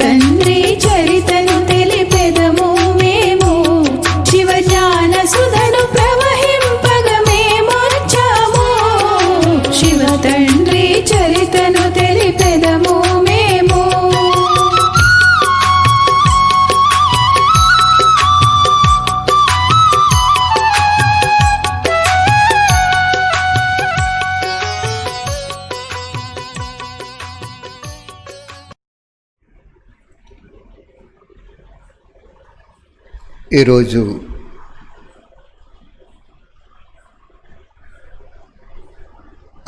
తండ్రి చరితను తెలిపెదము మేము, శివ జ్ఞాన సుధను ప్రవహింపగ మేమొచ్చాము. శివ తండ్రి చరితను తెలిపెదము మేము. ఈరోజు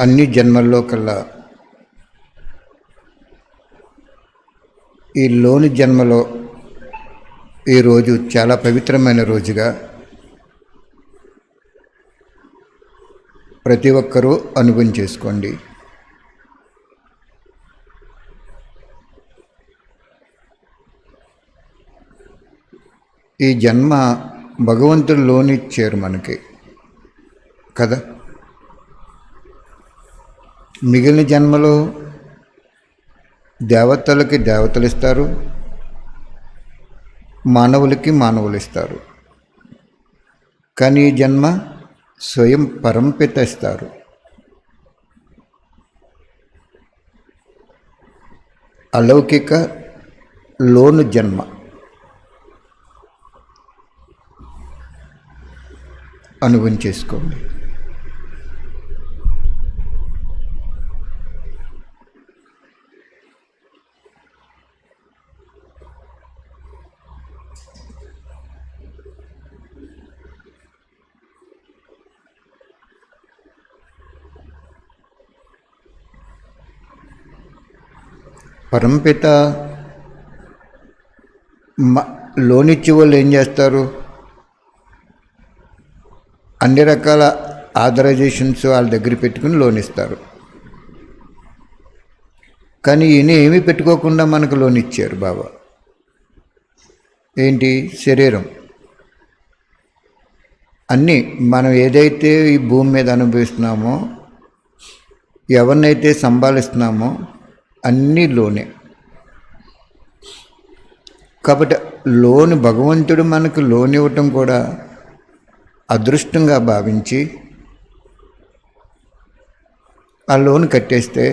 అన్ని జన్మల్లో కల్లా ఈ లోని జన్మలో ఈరోజు చాలా పవిత్రమైన రోజుగా ప్రతి ఒక్కరూ అనుభవం చేసుకోండి. ఈ జన్మ భగవంతుడు లోనిచ్చారు మనకి కదా. మిగిలిన జన్మలో దేవతలకి దేవతలు ఇస్తారు, మానవులకి మానవులు ఇస్తారు. కానీ ఈ జన్మ స్వయం పరంపిత ఇస్తారు. అలౌకిక లోను జన్మ. అనుభవం చేసుకోండి. పరంపిత లోనిచ్చే వాళ్ళు ఏం చేస్తారు? అన్ని రకాల ఆథరైజేషన్స్ వాళ్ళ దగ్గర పెట్టుకుని లోన్ ఇస్తారు. కానీ ఈయన ఏమీ పెట్టుకోకుండా మనకు లోన్ ఇచ్చారు బాబా. ఏంటి? శరీరం. అన్నీ మనం ఏదైతే ఈ భూమి మీద అనుభవిస్తున్నామో, ఎవరినైతే సంభాళిస్తున్నామో అన్నీ లోనే. కాబట్టి లోన్ భగవంతుడు మనకు లోన్ ఇవ్వటం కూడా అదృష్టంగా భావించి ఆ లోన్ కట్టేస్తే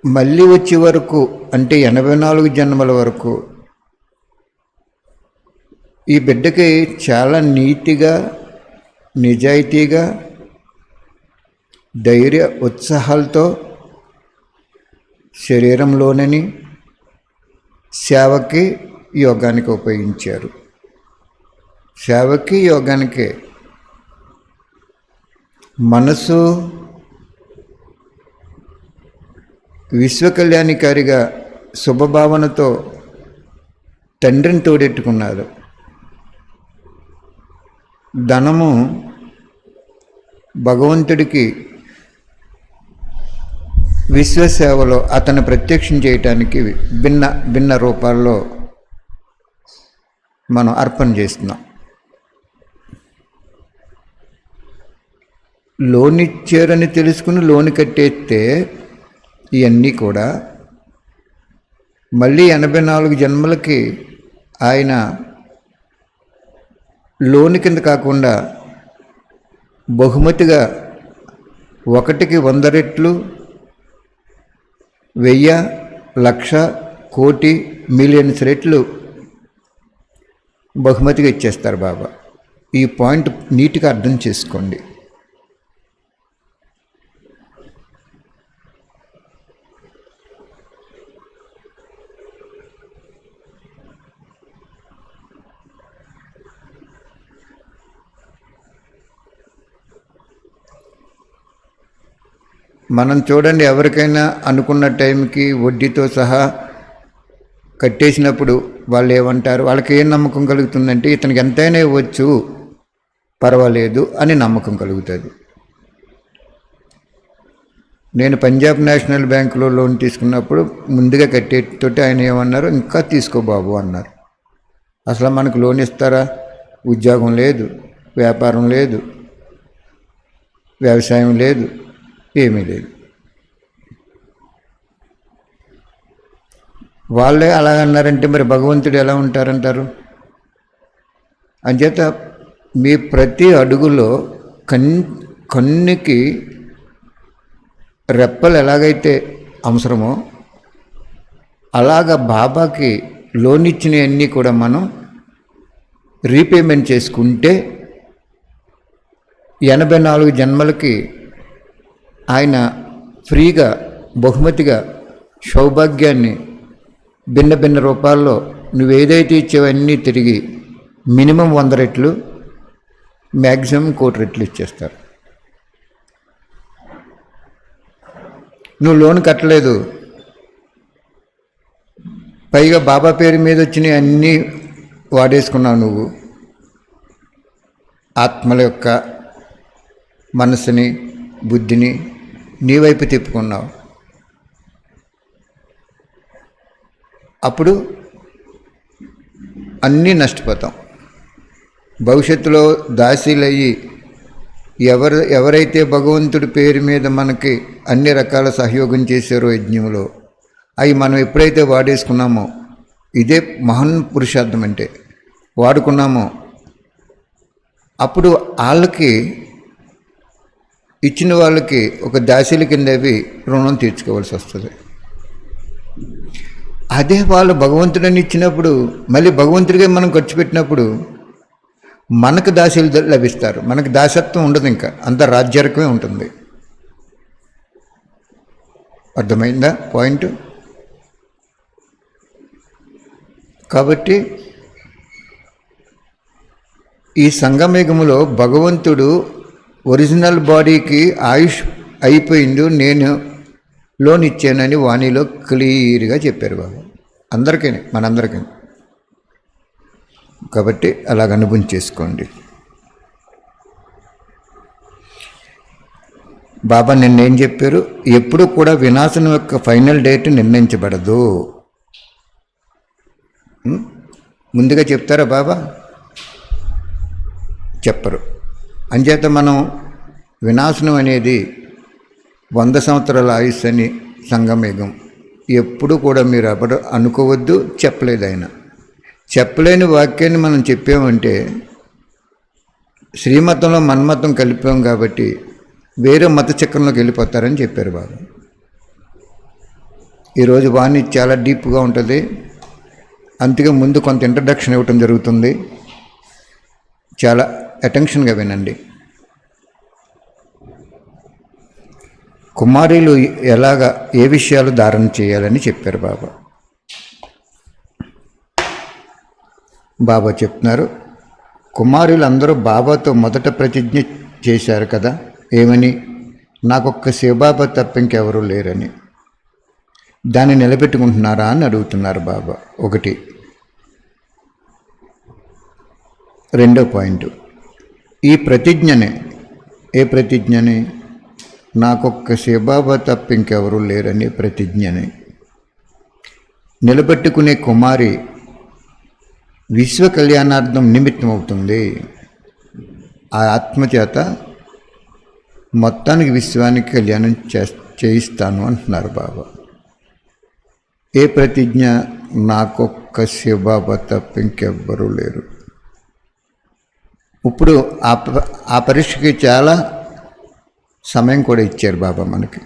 మళ్ళీ వచ్చే వరకు, అంటే 84 జన్మల వరకు ఈ బిడ్డకి చాలా నీతిగా, నిజాయితీగా, ధైర్య ఉత్సాహాలతో శరీరంలోనని సేవకి, యోగానికి ఉపయోగించారు. సేవకి, యోగానికే. మనసు విశ్వకళ్యాణికారిగా శుభభావనతో తండ్రిని తోడెట్టుకున్నారు. ధనము భగవంతుడికి విశ్వసేవలో అతను ప్రత్యక్షం చేయటానికి భిన్న భిన్న రూపాల్లో మనం అర్పణ చేస్తున్నాం. లోన్ ఇచ్చారని తెలుసుకుని లోన్ కట్టేస్తే ఇవన్నీ కూడా మళ్ళీ 84 జన్మలకి ఆయన లోన్ కింద కాకుండా బహుమతిగా 1కి 100 రెట్లు, 1000, 1,00,000, కోటి, మిలియన్స్ రెట్లు బహుమతిగా ఇచ్చేస్తారు బాబా. ఈ పాయింట్ నీట్గా అర్థం చేసుకోండి. మనం చూడండి, ఎవరికైనా అనుకున్న టైంకి వడ్డీతో సహా కట్టేసినప్పుడు వాళ్ళు ఏమంటారు? వాళ్ళకి ఏం నమ్మకం కలుగుతుందంటే ఇతనికి ఎంతైనా ఇవ్వచ్చు, పర్వాలేదు అని నమ్మకం కలుగుతుంది. నేను పంజాబ్ నేషనల్ బ్యాంకులో లోన్ తీసుకున్నప్పుడు ముందుగా కట్టేటతోటి ఆయన ఏమన్నారు? ఇంకా తీసుకో బాబు అన్నారు. అసలు మనకు లోన్ ఇస్తారా? ఉద్యోగం లేదు, వ్యాపారం లేదు, వ్యవసాయం లేదు, ఏమీ లేదు. వాళ్ళే అలాగన్నారంటే మరి భగవంతుడు ఎలా ఉంటారంటారు? అంచేత మీ ప్రతి అడుగులో కన్నుకి రెప్పలు ఎలాగైతే అవసరమో అలాగ బాబాకి లోన్ ఇచ్చినవన్నీ కూడా మనం రీపేమెంట్ చేసుకుంటే 84 జన్మలకి ఆయన ఫ్రీగా బహుమతిగా సౌభాగ్యాన్ని భిన్న భిన్న రూపాల్లో నువ్వేదైతే ఇచ్చేవన్నీ తిరిగి మినిమం 100 రెట్లు మ్యాక్సిమం 1 కోటి రెట్లు ఇచ్చేస్తారు. నువ్వు లోన్ కట్టలేదు, పైగా బాబా పేరు మీద వచ్చినవి అన్నీ వాడేసుకున్నావు. నువ్వు ఆత్మల యొక్క మనసుని బుద్ధిని నీ వైపు తిప్పుకున్నావు. అప్పుడు అన్నీ నష్టపోతాం. భవిష్యత్తులో దాసీలయ్యి ఎవరైతే భగవంతుడి పేరు మీద మనకి అన్ని రకాల సహయోగం చేశారో యజ్ఞంలో అవి మనం ఎప్పుడైతే వాడేసుకున్నామో, ఇదే మహాన్ పురుషార్థం అంటే వాడుకున్నామో, అప్పుడు వాళ్ళకి ఇచ్చిన వాళ్ళకి ఒక దాసీల కింద అవి రుణం తీర్చుకోవాల్సి వస్తుంది. అదే వాళ్ళు భగవంతుడని ఇచ్చినప్పుడు మళ్ళీ భగవంతుడిగా మనం ఖర్చు పెట్టినప్పుడు మనకు దాసీలు లభిస్తారు. మనకు దాసత్వం ఉండదు, ఇంకా అంత రాజ్యరకమే ఉంటుంది. అర్థమైందా పాయింట్? కాబట్టి ఈ సంగమయుగములో భగవంతుడు ఒరిజినల్ బాడీకి ఆయుష్ అయిపోయింది, నేను లోన్ ఇచ్చానని వాణిలో క్లియర్గా చెప్పారు బాబు. అందరికీ, మనందరికీ. కాబట్టి అలాగ అనుభవం చేసుకోండి. బాబా నిన్నేం చెప్పారు? ఎప్పుడు కూడా వినాశనం యొక్క ఫైనల్ డేట్ నిర్ణయించబడదు. ముందుగా చెప్తారా బాబా? చెప్పరు. అంచేత మనం వినాశనం అనేది 100 సంవత్సరాల ఆయుష్ అని సంగమయుగం ఎప్పుడు కూడా మీరు అప్పుడు అనుకోవద్దు. చెప్పలేదు ఆయన. చెప్పలేని వాక్యాన్ని మనం చెప్పామంటే శ్రీమతంలో మన్మతం కలిపాం కాబట్టి వేరే మత చక్రంలోకి వెళ్ళిపోతారని చెప్పారు బాబు. ఈరోజు వాణి చాలా డీప్గా ఉంటుంది, అందుకే ముందు కొంత ఇంట్రడక్షన్ ఇవ్వటం జరుగుతుంది. చాలా అటెన్షన్గా వినండి. కుమారీలు ఎలాగా ఏ విషయాలు ధారణ చేయాలని చెప్పారు బాబా. బాబా చెప్తున్నారు, కుమారులు అందరూ బాబాతో మొదట ప్రతిజ్ఞ చేశారు కదా, ఏమని? నాకొక్క శివబాబా తప్ప ఇంకెవరూ లేరని. దాన్ని నిలబెట్టుకుంటున్నారా అని అడుగుతున్నారు బాబా. ఒకటి. రెండో పాయింట్, ఈ ప్రతిజ్ఞనే, ఏ ప్రతిజ్ఞని? నాకొక్క శివబాబా తప్ప ఇంకెవరూ లేరని ప్రతిజ్ఞని నిలబెట్టుకునే కుమారి విశ్వ కళ్యాణార్థం నిమిత్తం అవుతుంది. ఆ ఆత్మచేత మొత్తానికి విశ్వానికి కళ్యాణం చేయిస్తాను అంటున్నారు బాబా. ఏ ప్రతిజ్ఞ? నాకొక్క శివబాబా తప్ప ఇంకెవ్వరూ లేరు. ఇప్పుడు ఆ పరీక్షకి చాలా సమయం కూడా ఇచ్చారు బాబా మనకి.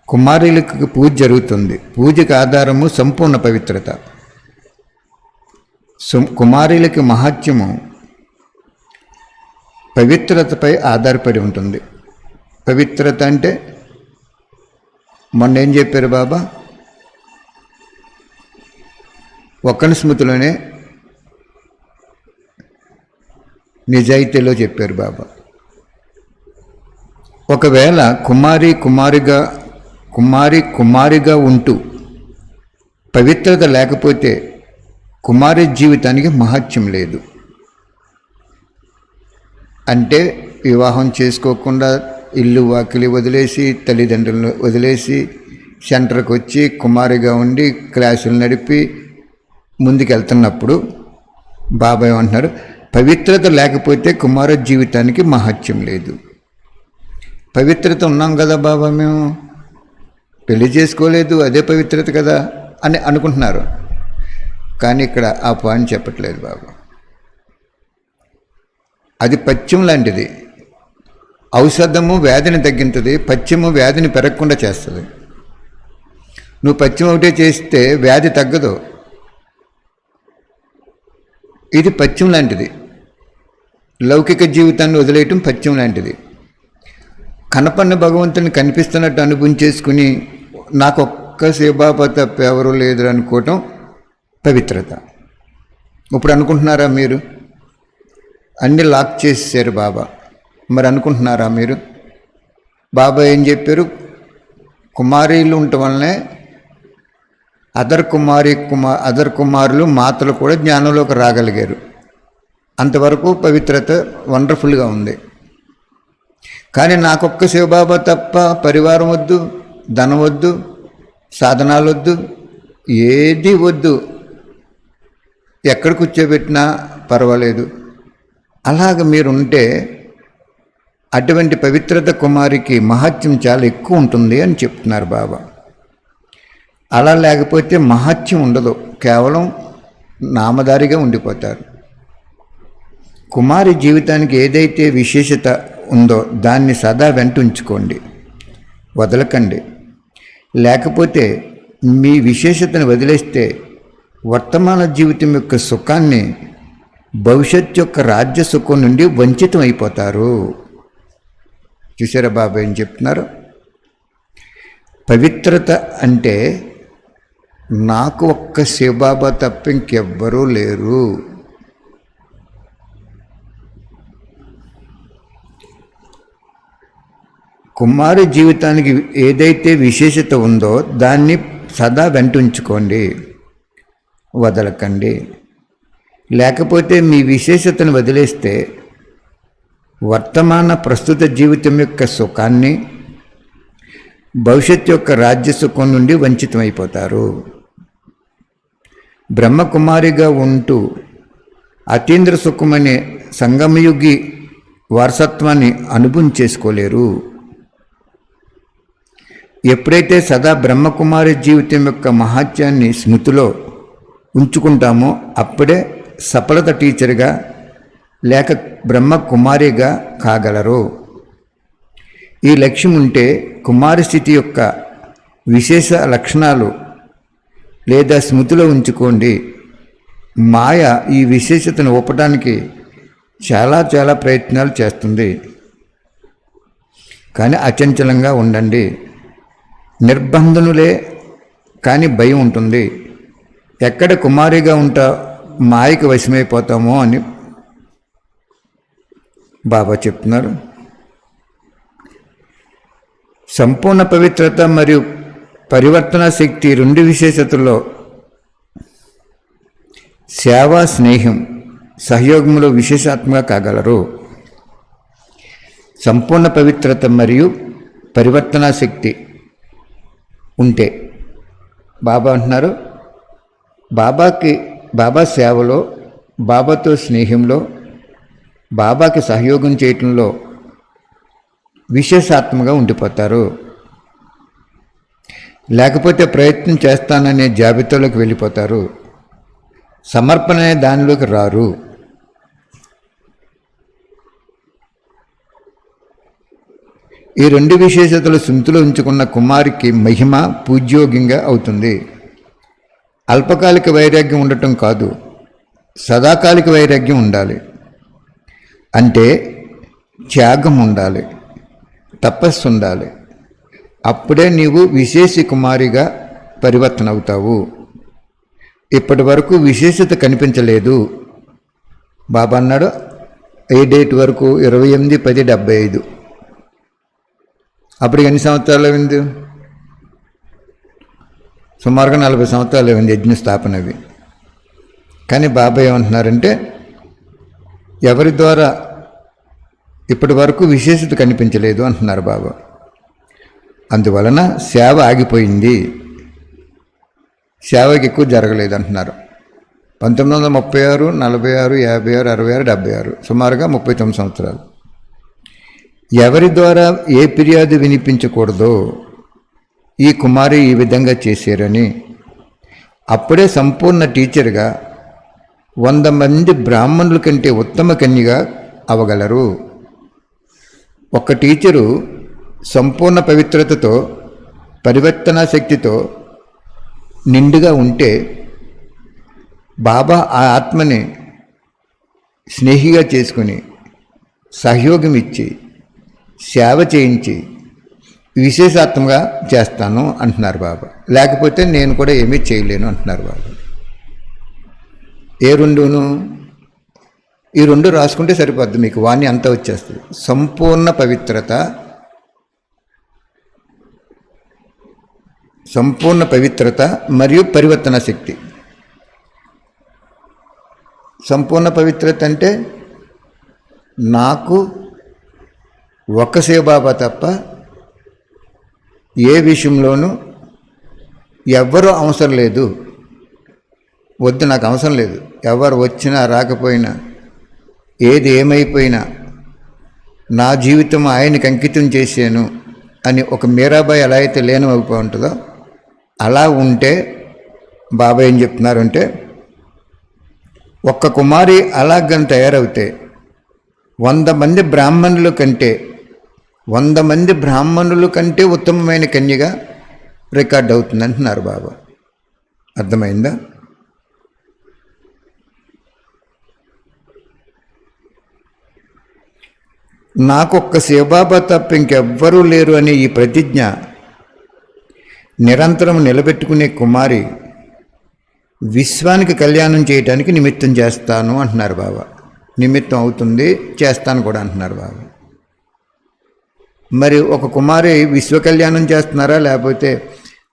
కుమారులకు పూజ జరుగుతుంది. పూజకి ఆధారము సంపూర్ణ పవిత్రత. కుమారులకి మహాత్మ్యము పవిత్రతపై ఆధారపడి ఉంటుంది. పవిత్రత అంటే మొన్న ఏం చెప్పారు బాబా? ఒక్కని స్మృతిలోనే నిజాయితీలో చెప్పారు బాబా. ఒకవేళ కుమారిగా ఉంటూ పవిత్రత లేకపోతే కుమారి జీవితానికి మహత్యం లేదు. అంటే వివాహం చేసుకోకుండా ఇల్లు వాకిలి వదిలేసి తల్లిదండ్రులను వదిలేసి సెంటర్కి వచ్చి కుమారిగా ఉండి క్లాసులు నడిపి ముందుకెళ్తున్నప్పుడు బాబాయ్ అంటున్నారు, పవిత్రత లేకపోతే కుమార జీవితానికి మహత్యం లేదు. పవిత్రత ఉన్నాం కదా బాబా, మేము పెళ్లి చేసుకోలేదు, అదే పవిత్రత కదా అని అనుకుంటున్నారు. కానీ ఇక్కడ ఆ పాయింట్ చెప్పట్లేదు బాబా. అది పథ్యం లాంటిది. ఔషధము వ్యాధిని తగ్గింతుంది, పథ్యము వ్యాధిని పెరగకుండా చేస్తుంది. నువ్వు పథ్యం ఒకటే చేస్తే వ్యాధి తగ్గదు. ఇది పథ్యం లాంటిది. లౌకిక జీవితాన్ని వదిలేయటం పథ్యం లాంటిది. కనపడిన భగవంతుని కనిపిస్తున్నట్టు అనుభవించేసుకుని నాకు ఒక్క శివబాబా తప్ప ఎవరూ లేదు అనుకోవటం పవిత్రత. ఇప్పుడు అనుకుంటున్నారా మీరు? అన్నీ లాక్ చేసేసారు బాబా. మరి అనుకుంటున్నారా మీరు? బాబా ఏం చెప్పారు? కుమారీలు ఉండటం వల్లనే అదర్ కుమారులు మాతలు కూడా జ్ఞానంలోకి రాగలిగారు. అంతవరకు పవిత్రత వండర్ఫుల్గా ఉంది. కానీ నాకొక్క శివబాబా తప్ప పరివారం వద్దు, ధనం వద్దు, సాధనాలు వద్దు, ఏది వద్దు, ఎక్కడ కూర్చోబెట్టినా పర్వాలేదు. అలాగ మీరుంటే అటువంటి పవిత్రత కుమారికి మహత్యం చాలా ఎక్కువ ఉంటుంది అని చెప్తున్నారు బాబా. అలా లేకపోతే మహత్యం ఉండదు, కేవలం నామధారిగా ఉండిపోతారు. కుమారి జీవితానికి ఏదైతే విశేషత ఉందో దాన్ని సదా వెంట ఉంచుకోండి, వదలకండి. లేకపోతే మీ విశేషతను వదిలేస్తే వర్తమాన జీవితం యొక్క సుఖాన్ని, భవిష్యత్ యొక్క రాజ్య సుఖం నుండి వంచితం అయిపోతారు. చూసారా బాబా ఏం చెప్తున్నారు? పవిత్రత అంటే నాకు ఒక్క శివబాబా తప్ప ఇంకెవ్వరూ లేరు. కుమారి జీవితానికి ఏదైతే విశేషత ఉందో దాన్ని సదా వెంటుంచుకోండి, వదలకండి. లేకపోతే మీ విశేషతను వదిలేస్తే వర్తమాన ప్రస్తుత జీవితం యొక్క సుఖాన్ని, భవిష్యత్ యొక్క రాజ్య సుఖం నుండి వంచితమైపోతారు. బ్రహ్మకుమారిగా ఉంటూ అతీంద్ర సుఖమనే సంగమయుగి వారసత్వాన్ని అనుభవం చేసుకోలేరు. ఎప్పుడైతే సదా బ్రహ్మకుమారి జీవితం యొక్క మహాత్యాన్ని స్మృతిలో ఉంచుకుంటామో అప్పుడే సఫలత టీచర్గా లేక బ్రహ్మకుమారిగా కాగలరు. ఈ లక్ష్యం ఉంటే కుమారి స్థితి యొక్క విశేష లక్షణాలు లేదా స్మృతిలో ఉంచుకోండి. మాయ ఈ విశేషతను ఒప్పటానికి చాలా ప్రయత్నాలు చేస్తుంది. కానీ అచంచలంగా ఉండండి. నిర్బంధనులే కానీ భయం ఉంటుంది. ఎక్కడ కుమారిగా ఉంటా మాయకు వశమైపోతామో అని బాబా చెప్తున్నారు. సంపూర్ణ పవిత్రత మరియు పరివర్తన శక్తి రెండు విశేషతల్లో సేవ, స్నేహం, సహయోగంలో విశేషాత్మకంగా కాగలరు. సంపూర్ణ పవిత్రత మరియు పరివర్తన శక్తి ఉంటే బాబా అంటున్నారు, బాబా సేవలో, బాబాతో స్నేహంలో, బాబాకి సహయోగం చేయటంలో విశేషాత్మకంగా ఉండిపోతారు. లేకపోతే ప్రయత్నం చేస్తాననే జాబితాలోకి వెళ్ళిపోతారు. సమర్పణ అనే దానిలోకి రారు. ఈ రెండు విశేషతలు స్మృతిలో ఉంచుకున్న కుమారికి మహిమ పూజ్యోగ్యంగా అవుతుంది. అల్పకాలిక వైరాగ్యం ఉండటం కాదు, సదాకాలిక వైరాగ్యం ఉండాలి. అంటే త్యాగం ఉండాలి, తపస్సు ఉండాలి. అప్పుడే నీవు విశేష కుమారిగా పరివర్తన అవుతావు. ఇప్పటి వరకు విశేషత కనిపించలేదు. బాబా అన్నాడు, ఏ డేట్ వరకు? 28/10/75. అప్పటికి ఎన్ని సంవత్సరాలు అయింది? సుమారుగా 40 సంవత్సరాలు అయింది యజ్ఞ స్థాపనవి. కానీ బాబా ఏమంటున్నారంటే, ఎవరి ద్వారా ఇప్పటి వరకు విశేషత కనిపించలేదు అంటున్నారు బాబా. అందువలన సేవ ఆగిపోయింది, సేవకి ఎక్కువ జరగలేదు అంటున్నారు. 1936, 46, 56, 66, 76 సుమారుగా 39 సంవత్సరాలు. ఎవరి ద్వారా ఏ ఫిర్యాదు వినిపించకూడదో ఈ కుమారి ఈ విధంగా చేశారని అప్పుడే సంపూర్ణ టీచర్గా 100 మంది బ్రాహ్మణుల కంటే ఉత్తమ కన్యగా అవగలరు. ఒక టీచరు సంపూర్ణ పవిత్రతతో పరివర్తన శక్తితో నిండుగా ఉంటే బాబా ఆ ఆత్మని స్నేహిగా చేసుకుని సహయోగం ఇచ్చి సేవ చేయించి విశేషాత్మగా చేస్తాను అంటున్నారు బాబా. లేకపోతే నేను కూడా ఏమీ చేయలేను అంటున్నారు బాబా. ఏ రెండును? ఈ 2 రాసుకుంటే సరిపోద్ది, మీకు వాణి అంతా వచ్చేస్తుంది. సంపూర్ణ పవిత్రత, సంపూర్ణ పవిత్రత మరియు పరివర్తన శక్తి. సంపూర్ణ పవిత్రత అంటే నాకు ఒక్క శివబాబా తప్ప ఏ విషయంలోనూ ఎవ్వరూ అవసరం లేదు, వద్దు, నాకు అవసరం లేదు. ఎవరు వచ్చినా రాకపోయినా ఏది ఏమైపోయినా నా జీవితం ఆయనకి అంకితం చేశాను అని ఒక మీరాబాయి ఎలా అయితే లీనం అయిపోయి ఉంటుందో అలా ఉంటే బాబా ఏం చెప్తున్నారంటే, ఒక్క కుమారి అలాగని తయారవుతే 100 మంది బ్రాహ్మణుల కంటే 100 మంది బ్రాహ్మణుల కంటే ఉత్తమమైన కన్యగా రికార్డ్ అవుతుంది అంటున్నారు బాబా. అర్థమైందా? నాకు ఒక్క శివబాబా తప్ప ఇంకెవ్వరూ లేరు అనే ఈ ప్రతిజ్ఞ నిరంతరం నిలబెట్టుకునే కుమారి విశ్వానికి కళ్యాణం చేయడానికి నిమిత్తం చేస్తాను అంటున్నారు బాబా. నిమిత్తం అవుతుంది, చేస్తాను కూడా అంటున్నారు బాబా. మరి ఒక కుమారి విశ్వ కళ్యాణం చేస్తున్నారా, లేకపోతే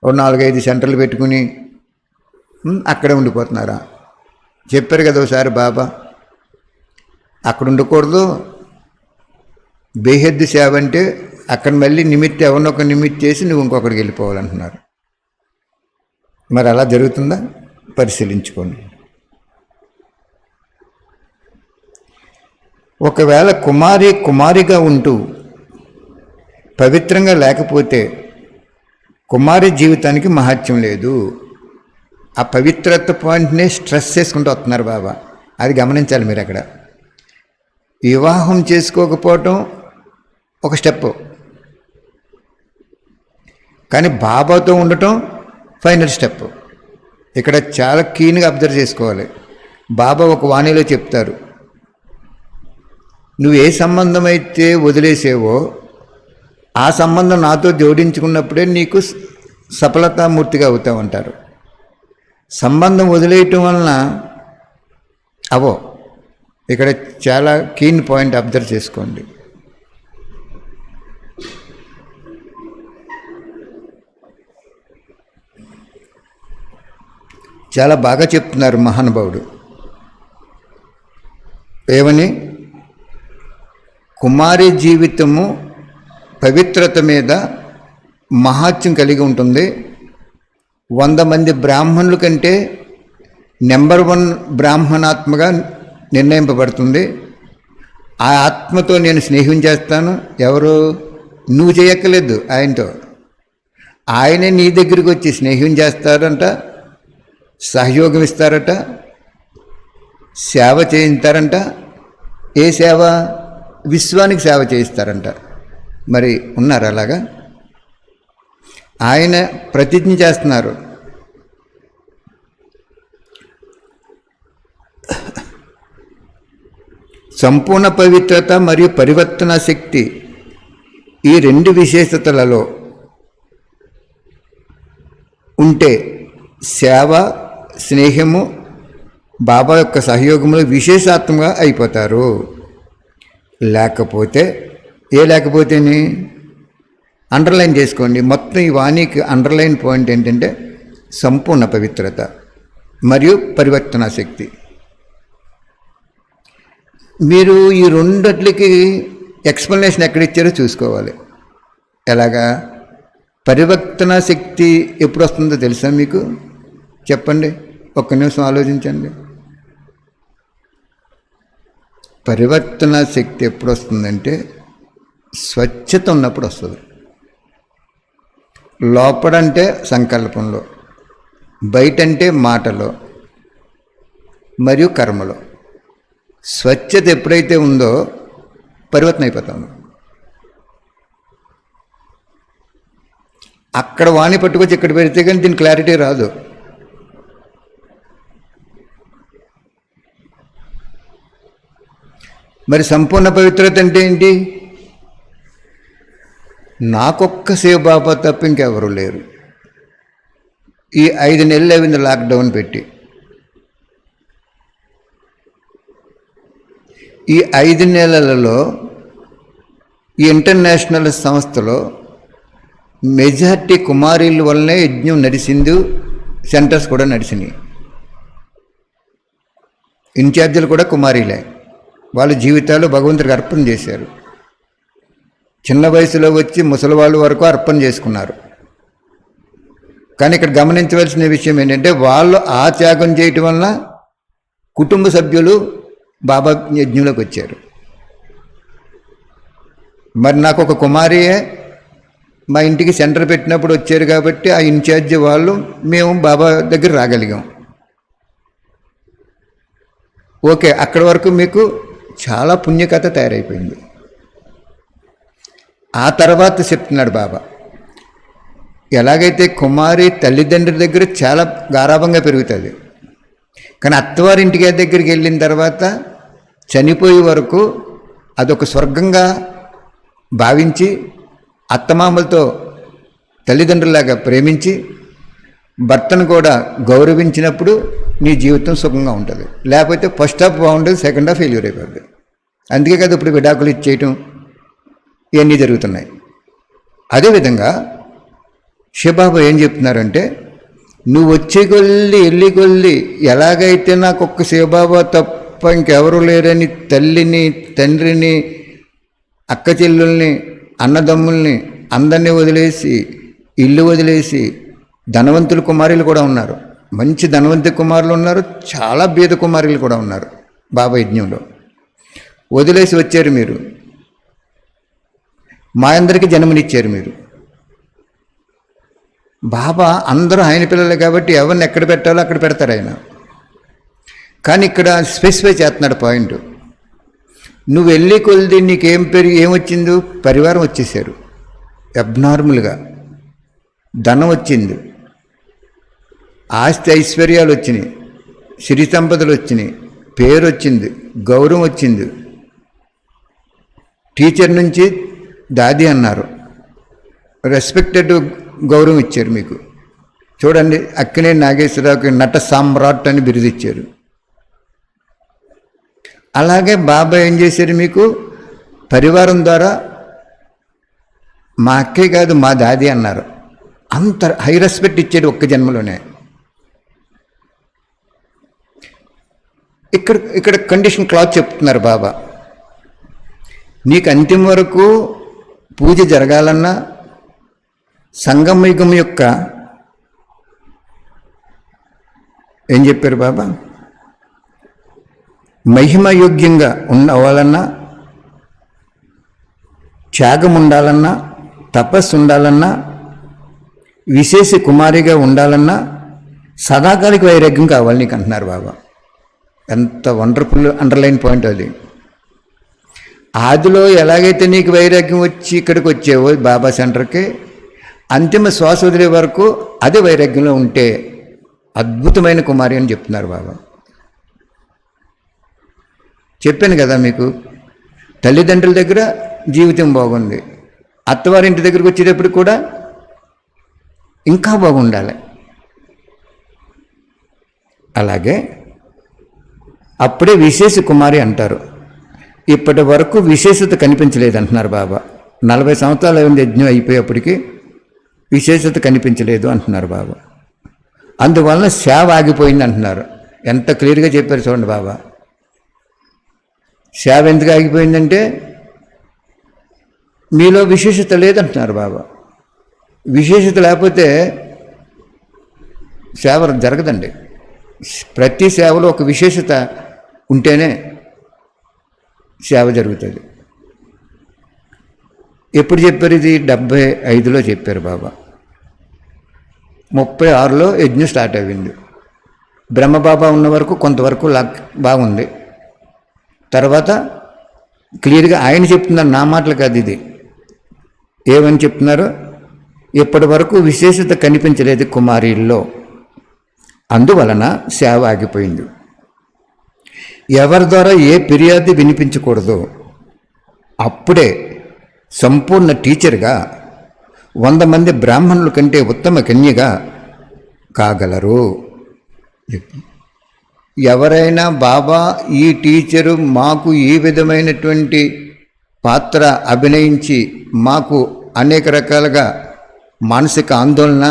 ఒక 4-5 సెంటర్లు పెట్టుకుని అక్కడే ఉండిపోతున్నారా? చెప్పారు కదా ఒకసారి బాబా, అక్కడ ఉండకూడదు, బేహద్దు సేవ అంటే అక్కడ మళ్ళీ నిమిత్తం ఎవరినొక నిమిత్తం చేసి నువ్వు ఇంకొకడికి వెళ్ళిపోవాలంటున్నారు. మరి అలా జరుగుతుందా? పరిశీలించుకోండి. ఒకవేళ కుమారిగా ఉంటూ పవిత్రంగా లేకపోతే కుమారి జీవితానికి మహత్యం లేదు. ఆ పవిత్రత పాయింట్నే స్ట్రెస్ చేసుకుంటూ వస్తున్నారు బాబా. అది గమనించాలి మీరు. అక్కడ వివాహం చేసుకోకపోవటం ఒక స్టెప్, కానీ బాబాతో ఉండటం ఫైనల్ స్టెప్. ఇక్కడ చాలా కీన్గా అబ్జర్వ్ చేసుకోవాలి. బాబా ఒక వాణిలో చెప్తారు, నువ్వు ఏ సంబంధం అయితే వదిలేసేవో ఆ సంబంధం నాతో జోడించుకున్నప్పుడే నీకు సఫలతామూర్తిగా అవుతావంటారు. సంబంధం వదిలేయటం వలన అవో. ఇక్కడ చాలా కీన్ పాయింట్ అబ్జర్వ్ చేసుకోండి. చాలా బాగా చెప్తున్నారు మహానుభావుడు. ఏమని? కుమారి జీవితము పవిత్రత మీద మహాత్యం కలిగి ఉంటుంది. 100 మంది బ్రాహ్మణుల కంటే నెంబర్ 1 బ్రాహ్మణాత్మగా నిర్ణయింపబడుతుంది. ఆ ఆత్మతో నేను స్నేహం చేస్తాను. ఎవరు? నువ్వు చేయక్కర్లేదు, ఆయనతో. ఆయనే నీ దగ్గరికి వచ్చి స్నేహం చేస్తారంట, సహయోగం ఇస్తారట, సేవ చేయిస్తారంట. ఏ సేవ? విశ్వానికి సేవ చేయిస్తారంట. మరి ఉన్నారు అలాగా? ఆయన ప్రతిజ్ఞ చేస్తున్నారు, సంపూర్ణ పవిత్రత మరియు పరివర్తన శక్తి ఈ 2 విశేషతలలో ఉంటే సేవ, స్నేహము, బాబా యొక్క సహయోగంలో విశేషాత్మకంగా అయిపోతారు. లేకపోతే లేకపోతేని అండర్లైన్ చేసుకోండి. మొత్తం ఈ వాణికి అండర్లైన్ పాయింట్ ఏంటంటే సంపూర్ణ పవిత్రత మరియు పరివర్తన శక్తి. మీరు ఈ రెండిట్లకి ఎక్స్ప్లెనేషన్ ఎక్కడిచ్చారో చూసుకోవాలి. ఎలాగా? పరివర్తన శక్తి ఎప్పుడు వస్తుందో తెలుసా మీకు? చెప్పండి, ఒక్క నిమిషం ఆలోచించండి. పరివర్తన శక్తి ఎప్పుడు వస్తుందంటే స్వచ్ఛత ఉన్నప్పుడు వస్తుంది. లోపడంటే సంకల్పంలో, బయటంటే మాటలో మరియు కర్మలో. స్వచ్ఛత ఎప్పుడైతే ఉందో పరివర్తన అయిపోతాము. అక్కడ వాణి పట్టుకొచ్చి ఇక్కడ పెడితే కానీ దీని క్లారిటీ రాదు. మరి సంపూర్ణ పవిత్రత అంటే ఏంటి? నాకొక్క శివబాబా తప్ప ఇంకెవరు లేరు. ఈ 5 నెలలు అయింది లాక్డౌన్ పెట్టి. ఈ 5 నెలలలో ఈ ఇంటర్నేషనల్ సంస్థలో మెజార్టీ కుమారీల వల్లనే యజ్ఞం నడిచింది, సెంటర్స్ కూడా నడిచినాయి. ఇన్ఛార్జీలు కూడా కుమారీలే. వాళ్ళ జీవితాలు భగవంతుడికి అర్పణ చేశారు. చిన్న వయసులో వచ్చి ముసలివాళ్ళ వరకు అర్పణ చేసుకున్నారు. కానీ ఇక్కడ గమనించవలసిన విషయం ఏంటంటే, వాళ్ళు ఆ త్యాగం చేయటం వల్ల కుటుంబ సభ్యులు బాబా యజ్ఞంలోకి వచ్చారు. మరి నాకు ఒక కుమారియే మా ఇంటికి సెంటర్ పెట్టినప్పుడు వచ్చారు కాబట్టి ఆ ఇన్ఛార్జి వాళ్ళు మేము బాబా దగ్గర రాగలిగాం. ఓకే, అక్కడి వరకు మీకు చాలా పుణ్యకథ తయారైపోయింది. ఆ తర్వాత చెప్తున్నాడు బాబా, ఎలాగైతే కుమారి తల్లిదండ్రుల దగ్గర చాలా గారాభంగా పెరుగుతుంది, కానీ అత్తవారింటికి దగ్గరికి వెళ్ళిన తర్వాత చనిపోయే వరకు అదొక స్వర్గంగా భావించి అత్తమామలతో తల్లిదండ్రులాగా ప్రేమించి భర్తను కూడా గౌరవించినప్పుడు నీ జీవితం సుఖంగా ఉంటుంది. లేకపోతే ఫస్ట్ హాఫ్ బాగుంటుంది, సెకండ్ హాఫ్ ఫెయిల్యూర్ అయిపోతుంది. అందుకే కదా ఇప్పుడు విడాకులు ఇచ్చేయటం ఇవన్నీ జరుగుతున్నాయి. అదేవిధంగా శివబాబా ఏం చెప్తున్నారంటే, నువ్వు వచ్చే కొద్ది వెళ్ళి కొద్ది ఎలాగైతే నాకు ఒక్క శివబాబా తప్ప ఇంకెవరు లేరని తల్లిని, తండ్రిని, అక్క చెల్లుల్ని, అన్నదమ్ముల్ని అందరినీ వదిలేసి, ఇల్లు వదిలేసి, ధనవంతుల కుమారులు కూడా ఉన్నారు, మంచి ధనవంతు కుమారులు ఉన్నారు, చాలా బీద కుమారులు కూడా ఉన్నారు. బాబా యజ్ఞంలో వదిలేసి వచ్చారు మీరు. మా అందరికీ జన్మనిచ్చారు మీరు. బాబా అందరూ ఆయన పిల్లలే కాబట్టి ఎవరిని ఎక్కడ పెట్టాలో అక్కడ పెడతారు ఆయన. కానీ ఇక్కడ స్పెసిఫై చేస్తున్నాడు పాయింట్. నువ్వు వెళ్ళి కొలిది నీకేం ఏమొచ్చిందో పరివారం వచ్చేసారు, అబ్నార్మల్గా ధనం వచ్చింది, ఆస్తి ఐశ్వర్యాలు వచ్చినాయి, సిరి సంపదలు వచ్చినాయి, పేరు వచ్చింది, గౌరవం వచ్చింది. టీచర్ నుంచి దాది అన్నారు, రెస్పెక్టెడ్ గౌరవం ఇచ్చారు మీకు. చూడండి, అక్కినేని నాగేశ్వరరావుకి నట సామ్రాట్ అని బిరుదు ఇచ్చారు. అలాగే బాబా ఏం చేశారు, మీకు పరివారం ద్వారా మా అక్కే కాదు మా దాది అన్నారు. అంత హై రెస్పెక్ట్ ఇచ్చాడు ఒక్క జన్మలోనే. ఇక్కడ కండిషన్ క్లాత్ చెప్తున్నారు బాబా, నీకు అంతిమ వరకు పూజ జరగాలన్నా సంగమయుగం యొక్క ఏం చెప్పారు బాబా, మహిమయోగ్యంగా అవ్వాలన్నా, త్యాగం ఉండాలన్నా, తపస్సు ఉండాలన్నా, విశేష కుమారిగా ఉండాలన్నా సదాకాలిక వైరాగ్యం కావాలి నీకు అంటున్నారు బాబా. ఎంత వండర్ఫుల్ అండర్లైన్ పాయింట్ అది. ఆదిలో ఎలాగైతే నీకు వైరాగ్యం వచ్చి ఇక్కడికి వచ్చేవో బాబా సెంటర్కి, అంతిమ శ్వాస వదిలే వరకు అదే వైరాగ్యంలో ఉంటే అద్భుతమైన కుమారి అని చెప్తున్నారు బాబా. చెప్పాను కదా మీకు, తల్లిదండ్రుల దగ్గర జీవితం బాగుంది, అత్తవారింటి దగ్గరికి వచ్చేటప్పుడు కూడా ఇంకా బాగుండాలి. అలాగే అప్పుడే విశేష కుమారి అంటారు. ఇప్పటి వరకు విశేషత కనిపించలేదు అంటున్నారు బాబా. 40 సంవత్సరాలు అయింది యజ్ఞం అయిపోయేప్పటికీ విశేషత కనిపించలేదు అంటున్నారు బాబా. అందువలన సేవ ఆగిపోయింది అంటున్నారు. ఎంత క్లియర్గా చెప్పారు చూడండి బాబా. సేవ ఎందుకు ఆగిపోయిందంటే మీలో విశేషత లేదంటున్నారు బాబా. విశేషత లేకపోతే సేవ జరగదండి. ప్రతి సేవలో ఒక విశేషత ఉంటేనే సేవ జరుగుతుంది. ఎప్పుడు చెప్పారు? ఇది 75లో చెప్పారు బాబా. 36లో యజ్ఞం స్టార్ట్ అయింది. బ్రహ్మబాబా ఉన్న వరకు కొంతవరకు బాగుంది. తర్వాత క్లియర్గా ఆయన చెప్తున్నారు, నా మాటలు కాదు ఇది. ఏమని చెప్తున్నారు? ఇప్పటి వరకు విశేషత కనిపించలేదు కుమారీల్లో, అందువలన సేవ ఆగిపోయింది. ఎవరి ద్వారా ఏ ఫిర్యాదు వినిపించకూడదు. అప్పుడే సంపూర్ణ టీచర్గా 100 మంది బ్రాహ్మణుల కంటే ఉత్తమ కన్యగా కాగలరు. ఎవరైనా బాబా ఈ టీచరు మాకు ఈ విధమైనటువంటి పాత్ర అభినయించి మాకు అనేక రకాలుగా మానసిక ఆందోళన,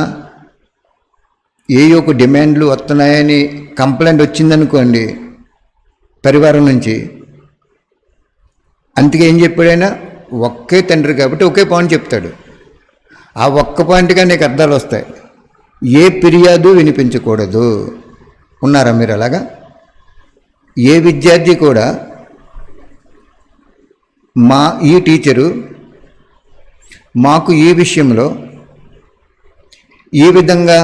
ఏ యొక్క డిమాండ్లు వస్తున్నాయని కంప్లైంట్ వచ్చిందనుకోండి పరివారం నుంచి, అందుకే ఏం చెప్పాడైనా, ఒకే తండ్రి కాబట్టి ఒకే పాయింట్ చెప్తాడు. ఆ ఒక్క పాయింట్గా నీకు అర్థాలు వస్తాయి. ఏ ఫిర్యాదు వినిపించకూడదు. ఉన్నారా మీరు అలాగా? ఏ విద్యార్థి కూడా మా ఈ టీచరు మాకు ఈ విషయంలో ఈ విధంగా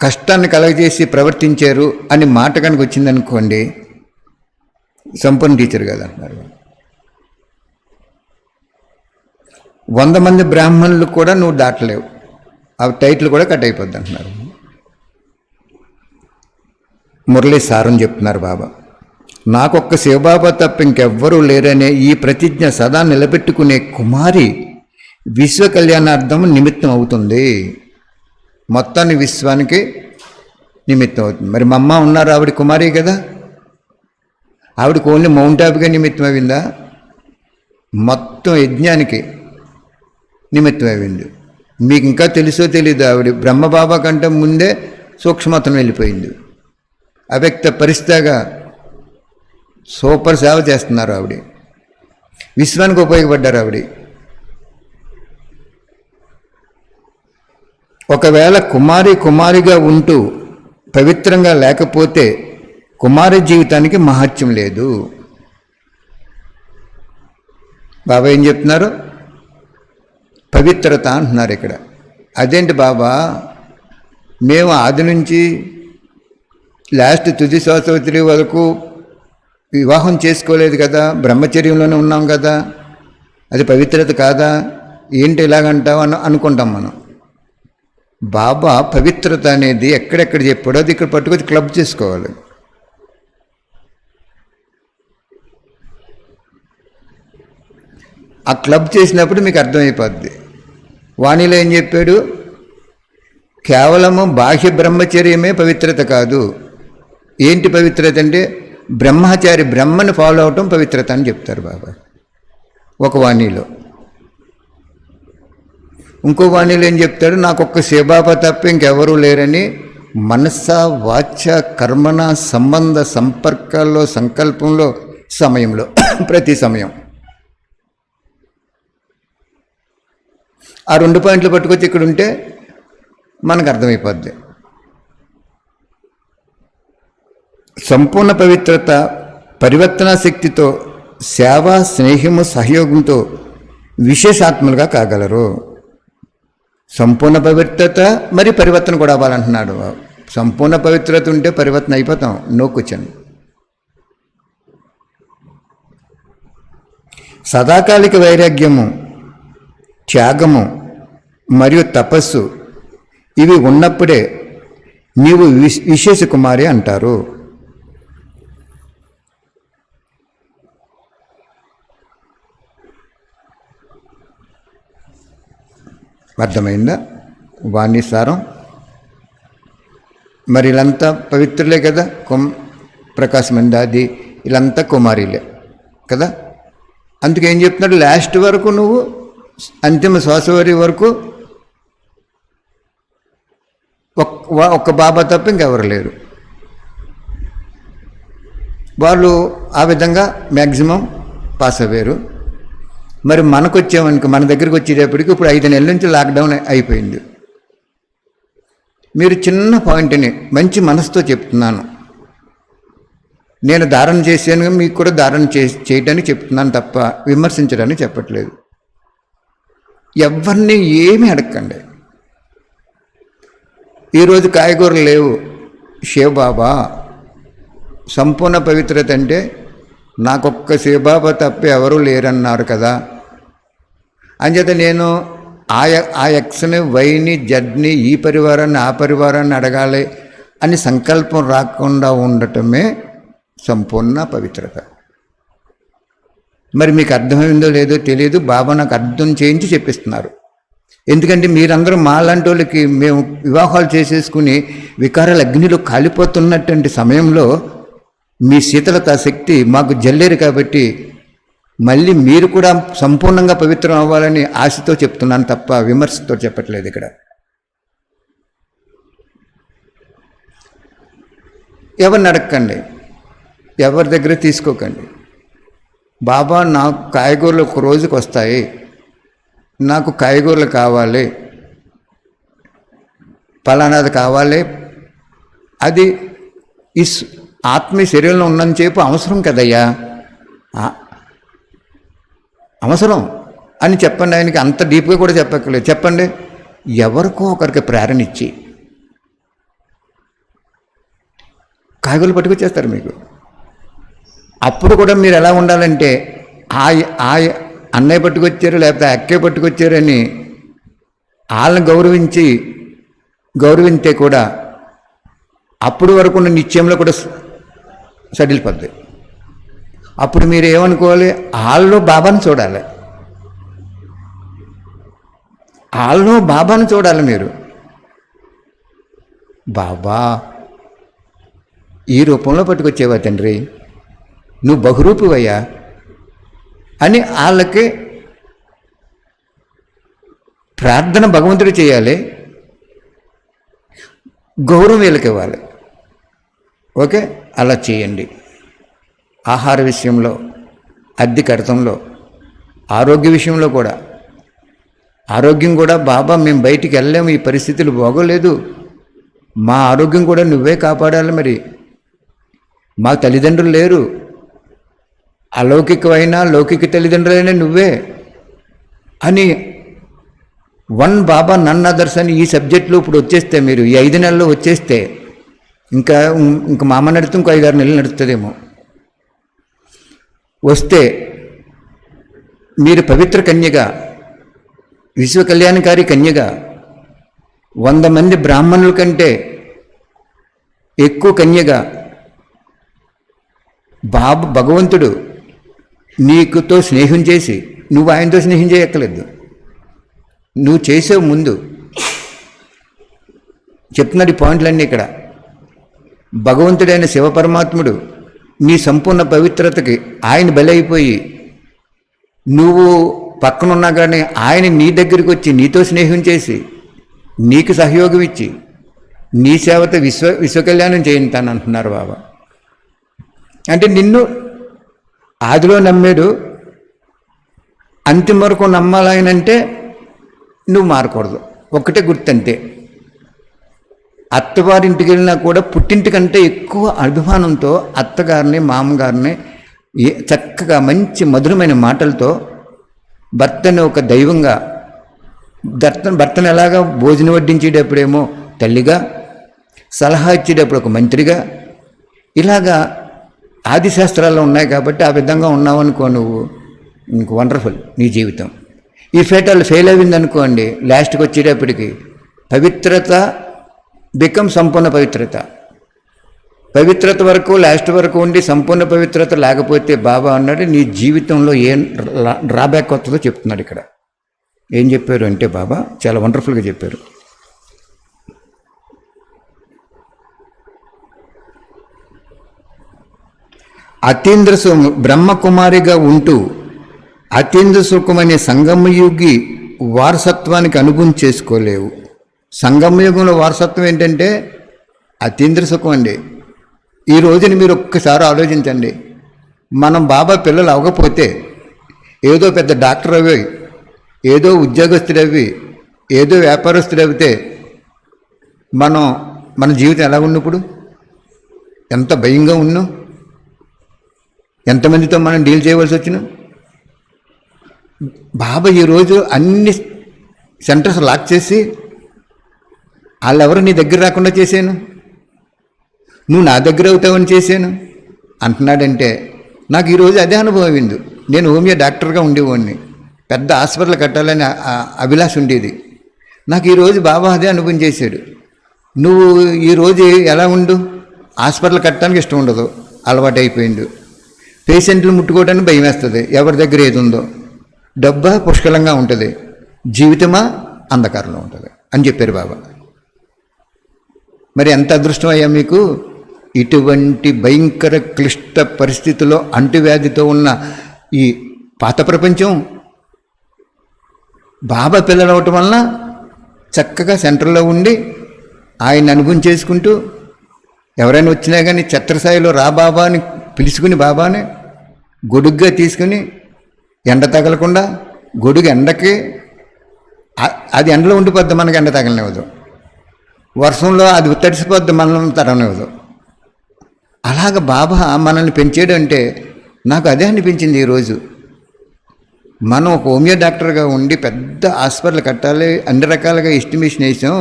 కష్టాన్ని కలగజేసి ప్రవర్తించారు అని మాట కనుక వచ్చిందనుకోండి, సంపూర్ణ టీచర్ కదా అంటున్నారు. 100 మంది బ్రాహ్మణులు కూడా నువ్వు దాటలేవు, ఆ టైటిల్ కూడా కట్ అయిపోద్ది అంటున్నారు. మురళీ సారం చెప్తున్నారు బాబా. నాకొక్క శివబాబా తప్ప ఇంకెవ్వరూ లేరనే ఈ ప్రతిజ్ఞ సదా నిలబెట్టుకునే కుమారి విశ్వ కళ్యాణార్థం నిమిత్తం అవుతుంది. మొత్తాన్ని విశ్వానికి నిమిత్తం అవుతుంది. మరి మా అమ్మ ఉన్నారు, ఆవిడ కుమారి కదా, ఆవిడకు ఓన్లీ మౌంట్ ఆబుగా నిమిత్తం అయిందా? మొత్తం యజ్ఞానికి నిమిత్తం అయింది. మీకు ఇంకా తెలుసో తెలీదు, ఆవిడ బ్రహ్మబాబా కంటే ముందే సూక్ష్మతం వెళ్ళిపోయింది. అవ్యక్త పరిస్థితిగా సూపర్ సేవ చేస్తున్నారు ఆవిడ. విశ్వానికి ఉపయోగపడ్డారు ఆవిడ. ఒకవేళ కుమారిగా ఉంటూ పవిత్రంగా లేకపోతే కుమారి జీవితానికి మహత్యం లేదు. బాబా ఏం చెప్తున్నారు? పవిత్రత అంటున్నారు ఇక్కడ. అదేంటి బాబా, మేము ఆది నుంచి లాస్ట్ తుది శాస్త్రవతి వరకు వివాహం చేసుకోలేదు కదా, బ్రహ్మచర్యంలోనే ఉన్నాం కదా, అది పవిత్రత కాదా, ఏంటి ఇలాగంటావు అనుకుంటాం మనం. బాబా పవిత్రత అనేది ఎక్కడెక్కడ చెప్పాడో అది ఇక్కడ పట్టుకొచ్చి క్లబ్ చేసుకోవాలి. ఆ క్లబ్ చేసినప్పుడు మీకు అర్థమైపోద్ది. వాణిలో ఏం చెప్పాడు? కేవలము బాహ్య బ్రహ్మచర్యమే పవిత్రత కాదు. ఏంటి పవిత్రత అంటే బ్రహ్మచారి, బ్రహ్మని ఫాలో అవటం పవిత్రత అని చెప్తారు బాబా ఒక వాణిలో. ఇంకో వాణిలో ఏం చెప్తాడు? నాకొక్క శివబాబా తప్ప ఇంకెవరూ లేరని మనస వాచ కర్మణ సంబంధ సంపర్కాల్లో, సంకల్పంలో, సమయంలో, ప్రతి సమయం ఆ 2 పాయింట్లు పట్టుకొచ్చి ఇక్కడ ఉంటే మనకు అర్థమైపోద్ది. సంపూర్ణ పవిత్రత పరివర్తన శక్తితో సేవ, స్నేహము, సహయోగంతో విశేషాత్మలుగా కాగలరు. సంపూర్ణ పవిత్రత మరి పరివర్తన కూడా అవ్వాలంటున్నాడు. సంపూర్ణ పవిత్రత ఉంటే పరివర్తన అయిపోతాం, నో క్వశ్చన్. సదాకాలిక వైరాగ్యము, త్యాగము మరియు తపస్సు ఇవి ఉన్నప్పుడే నీవు విశేష కుమారి అంటారు. అర్థమైందా వాణి సారం? మరి వీళ్ళంతా పవిత్రులే కదా, ప్రకాశ్ మందాది వీళ్ళంతా కుమారిలే కదా. అందుకేం చెప్తున్నాడు? లాస్ట్ వరకు నువ్వు అంతిమ శ్వాస వరకు ఒక్క బాబా తప్ప ఇంకెవరు లేరు. వాళ్ళు ఆ విధంగా మ్యాక్సిమం పాస్ అయ్యారు. మరి మనకు వచ్చామనుకో, మన దగ్గరికి వచ్చేటప్పటికి ఇప్పుడు 5 నెలల నుంచి లాక్డౌన్ అయిపోయింది. మీరు చిన్న పాయింట్ని మంచి మనసుతో చెప్తున్నాను, నేను ధారణ చేశాను, మీకు కూడా ధారణ చేయడానికి చెప్తున్నాను తప్ప విమర్శించడానికి చెప్పట్లేదు. ఎవరిని ఏమీ అడగండి. ఈరోజు కాయగూరలు లేవు, శివబాబా సంపూర్ణ పవిత్రత అంటే నాకొక్క శివబాబా తప్ప ఎవరూ లేరన్నారు కదా, అంచేత నేను ఆ ఎక్స్ని, వైని, జడ్ని, ఈ పరివారాన్ని ఆ పరివారాన్ని అడగాలి అని సంకల్పం రాకుండా ఉండటమే సంపూర్ణ పవిత్రత. మరి మీకు అర్థమైందో లేదో తెలియదు, బాబా నాకు అర్థం చేయించి చెప్పిస్తున్నారు. ఎందుకంటే మీరందరూ మాలాంటి వాళ్ళకి మేము వివాహాలు చేసేసుకుని వికారాల అగ్నిలో కాలిపోతున్నటువంటి సమయంలో మీ శీతలత శక్తి మాకు జల్లేరు కాబట్టి మళ్ళీ మీరు కూడా సంపూర్ణంగా పవిత్రం అవ్వాలని ఆశతో చెప్తున్నాను తప్ప విమర్శతో చెప్పట్లేదు. ఇక్కడ ఎవరిని అడగండి, ఎవరి దగ్గర తీసుకోకండి. బాబా నాకు కాయగూరలు ఒక రోజుకి వస్తాయి, నాకు కాయగూరలు కావాలి, ఫలానాది కావాలి, అది ఈ ఆత్మీయ శరీరంలో ఉన్నని చెప్పి అవసరం కదయ్యా, అవసరం అని చెప్పండి. ఆయనకి అంత డీప్గా కూడా చెప్పక్కర్లేదు. చెప్పండి, ఎవరికో ఒకరికి ప్రేరణ ఇచ్చి కాయగూరలు పట్టుకొచ్చేస్తారు మీకు. అప్పుడు కూడా మీరు ఎలా ఉండాలంటే ఆ అన్నయ్య పట్టుకొచ్చారు లేకపోతే అక్కయ్య పట్టుకొచ్చారని వాళ్ళని గౌరవించే కూడా అప్పుడు వరకు ఉన్న నిత్యంలో కూడా సడిలిపోద్ది. అప్పుడు మీరు ఏమనుకోవాలి, వాళ్ళలో బాబాను చూడాలి, వాళ్ళలో బాబాను చూడాలి. మీరు బాబా ఈ రూపంలో పట్టుకొచ్చేవా తండ్రి, నువ్వు బహురూపివయ్యా అని వాళ్ళకి ప్రార్థన భగవంతుడు చేయాలి, గౌరవం వీళ్ళకి ఇవ్వాలి. ఓకే, అలా చేయండి. ఆహార విషయంలో, అద్దె కడతంలో, ఆరోగ్య విషయంలో కూడా. ఆరోగ్యం కూడా బాబా మేము బయటికి వెళ్ళలేము, ఈ పరిస్థితులు బాగోలేదు, మా ఆరోగ్యం కూడా నువ్వే కాపాడాలి. మరి మా తల్లిదండ్రులు లేరు, అలౌకికమైనా లౌకిక తల్లిదండ్రులైనా నువ్వే అని వన్ బాబా నన్ అదర్స్ అని ఈ సబ్జెక్టులో ఇప్పుడు వచ్చేస్తే, మీరు ఈ 5 నెలల్లో వచ్చేస్తే ఇంకా మా అమ్మ నడుతూ ఇంకో 5-6 నెలలు నడుస్తుందేమో. వస్తే మీరు పవిత్ర కన్యగా, విశ్వ కళ్యాణకారి కన్యగా 100 మంది బ్రాహ్మణుల కంటే ఎక్కువ కన్యగా భగవంతుడు నీకుతో స్నేహం చేసి, నువ్వు ఆయనతో స్నేహం చేయక్కర్లేదు, నువ్వు చేసావు ముందు. చెప్తున్నాడు ఈ పాయింట్లన్నీ ఇక్కడ. భగవంతుడైన శివపరమాత్ముడు నీ సంపూర్ణ పవిత్రతకి ఆయన బలైపోయి, నువ్వు పక్కనున్నా కానీ ఆయన నీ దగ్గరికి వచ్చి నీతో స్నేహం చేసి నీకు సహయోగం ఇచ్చి నీ సేవతో విశ్వకళ్యాణం చేయింతానంటున్నారు బాబా. అంటే నిన్ను ఆదిలో నమ్మాడు, అంతిమ వరకు నమ్మాలనంటే నువ్వు మారకూడదు. ఒక్కటే గుర్తంటే, అత్తవారింటికి వెళ్ళినా కూడా పుట్టింటికంటే ఎక్కువ అభిమానంతో అత్తగారిని మామగారిని చక్కగా మంచి మధురమైన మాటలతో భర్తని ఒక దైవంగా, భర్తను ఎలాగా భోజనం వడ్డించేటప్పుడేమో తల్లిగా, సలహా ఇచ్చేటప్పుడు ఒక మంత్రిగా, ఇలాగా ఆదిశాస్త్రాల్లో ఉన్నాయి కాబట్టి ఆ విధంగా ఉన్నావనుకో, నువ్వు ఇంక వండర్ఫుల్ నీ జీవితం. ఈ ఫెయిల్ అయిందనుకోండి, లాస్ట్కి వచ్చేటప్పటికి పవిత్రత బికమ్ సంపూర్ణ పవిత్రత. పవిత్రత వరకు లాస్ట్ వరకు ఉండి సంపూర్ణ పవిత్రత లేకపోతే బాబా అన్నాడు నీ జీవితంలో ఏం డ్రాబ్యాక్ వస్తుందో చెప్తున్నాడు. ఇక్కడ ఏం చెప్పారు అంటే బాబా చాలా వండర్ఫుల్గా చెప్పారు. అతీంద్ర బ్రహ్మకుమారిగా ఉంటూ అతీంద్ర సుఖమనే సంగమయుగి వారసత్వానికి అనుభవం చేసుకోలేవు. సంగమయుగంలో వారసత్వం ఏంటంటే అతీంద్ర సుఖం అండి. ఈ రోజుని మీరు ఒక్కసారి ఆలోచించండి. మనం బాబా పిల్లలు అవ్వకపోతే, ఏదో పెద్ద డాక్టర్ అవి, ఏదో ఉద్యోగస్తుడవి, ఏదో వ్యాపారస్తుడవితే మన జీవితం ఎలా ఉన్నప్పుడు, ఎంత భయంగా ఉన్నాం, ఎంతమందితో మనం డీల్ చేయవలసి వచ్చినా. బాబా ఈరోజు అన్ని సెంటర్స్ లాక్ చేసి వాళ్ళెవరు నీ దగ్గర రాకుండా చేశాను, నువ్వు నా దగ్గర అవుతావని చేశాను అంటున్నాడంటే నాకు ఈరోజు అదే అనుభవం అయింది. నేను హోమియో డాక్టర్గా ఉండేవాడిని, పెద్ద హాస్పిటల్ కట్టాలని అభిలాష ఉండేది. నాకు ఈరోజు బాబా అదే అనుభవం చేశాడు. నువ్వు ఈరోజు ఎలా ఉండు, హాస్పిటల్ కట్టడానికి ఇష్టం ఉండదు, అలవాటు అయిపోయింది. పేషెంట్లు ముట్టుకోవడానికి భయం వేస్తుంది, ఎవరి దగ్గర ఏది ఉందో. డబ్బా పుష్కలంగా ఉంటుంది, జీవితమా అంధకారంలో ఉంటుంది అని చెప్పారు బాబా. మరి ఎంత అదృష్టం అయ్యా మీకు. ఇటువంటి భయంకర క్లిష్ట పరిస్థితిలో అంటువ్యాధితో ఉన్న ఈ పాత ప్రపంచం బాబా పిల్లలు అవటం వలన చక్కగా సెంటర్లో ఉండి ఆయన అనుభవం చేసుకుంటూ, ఎవరైనా వచ్చినా కానీ ఛత్రసాయిలో రా బాబా అని పిలుచుకుని బాబాని గొడుగ్గా తీసుకుని ఎండ తగలకుండా, గొడుగు ఎండకి అది ఎండలో ఉండిపోద్ది, మనకి ఎండ తగలనివ్వదు. వర్షంలో అది తడిసిపోద్ది, మనల్ని తడనివ్వదు. అలాగ బాబా మనల్ని పెంచాడు అంటే నాకు అదే అనిపించింది. ఈరోజు మనం ఒక హోమియో డాక్టర్గా ఉండి పెద్ద హాస్పిటల్ కట్టాలి, అన్ని రకాలుగా ఎస్టిమేషన్ వేసాం.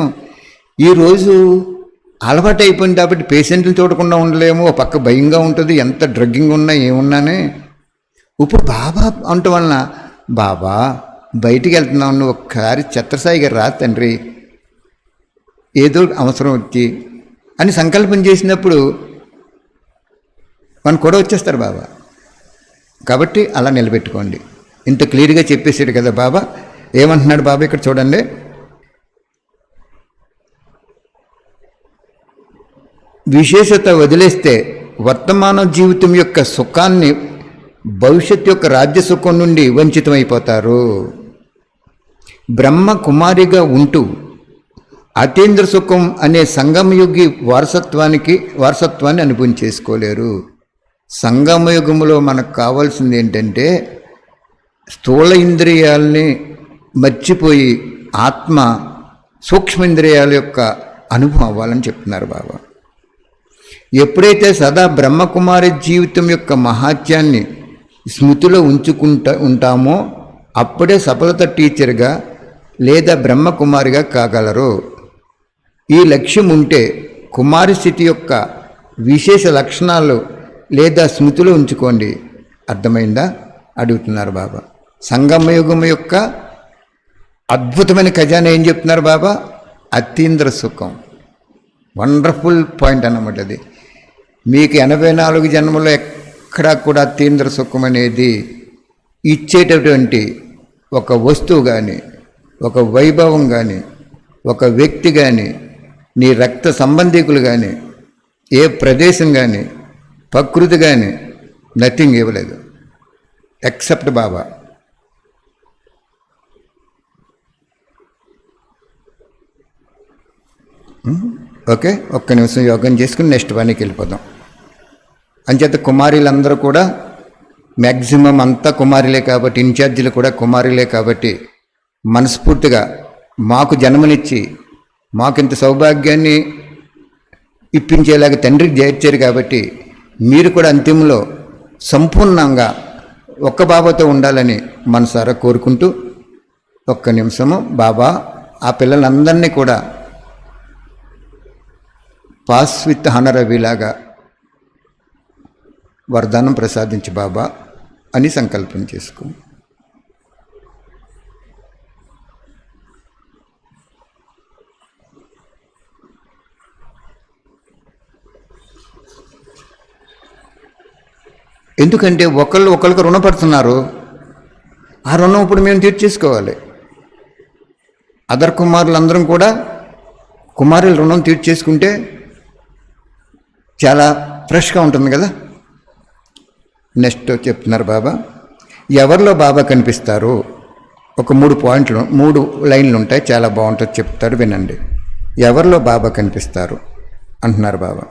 ఈరోజు అలవాటు అయిపోయింది కాబట్టి పేషెంట్లు చూడకుండా ఉండలేము, ఒక పక్క భయంగా ఉంటుంది, ఎంత డ్రగ్గింగ్ ఉన్నా ఏమున్నానే. ఇప్పుడు బాబా అంట వలన, బాబా బయటికి వెళ్తున్నావు, నువ్వు ఒకసారి ఛత్రసాయి గారు రా తండ్రి, ఏదో అవసరం వచ్చి అని సంకల్పం చేసినప్పుడు మనకు కూడా వచ్చేస్తారు బాబా. కాబట్టి అలా నిలబెట్టుకోండి. ఇంత క్లియర్గా చెప్పేసాడు కదా బాబా. ఏమంటున్నాడు బాబా ఇక్కడ చూడండి, విశేషత వదిలేస్తే వర్తమాన జీవితం యొక్క సుఖాన్ని భవిష్యత్ యొక్క రాజ్య సుఖం నుండి వంచితమైపోతారు. బ్రహ్మ కుమారిగా ఉంటూ అతీంద్ర సుఖం అనే సంగమయుగి వారసత్వాన్ని అనుభవం చేసుకోలేరు. సంగమయుగంలో మనకు కావాల్సింది ఏంటంటే స్థూల ఇంద్రియాలని మర్చిపోయి ఆత్మ సూక్ష్మేంద్రియాల యొక్క అనుభవం అవ్వాలని చెప్తున్నారు బాబా. ఎప్పుడైతే సదా బ్రహ్మకుమారి జీవితం యొక్క మహాత్యాన్ని స్మృతిలో ఉంటామో అప్పుడే సఫలత టీచర్గా లేదా బ్రహ్మకుమారిగా కాగలరు. ఈ లక్ష్యం ఉంటే కుమారి స్థితి యొక్క విశేష లక్షణాలు లేదా స్మృతిలో ఉంచుకోండి. అర్థమైందా అడుగుతున్నారు బాబా. సంగమయుగం యొక్క అద్భుతమైన ఖజానా ఏం చెప్తున్నారు బాబా? అతీంద్ర సుఖం. వండర్ఫుల్ పాయింట్ అన్నమాట అది. మీకు 84 జన్మలో ఎక్కడా కూడా అతీంద్ర సుఖం అనేది ఇచ్చేటటువంటి ఒక వస్తువు కానీ, ఒక వైభవం కానీ, ఒక వ్యక్తి కానీ, నీ రక్త సంబంధికులు కానీ, ఏ ప్రదేశం కానీ, ప్రకృతి కానీ నథింగ్ ఇవ్వలేదు ఎక్సెప్ట్ బాబా. ఓకే, ఒక్క నిమిషం యోగం చేసుకుని నెక్స్ట్ పనికి వెళ్ళిపోదాం. అంచేత కుమారులందరూ కూడా మ్యాక్సిమం అంతా కుమారులే కాబట్టి, ఇన్ఛార్జీలు కూడా కుమారులే కాబట్టి మనస్ఫూర్తిగా మాకు జన్మనిచ్చి మాకింత సౌభాగ్యాన్ని ఇప్పించేలాగా తండ్రికి చేర్చారు కాబట్టి మీరు కూడా అంతిమంలో సంపూర్ణంగా ఒక్క బాబాతో ఉండాలని మనసారా కోరుకుంటూ ఒక్క నిమిషము బాబా ఆ పిల్లలందరినీ కూడా పాస్ విత్ హనర్ అవిలాగా వరదానం ప్రసాదించి బాబా అని సంకల్పం చేసుకో. ఎందుకంటే ఒకరికి రుణపడుతున్నారు, ఆ రుణం ఇప్పుడు మేము తీర్చేసుకోవాలి. అదర్ కుమారులందరం కూడా కుమారుల రుణం తీర్చేసుకుంటే చాలా ఫ్రెష్గా ఉంటుంది కదా. నెక్స్ట్ చెప్తున్నారు బాబా, ఎవరిలో బాబా కనిపిస్తారు? ఒక 3 పాయింట్లు 3 లైన్లు ఉంటాయి, చాలా బాగుంటుంది, చెప్తారు వినండి. ఎవరిలో బాబా కనిపిస్తారు అంటున్నారు బాబా.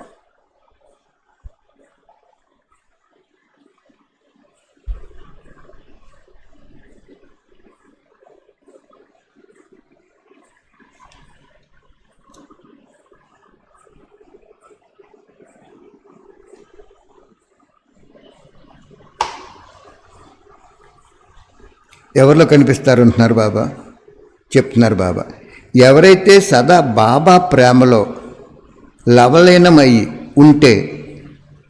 ఎవరిలో కనిపిస్తారు అంటున్నారు బాబా. చెప్తున్నారు బాబా. ఎవరైతే సదా బాబా ప్రేమలో లవలీనమై ఉంటే,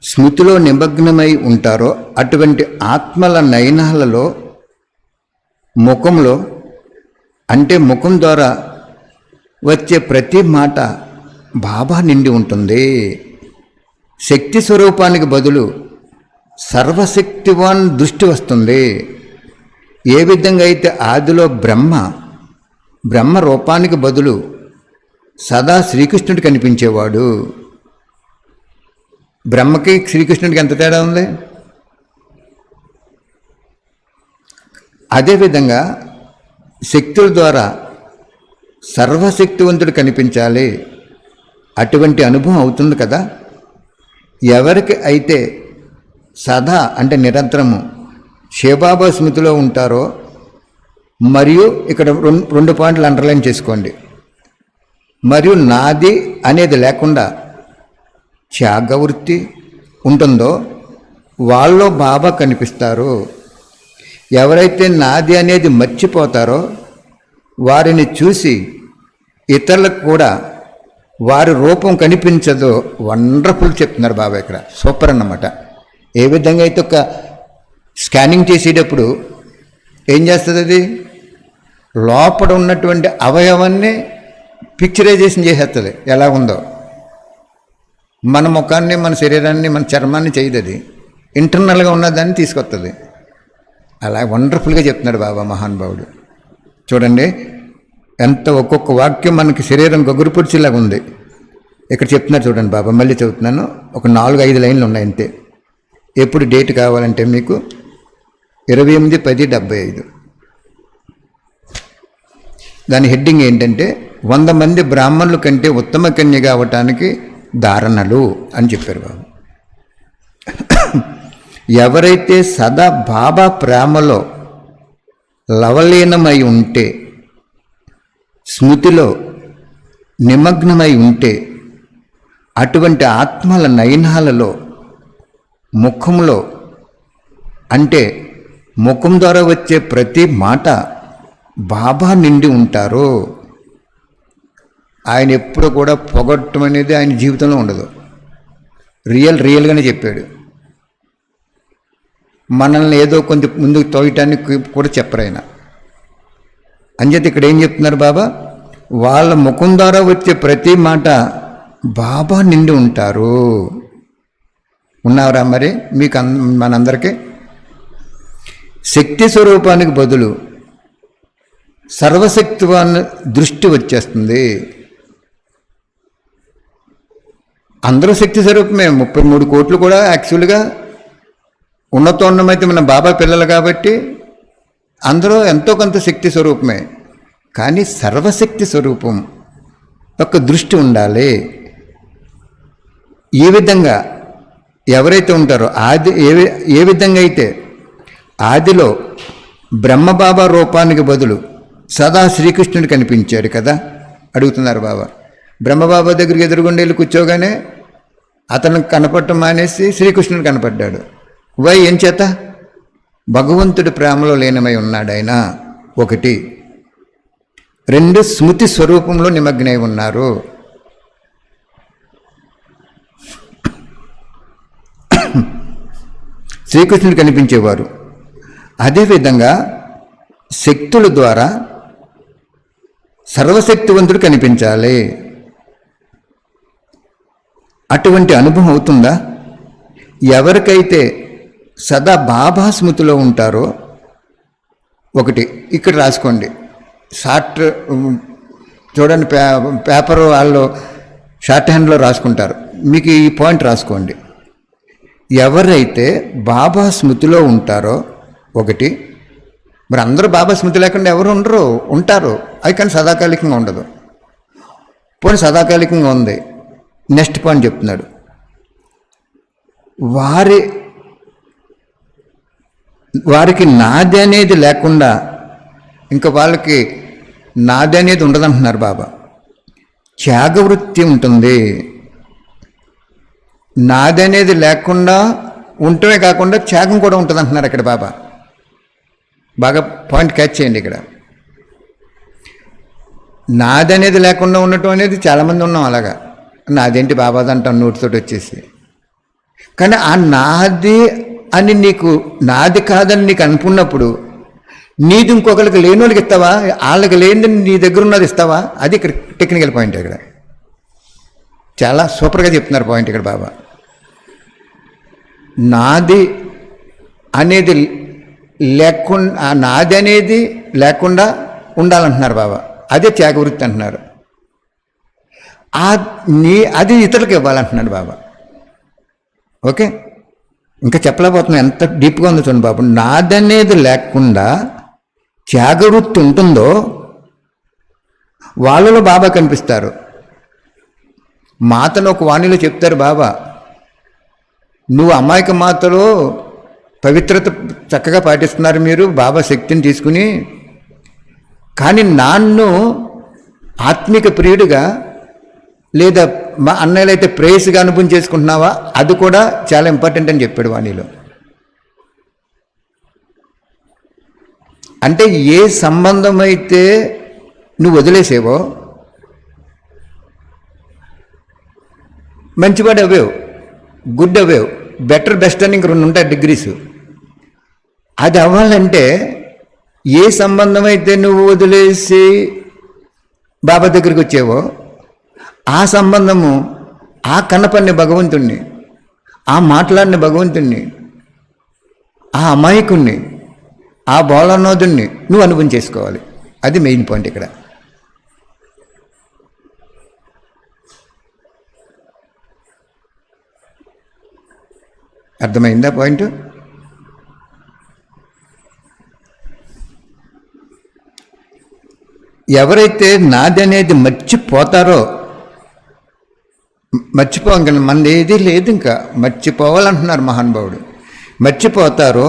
స్మృతిలో నిమగ్నమై ఉంటారో అటువంటి ఆత్మల నయనాలలో, ముఖంలో, అంటే ముఖం ద్వారా వచ్చే ప్రతి మాట బాబా నిండి ఉంటుంది. శక్తి స్వరూపానికి బదులు సర్వశక్తివాన్ దృష్టి వస్తుంది. ఏ విధంగా అయితే ఆదిలో బ్రహ్మ రూపానికి బదులు సదా శ్రీకృష్ణుడు కనిపించేవాడు. బ్రహ్మకి శ్రీకృష్ణుడికి ఎంత తేడా ఉంది? అదేవిధంగా శక్తుల ద్వారా సర్వశక్తివంతుడు కనిపించాలి. అటువంటి అనుభవం అవుతుంది కదా. ఎవరికి అయితే సదా అంటే నిరంతరము శివబాబా స్మృతిలో ఉంటారో, మరియు ఇక్కడ రెండు పాయింట్లు అండర్లైన్ చేసుకోండి, మరియు నాది అనేది లేకుండా త్యాగవృత్తి ఉంటుందో వాళ్ళలో బాబా కనిపిస్తారు. ఎవరైతే నాది అనేది మర్చిపోతారో వారిని చూసి ఇతరులకు కూడా వారి రూపం కనిపించదో. వండర్ఫుల్ చెప్తున్నారు బాబా ఇక్కడ, సూపర్ అన్నమాట. ఏ విధంగా అయితే ఒక స్కానింగ్ చేసేటప్పుడు ఏం చేస్తుంది, అది లోపల ఉన్నటువంటి అవయవాన్ని పిక్చరైజేషన్ చేసేస్తుంది ఎలా ఉందో. మన ముఖాన్ని, మన శరీరాన్ని, మన చర్మాన్ని చేయదు, అది ఇంటర్నల్గా ఉన్నదాన్ని తీసుకొస్తుంది. అలా వండర్ఫుల్గా చెప్తున్నాడు బాబా మహానుభావుడు. చూడండి ఎంత ఒక్కొక్క వాక్యం మనకి శరీరం గగురుపొడిచేలాగా ఉంది. ఇక్కడ చెప్తున్నారు చూడండి బాబా, మళ్ళీ చదువుతున్నాను. ఒక 4-5 లైన్లు ఉన్నాయి అంతే. ఎప్పుడు డేట్ కావాలంటే మీకు 28/10/75. దాని హెడ్డింగ్ ఏంటంటే 100 మంది బ్రాహ్మణుల కంటే ఉత్తమ కన్యగా అవ్వటానికి ధారణలు అని చెప్పారు బాబు. ఎవరైతే సదా బాబా ప్రేమలో లవలీనమై ఉంటే, స్మృతిలో నిమగ్నమై ఉంటే, అటువంటి ఆత్మల నయనాలలో, ముఖంలో, అంటే ముఖం ద్వారా వచ్చే ప్రతి మాట బాబా నిండి ఉంటారు. ఆయన ఎప్పుడు కూడా పొగట్టం అనేది ఆయన జీవితంలో ఉండదు. రియల్గానే చెప్పాడు. మనల్ని ఏదో కొంచెం ముందుకు తోయటానికి కూడా చెప్పరు ఆయన. అంచేత ఇక్కడ ఏం చెప్తున్నారు బాబా, వాళ్ళ ముఖం ద్వారా వచ్చే ప్రతి మాట బాబా నిండి ఉంటారు. ఉన్నారా మరి మీకు మనందరికీ? శక్తి స్వరూపానికి బదులు సర్వశక్తివాన్ దృష్టి వచ్చేస్తుంది. అందరూ శక్తి స్వరూపమే. 33 కోట్లు కూడా యాక్చువల్గా ఉన్నతోన్నమైతే మన బాబా పిల్లలు కాబట్టి అందరూ ఎంతో కొంత శక్తి స్వరూపమే. కానీ సర్వశక్తి స్వరూపం యొక్క దృష్టి ఉండాలి. ఈ విధంగా ఎవరైతే ఉంటారో, ఏ విధంగా అయితే ఆదిలో బ్రహ్మబాబా రూపానికి బదులు సదా శ్రీకృష్ణుడు కనిపించాడు కదా, అడుగుతున్నారు బాబా. బ్రహ్మబాబా దగ్గరికి ఎదురుగుండా వెళ్ళి కూర్చోగానే అతను కనపడటం మానేసి శ్రీకృష్ణుడు కనపడ్డాడు. ఏం చేత? భగవంతుడి ప్రేమలో లీనమై ఉన్నాడు ఆయన. 1. 2 స్మృతి స్వరూపంలో నిమగ్నై ఉన్నారు. శ్రీకృష్ణుడు కనిపించేవారు. అదేవిధంగా శక్తుల ద్వారా సర్వశక్తివంతుడు కనిపించాలి. అటువంటి అనుభవం అవుతుందా? ఎవరికైతే సదా బాబా స్మృతిలో ఉంటారో, 1 ఇక్కడ రాసుకోండి. షార్ట్ చూడండి, పేపర్ వాళ్ళు షార్ట్ హ్యాండ్లో రాసుకుంటారు. మీకు ఈ పాయింట్ రాసుకోండి. ఎవరైతే బాబా స్మృతిలో ఉంటారో, 1 మరి అందరూ బాబా స్మృతి లేకుండా ఎవరు ఉండరు, ఉంటారు. అది కానీ సదాకాలికంగా ఉండదు. పోనీ సదాకాలికంగా ఉంది. నెక్స్ట్ పాయింట్ చెప్తున్నాడు. వారికి నాది అనేది లేకుండా, ఇంకా వాళ్ళకి నాది అనేది ఉండదంటున్నారు బాబా. త్యాగవృత్తి ఉంటుంది. నాది అనేది లేకుండా ఉండటమే కాకుండా త్యాగం కూడా ఉంటుంది అంటున్నారు ఇక్కడ బాబా. బాగా పాయింట్ క్యాచ్ చేయండి ఇక్కడ. నాదనేది లేకుండా ఉండటం అనేది చాలామంది ఉన్నాం అలాగా. నాదేంటి బాబాది అంటాం నోటితోటి వచ్చేసి. కానీ ఆ నాది అని నీకు నాది కాదని నీకు అనుకున్నప్పుడు నీది ఇంకొకరికి లేని వాళ్ళకి ఇస్తావా? వాళ్ళకి లేనిది నీ దగ్గర ఉన్నది ఇస్తావా? అది ఇక్కడ టెక్నికల్ పాయింట్. ఇక్కడ చాలా సూపర్గా చెప్తున్నారు పాయింట్ ఇక్కడ బాబా. నాది అనేది లేకుండా, నాది అనేది లేకుండా ఉండాలంటున్నారు బాబా. అదే త్యాగవృత్తి అంటున్నారు. అది ఇతరులకు ఇవ్వాలంటున్నాడు బాబా. ఓకే, ఇంకా చెప్పలేకపోతున్నా ఎంత డీప్గా ఉందో చూడండి బాబు. నాదనేది లేకుండా త్యాగవృత్తి ఉంటుందో వాళ్ళలో బాబా కనిపిస్తారు. మాతను ఒక వాణిలో చెప్తారు బాబా, నువ్వు అమాయక మాతలో పవిత్రత చక్కగా పాటిస్తున్నారు మీరు బాబా శక్తిని తీసుకుని, కానీ నన్ను ఆత్మిక ప్రియుడిగా లేదా మా అన్నయ్యలైతే ప్రేయస్గా అనుభవం చేసుకుంటున్నావా? అది కూడా చాలా ఇంపార్టెంట్ అని చెప్పాడు వాణిలో. అంటే ఏ సంబంధం అయితే నువ్వు వదిలేసేవో, మంచివాడు అవేవు, గుడ్ అవేవు, బెటర్ బెస్ట్ అని ఇంక 2 ఉంటాయి డిగ్రీస్. అది అవ్వాలంటే ఏ సంబంధం అయితే నువ్వు వదిలేసి బాబా దగ్గరికి వచ్చేవో ఆ సంబంధము, ఆ కనపడిన భగవంతుణ్ణి, ఆ మాట్లాడిన భగవంతుణ్ణి, ఆ అమాయకుణ్ణి, ఆ బోళనోదుణ్ణి నువ్వు అనుభవం చేసుకోవాలి. అది మెయిన్ పాయింట్ ఇక్కడ. అర్థమైందా పాయింట్? ఎవరైతే నాది అనేది మర్చిపోతారో, మర్చిపోగలను మనది ఏది లేదు, ఇంకా మర్చిపోవాలంటున్నారు మహానుభావుడు. మర్చిపోతారో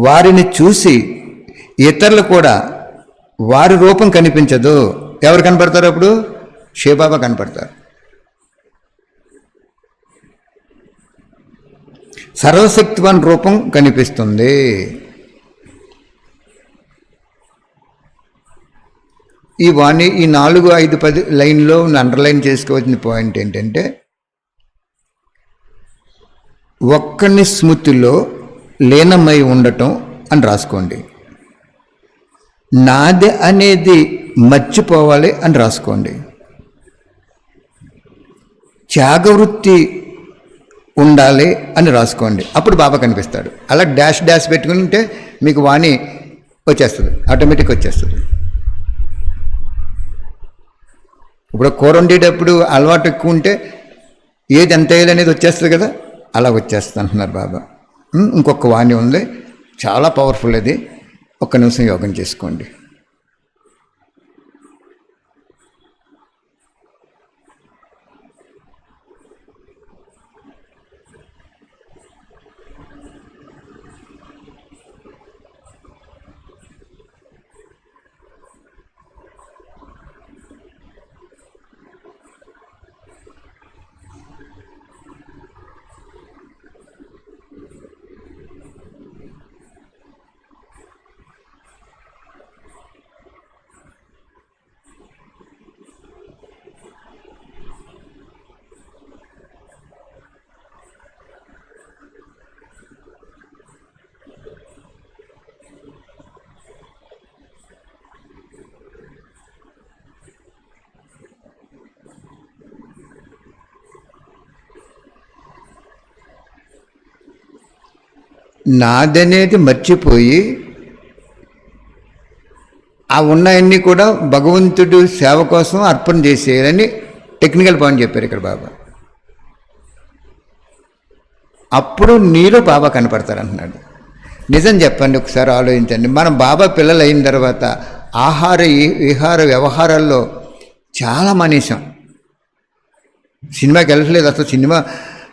వారిని చూసి ఇతరులు కూడా వారి రూపం కనిపించదు. ఎవరు కనపడతారు అప్పుడు? శివబాబా కనపడతారు. సర్వశక్తివాన్ రూపం కనిపిస్తుంది. ఈ వాణి ఈ 4, 5, 10 లైన్లో అండర్లైన్ చేసుకోవాల్సిన పాయింట్ ఏంటంటే, ఒక్కని స్మృతిలో లీనమై ఉండటం అని రాసుకోండి. నాది అనేది మర్చిపోవాలి అని రాసుకోండి. త్యాగవృత్తి ఉండాలి అని రాసుకోండి. అప్పుడు బాబా కనిపిస్తాడు. అలా డాష్ డాష్ పెట్టుకుంటే మీకు వాణి వచ్చేస్తుంది, ఆటోమేటిక్ వచ్చేస్తుంది. ఇప్పుడు కూర వండేటప్పుడు అలవాటు ఎక్కువ ఉంటే ఏది ఎంత వేయాలి అనేది వచ్చేస్తుంది కదా, అలా వచ్చేస్తుంది అంటున్నారు బాబా. ఇంకొక వాణి ఉంది, చాలా పవర్ఫుల్. అది ఒక్క నిమిషం యోగం చేసుకోండి. నాదనేది మర్చిపోయి ఆ ఉన్నాయన్నీ కూడా భగవంతుడు సేవ కోసం అర్పణ చేసేయాలని టెక్నికల్ పాయింట్ చెప్పారు ఇక్కడ బాబా. అప్పుడు నీలో బాబా కనపడతారంటున్నాడు. నిజం చెప్పండి, ఒకసారి ఆలోచించండి. మనం బాబా పిల్లలు అయిన తర్వాత విహార వ్యవహారాల్లో చాలా మానేసాం. సినిమాకి వెళ్ళట్లేదు అసలు. సినిమా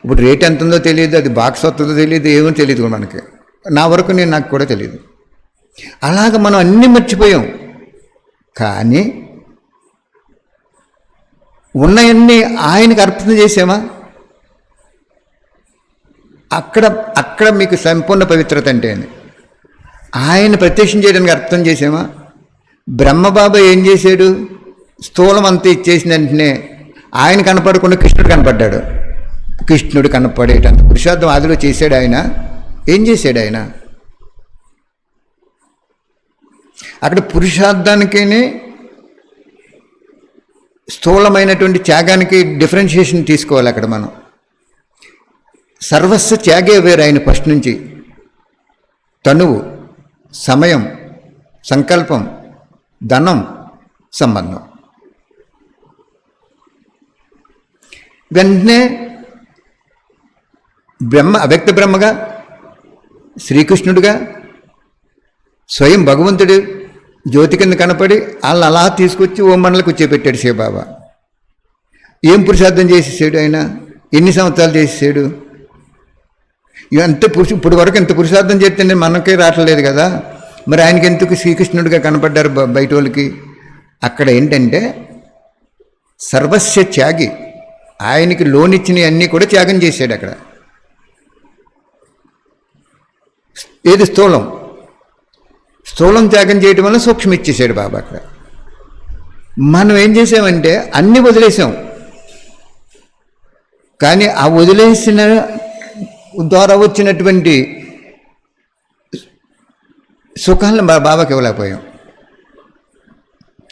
ఇప్పుడు రేట్ ఎంత ఉందో తెలియదు, అది బాక్స్ వస్తుందో తెలియదు, ఏమో తెలియదు కూడా మనకి. నా వరకు నాకు కూడా తెలియదు. అలాగ మనం అన్నీ మర్చిపోయాం. కానీ ఉన్నవన్నీ ఆయనకు అర్పణ చేసామా? అక్కడ మీకు సంపూర్ణ పవిత్రత అంటే ఆయన ప్రత్యక్షం చేయడానికి అర్థం చేసామా? బ్రహ్మబాబా ఏం చేశాడు? స్థూలం అంతా ఇచ్చేసిన వెంటనే ఆయన కనపడకుండా కృష్ణుడు కనపడ్డాడు. కృష్ణుడు కనపడేటంత పురుషార్థం ఆదిలో చేశాడు ఆయన. ఏం చేశాడు ఆయన? అక్కడ పురుషార్థానికి స్థూలమైనటువంటి త్యాగానికి డిఫరెన్షియేషన్ తీసుకోవాలి. అక్కడ మనం సర్వస్వ త్యాగే వేరు ఆయన ఫస్ట్ నుంచి. తనువు, సమయం, సంకల్పం, ధనం, సంబంధం. వెంటనే బ్రహ్మ, అవ్యక్త బ్రహ్మగా, శ్రీకృష్ణుడిగా, స్వయం భగవంతుడు జ్యోతి కింద కనపడి వాళ్ళని అలా తీసుకొచ్చి ఓ మండలి కూర్చోబెట్టాడు శివబాబా. ఏం పురుషార్థం చేసేసాడు ఆయన? ఎన్ని సంవత్సరాలు చేసేసాడు? ఇప్పుడు వరకు ఎంత పురుషార్థం చేస్తే మనకే రావట్లేదు కదా. మరి ఆయనకి ఎందుకు శ్రీకృష్ణుడిగా కనపడ్డారు బయట వాళ్ళకి? అక్కడ ఏంటంటే సర్వస్వ త్యాగి. ఆయనకి లోనిచ్చినవి అన్నీ కూడా త్యాగం చేశాడు అక్కడ. ఏది స్థూలం? స్థూలం త్యాగం చేయడం వల్ల సూక్ష్మం ఇచ్చేసాడు బాబా అక్కడ. మనం ఏం చేసామంటే అన్నీ వదిలేసాం. కానీ ఆ వదిలేసిన ద్వారా వచ్చినటువంటి సుఖాలను బాబాకి ఇవ్వలేకపోయాం.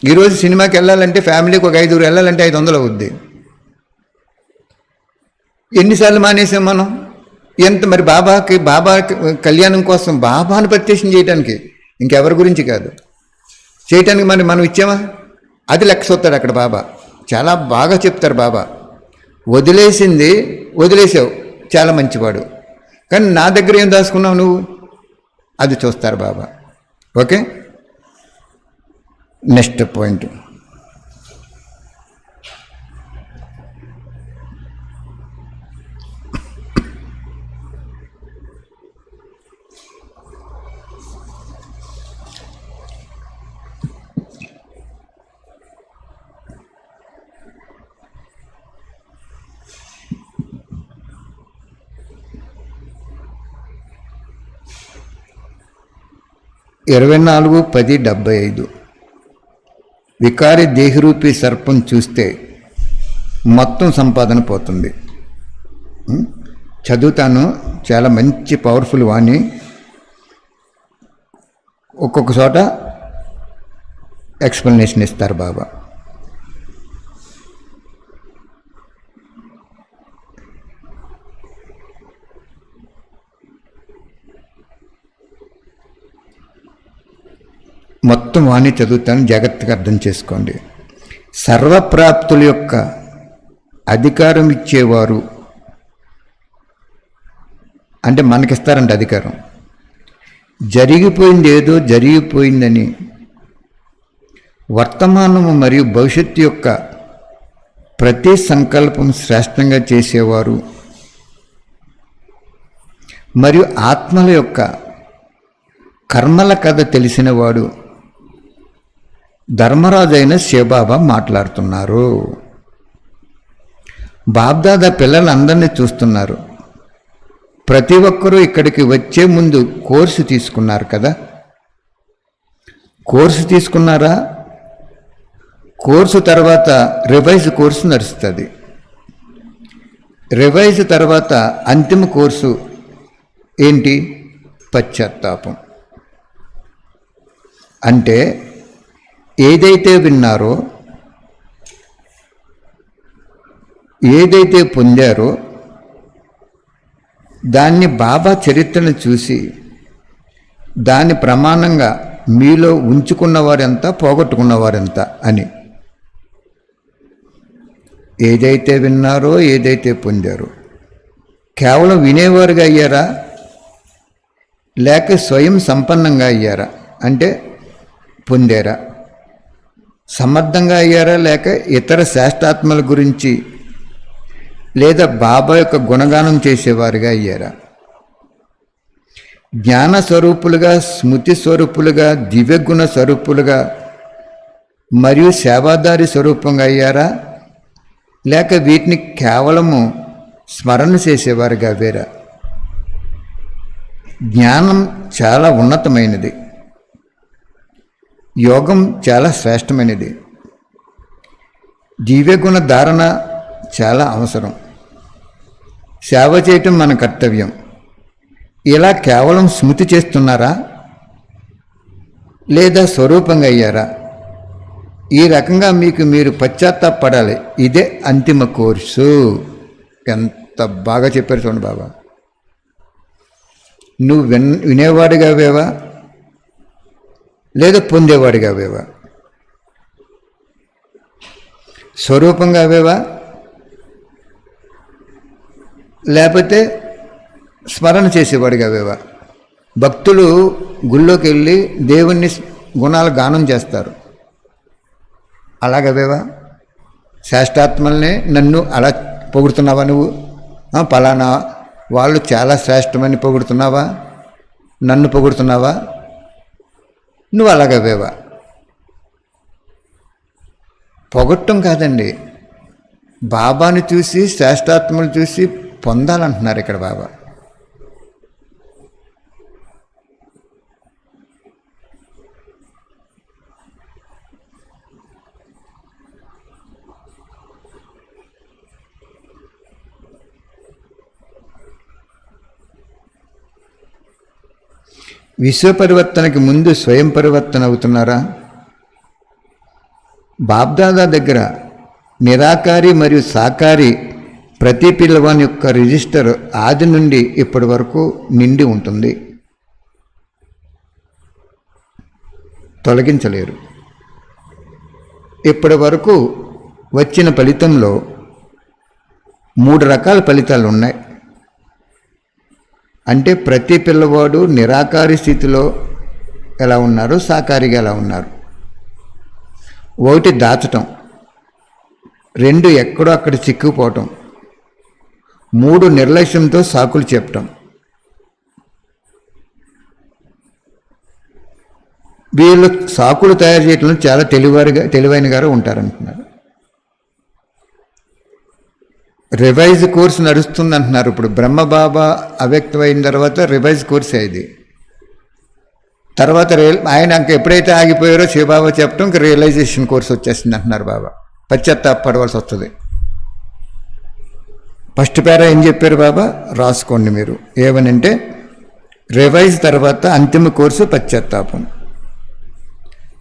ఈరోజు సినిమాకి వెళ్ళాలంటే ఫ్యామిలీకి ఒక 5 వెళ్ళాలంటే 500 అవుద్ది. ఎన్నిసార్లు మానేసాం మనం? ఎంత మరి బాబా కళ్యాణం కోసం, బాబాను ప్రత్యక్షం చేయడానికి, ఇంకెవరి గురించి కాదు, చేయటానికి మనం ఇచ్చామా? అది లెక్క చూస్తాడు అక్కడ బాబా. చాలా బాగా చెప్తారు బాబా. వదిలేసింది వదిలేసావు, చాలా మంచివాడు, కానీ నా దగ్గర ఏం దాచుకున్నావు నువ్వు? అది చూస్తారు బాబా. Okay, next point. ఇరవై 24/10/75 వికారి దేహిరూపి సర్పం చూస్తే మొత్తం సంపాదన పోతుంది. చదువుతాను, చాలా మంచి పవర్ఫుల్ వాణి. ఒక్కొక్క చోట ఎక్స్ప్లెనేషన్ ఇస్తారు బాబా. మొత్తం వాణి చదువుతాను, జాగ్రత్తగా అర్థం చేసుకోండి. సర్వప్రాప్తుల యొక్క అధికారం ఇచ్చేవారు అంటే మనకిస్తారంట అధికారం. జరిగిపోయింది ఏదో జరిగిపోయిందని వర్తమానము మరియు భవిష్యత్తు యొక్క ప్రతి సంకల్పం శ్రేష్టంగా చేసేవారు మరియు ఆత్మల యొక్క కర్మల కథ తెలిసినవాడు ధర్మరాజైన శివబాబా మాట్లాడుతున్నారు. బాబ్దాదా పిల్లలందరినీ చూస్తున్నారు. ప్రతి ఒక్కరూ ఇక్కడికి వచ్చే ముందు కోర్సు తీసుకున్నారు కదా. కోర్సు తీసుకున్నారా? కోర్సు తర్వాత రివైజ్ కోర్సు నడుస్తుంది. రివైజ్ తర్వాత అంతిమ కోర్సు ఏంటి? పశ్చాత్తాపం. అంటే ఏదైతే విన్నారో, ఏదైతే పొందారో దాన్ని బాబా చరిత్రను చూసి దాని ప్రమాణంగా మీలో ఉంచుకున్నవారెంత, పోగొట్టుకున్నవారెంత అని. ఏదైతే విన్నారో, ఏదైతే పొందారో, కేవలం వినేవారుగా అయ్యారా లేక స్వయం సంపన్నంగా అయ్యారా? అంటే పొందారా? సమర్థంగా అయ్యారా లేక ఇతర శాస్త్రాత్మల గురించి లేదా బాబా యొక్క గుణగానం చేసేవారుగా అయ్యారా? జ్ఞాన స్వరూపులుగా, స్మృతి స్వరూపులుగా, దివ్యగుణ స్వరూపులుగా మరియు సేవాదారి స్వరూపంగా అయ్యారా లేక వీటిని కేవలము స్మరణ చేసేవారుగా వేరా? జ్ఞానం చాలా ఉన్నతమైనది, యోగం చాలా శ్రేష్టమైనది, దివ్యగుణ ధారణ చాలా అవసరం. సేవ చేయటం మన కర్తవ్యం. ఇలా కేవలం స్మృతి చేస్తున్నారా లేదా స్వరూపంగా అయ్యారా? ఈ రకంగా మీకు మీరు పశ్చాత్తాపడాలి. ఇదే అంతిమ కోర్సు. ఎంత బాగా చెప్పారు చూడండి బాబా. నువ్వు వినేవాడిగా వేవా లేదా పొందేవాడిగా వేవా? స్వరూపంగా వేవా లేకపోతే స్మరణ చేసేవాడిగా వేవా? భక్తులు గుళ్ళోకి వెళ్ళి దేవుణ్ణి గుణాలు గానం చేస్తారు. అలాగవేవా? శ్రేష్టాత్మల్ని నన్ను అలా పొగుడుతున్నావా నువ్వు? పలానా వాళ్ళు చాలా శ్రేష్టమని పొగుడుతున్నావా? నన్ను పొగుడుతున్నావా? నువ్వు అలాగవేవా? పొగట్టం కాదండి, బాబాను చూసి శ్రేష్టాత్మలు చూసి పొందాలంటున్నారు ఇక్కడ బాబా. విశ్వ పరివర్తనకి ముందు స్వయం పరివర్తన అవుతున్నారా? బాబ్దాదా దగ్గర నిరాకారి మరియు సాకారి ప్రతి పిల్లవాని యొక్క రిజిస్టర్ ఆది నుండి ఇప్పటి వరకు నిండి ఉంటుంది. తొలగించలేరు. ఇప్పటి వరకు వచ్చిన ఫలితంలో 3 రకాల ఫలితాలు ఉన్నాయి. అంటే ప్రతి పిల్లవాడు నిరాకారి స్థితిలో ఎలా ఉన్నారు, సాకారిగా ఎలా ఉన్నారు. 1 దాచటం, 2 ఎక్కడో అక్కడ చిక్కుపోవటం, 3 నిర్లక్ష్యంతో సాకులు చెప్పటం. వీళ్ళు సాకులు తయారు చేయడంలో చాలా తెలివైన గారు ఉంటారంటున్నారు. రివైజ్ కోర్సు నడుస్తుంది అంటున్నారు. ఇప్పుడు బ్రహ్మబాబా అవ్యక్తమైన తర్వాత రివైజ్ కోర్స్ అయింది. తర్వాత ఆయన ఇంక ఎప్పుడైతే ఆగిపోయారో శివబాబా చెప్పడం ఇంక రియలైజేషన్ కోర్స్ వచ్చేసింది అంటున్నారు బాబా. పశ్చాత్తాపడవలసి వస్తుంది. ఫస్ట్ పేరా ఏం చెప్పారు బాబా రాసుకోండి మీరు. ఏమనంటే రివైజ్ తర్వాత అంతిమ కోర్సు పశ్చాత్తాపం.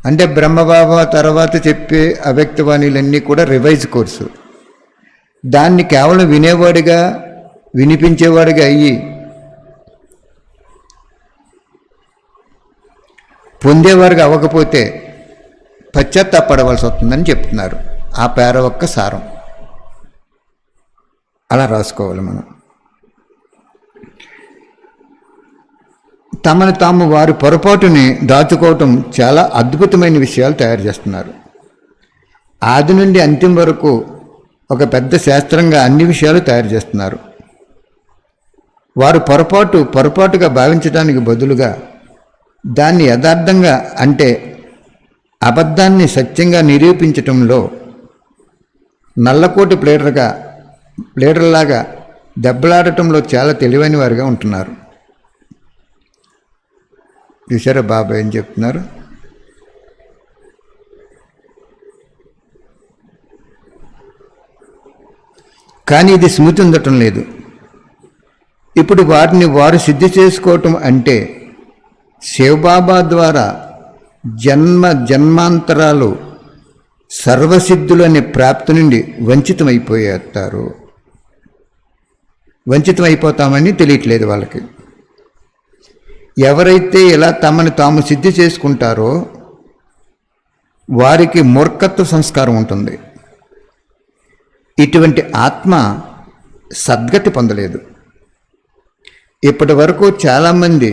అంటే బ్రహ్మబాబా తర్వాత చెప్పే అవ్యక్తవాణిలన్నీ కూడా రివైజ్ కోర్సు. దాన్ని కేవలం వినేవాడిగా వినిపించేవాడిగా అయ్యి పొందేవాడిగా అవ్వకపోతే పశ్చాత్తాపడవలసి వస్తుందని చెప్తున్నారు. ఆ పేర ఒక్క సారం అలా రాసుకోవాలి మనం. తమను తాము వారి పొరపాటుని దాచుకోవటం చాలా అద్భుతమైన విషయాలు తయారు చేస్తున్నారు. ఆది నుండి అంతిమ వరకు ఒక పెద్ద శాస్త్రంగా అన్ని విషయాలు తయారు చేస్తున్నారు. వారు పొరపాటుగా భావించడానికి బదులుగా దాన్ని యథార్థంగా అంటే అబద్ధాన్ని సత్యంగా నిరూపించటంలో నల్లకోటి ప్లేడర్లాగా దెబ్బలాడటంలో చాలా తెలివైన వారిగా ఉంటున్నారు. చూసారా బాబా ఏం చెప్తున్నారు? కానీ ఇది స్మృతి ఉండటం లేదు. ఇప్పుడు వారిని వారు సిద్ధి చేసుకోవటం అంటే శివబాబా ద్వారా జన్మాంతరాలు సర్వసిద్ధులు అనే ప్రాప్తి నుండి వంచితమైపోతామని తెలియట్లేదు వాళ్ళకి. ఎవరైతే ఇలా తమను తాము సిద్ధి చేసుకుంటారో వారికి మూర్ఖత్వ సంస్కారం ఉంటుంది. ఇటువంటి ఆత్మ సద్గతి పొందలేదు. ఇప్పటి వరకు చాలామంది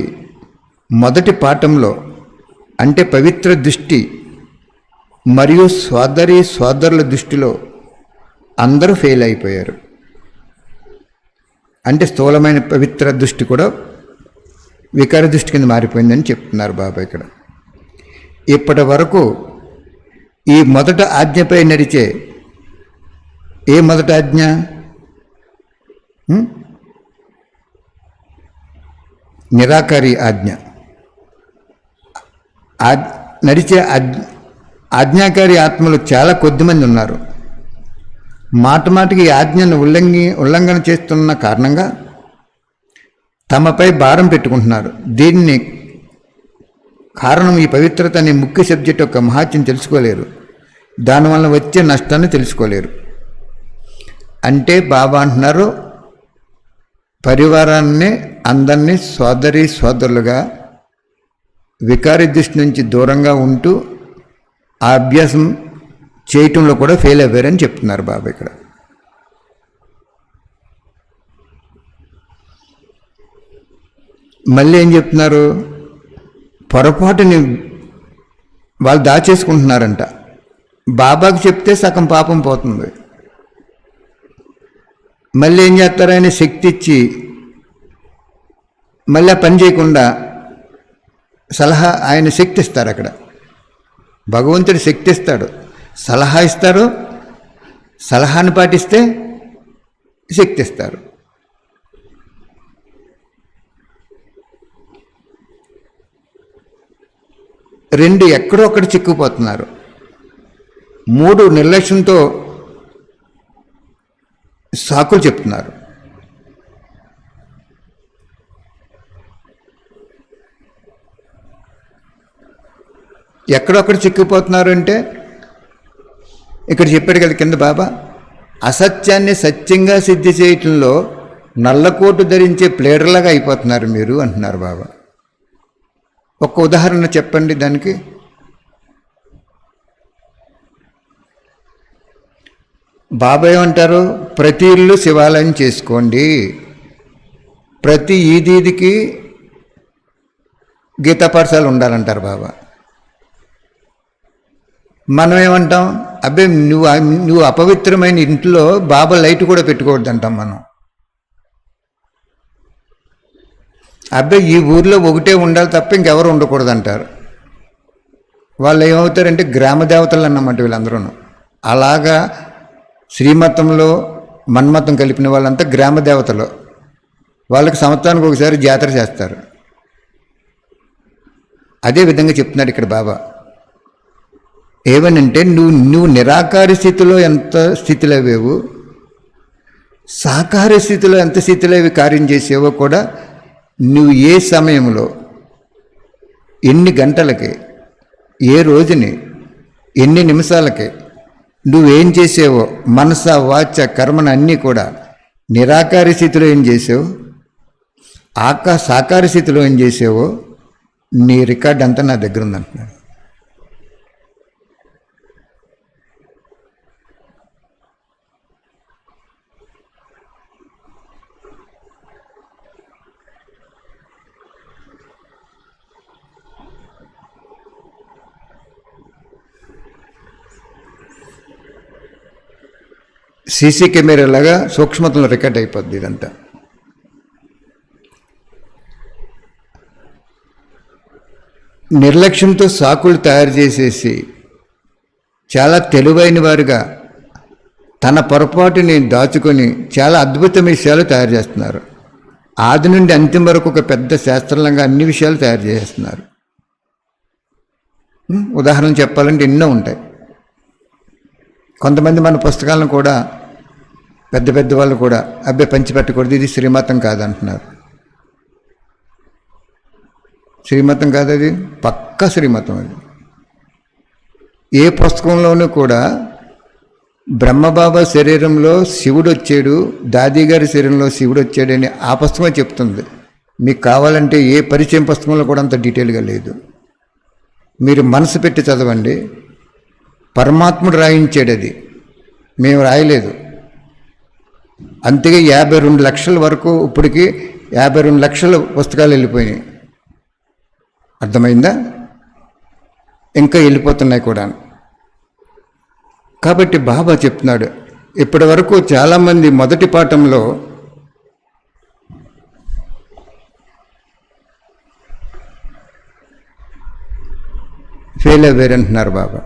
మొదటి పాఠంలో అంటే పవిత్ర దృష్టి మరియు సోదరుల దృష్టిలో అందరూ ఫెయిల్ అయిపోయారు. అంటే స్థూలమైన పవిత్ర దృష్టి కూడా వికార దృష్టి కింద మారిపోయిందని చెప్తున్నారు బాబా ఇక్కడ. ఇప్పటి వరకు ఈ మొదట ఆజ్ఞపై నడిచే ఏ మొదట ఆజ్ఞ? నిరాకారి ఆజ్ఞ. నడిచే ఆజ్ఞాకారి ఆత్మలు చాలా కొద్దిమంది ఉన్నారు. మాట మాటికి ఈ ఆజ్ఞను ఉల్లంఘన చేస్తున్న కారణంగా తమపై భారం పెట్టుకుంటున్నారు. దీన్ని కారణం ఈ పవిత్రత అనే ముఖ్య సబ్జెక్ట్ యొక్క మహాత్యం తెలుసుకోలేరు. దానివల్ల వచ్చే నష్టాన్ని తెలుసుకోలేరు. అంటే బాబా అంటున్నారు, పరివారాన్ని అందరినీ సోదరి సోదరులుగా వికారి దృష్టి నుంచి దూరంగా ఉంటూ ఆ అభ్యాసం చేయటంలో కూడా ఫెయిల్ అవ్వారని చెప్తున్నారు బాబా ఇక్కడ. మళ్ళీ ఏం చెప్తున్నారు, పొరపాటుని వాళ్ళు దాచేసుకుంటున్నారంట. బాబాకు చెప్తే సగం పాపం పోతుంది. మళ్ళీ ఏం చేస్తారు, ఆయన శక్తి ఇచ్చి మళ్ళీ ఆ పని చేయకుండా సలహా, ఆయన శక్తి ఇస్తారు. అక్కడ భగవంతుడు శక్తి ఇస్తాడు, సలహా ఇస్తారు, సలహాను పాటిస్తే శక్తి ఇస్తారు. రెండు ఎక్కడో అక్కడ చిక్కుపోతున్నారు. మూడు నిర్లక్ష్యంతో సాకులు చెప్తున్నారు. ఎక్కడొక్కడ చిక్కుపోతున్నారు అంటే ఇక్కడ చెప్పాడు కదా కింద బాబా, అసత్యాన్ని సత్యంగా సిద్ధి చేయటంలో నల్లకోటు ధరించే ప్లేడర్లాగా అయిపోతున్నారు మీరు అంటున్నారు బాబా. ఒక్క ఉదాహరణ చెప్పండి దానికి. బాబా ఏమంటారు, ప్రతి ఇల్లు శివాలయం చేసుకోండి, ప్రతి ఈదీదికి గీతా పాఠశాల ఉండాలంటారు బాబా. మనం ఏమంటాం, అబ్బే నువ్వు అపవిత్రమైన ఇంట్లో బాబా లైట్ కూడా పెట్టుకోవద్దు అంటాం మనం. అబ్బాయి ఈ ఊర్లో ఒకటే ఉండాలి తప్ప ఇంకెవరు ఉండకూడదు అంటారు. వాళ్ళు ఏమవుతారంటే గ్రామ దేవతలు అన్నమాట వీళ్ళందరూ. అలాగా శ్రీమతంలో మన్మతం కలిపిన వాళ్ళంతా గ్రామ దేవతలు. వాళ్ళకి సంవత్సరానికి ఒకసారి జాతర చేస్తారు. అదే విధంగా చెప్తున్నాడు ఇక్కడ బాబా. ఏమనంటే నువ్వు నిరాకార స్థితిలో ఎంత స్థితిలో అవేవు, సాకార స్థితిలో ఎంత స్థితిలో అవి కార్యం చేసేవో కూడా నువ్వు ఏ సమయంలో, ఎన్ని గంటలకి, ఏ రోజుని, ఎన్ని నిమిషాలకి నువ్వేం చేసేవో, మనస వాచ కర్మను అన్నీ కూడా నిరాకార స్థితిలో ఏం చేసావు, సాకార స్థితిలో ఏం చేసావో నీ రికార్డ్ అంతా నా దగ్గర ఉందంటున్నాడు. సీసీ కెమెరాలాగా సూక్ష్మతలో రికార్డ్ అయిపోద్ది ఇదంతా. నిర్లక్ష్యంతో సాకులు తయారు చేసేసి చాలా తెలివైన వారుగా తన పొరపాటుని దాచుకొని చాలా అద్భుతమైన విషయాలు తయారు చేస్తున్నారు. ఆది నుండి అంతిమ వరకు ఒక పెద్ద శాస్త్రంగా అన్ని విషయాలు తయారు చేస్తున్నారు. ఉదాహరణ చెప్పాలంటే ఎన్నో ఉంటాయి. కొంతమంది మన పుస్తకాలను కూడా పెద్ద పెద్ద వాళ్ళు కూడా అబ్బాయి పంచిపెట్టకూడదు, ఇది శ్రీమతం కాదంటున్నారు. శ్రీమతం కాదు, అది పక్కా శ్రీమతం. అది ఏ పుస్తకంలోనూ కూడా బ్రహ్మబాబా శరీరంలో శివుడు వచ్చాడు, దాది గారి శరీరంలో శివుడు వచ్చాడని ఆ పుస్తకమే చెప్తుంది. మీకు కావాలంటే ఏ పరిచయం పుస్తకంలో కూడా అంత డీటెయిల్గా లేదు. మీరు మనసు పెట్టి చదవండి. పరమాత్ముడు రాయించాడు, అది మేము రాయలేదు. అంతగా 52 లక్షల వరకు ఇప్పటికి 52 లక్షల పుస్తకాలు వెళ్ళిపోయినాయి. అర్థమైందా? ఇంకా వెళ్ళిపోతున్నాయి కూడా. కాబట్టి బాబా చెప్తున్నాడు, ఇప్పటి వరకు చాలామంది మొదటి పాఠంలో ఫెయిల్ అయ్యారంటున్నారు బాబా.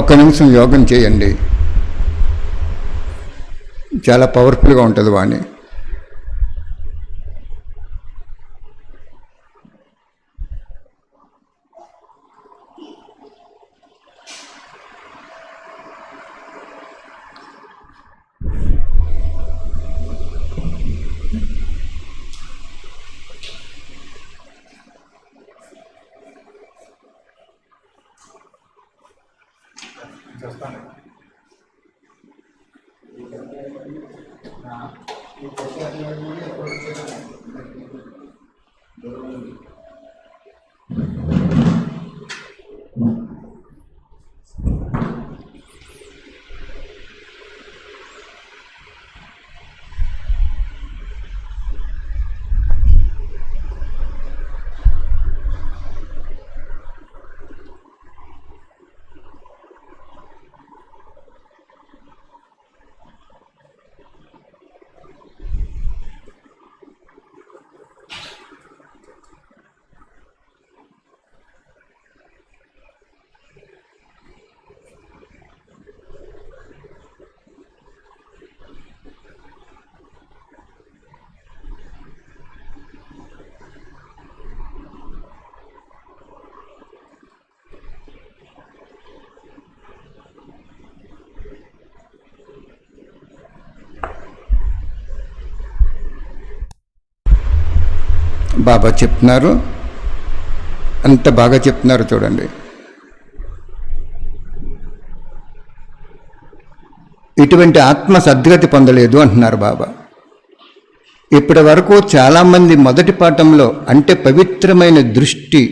ఒక్క నిమిషం యోగం చేయండి, చాలా పవర్ఫుల్గా ఉంటుంది వాణి. బాబా చెప్తున్నారు, అంత బాగా చెప్తున్నారు చూడండి. ఇటువంటి ఆత్మ సద్గతి పొందలేదు అంటున్నారు బాబా. ఇప్పటి వరకు చాలామంది మొదటి పాఠంలో అంటే పవిత్రమైన దృష్టి,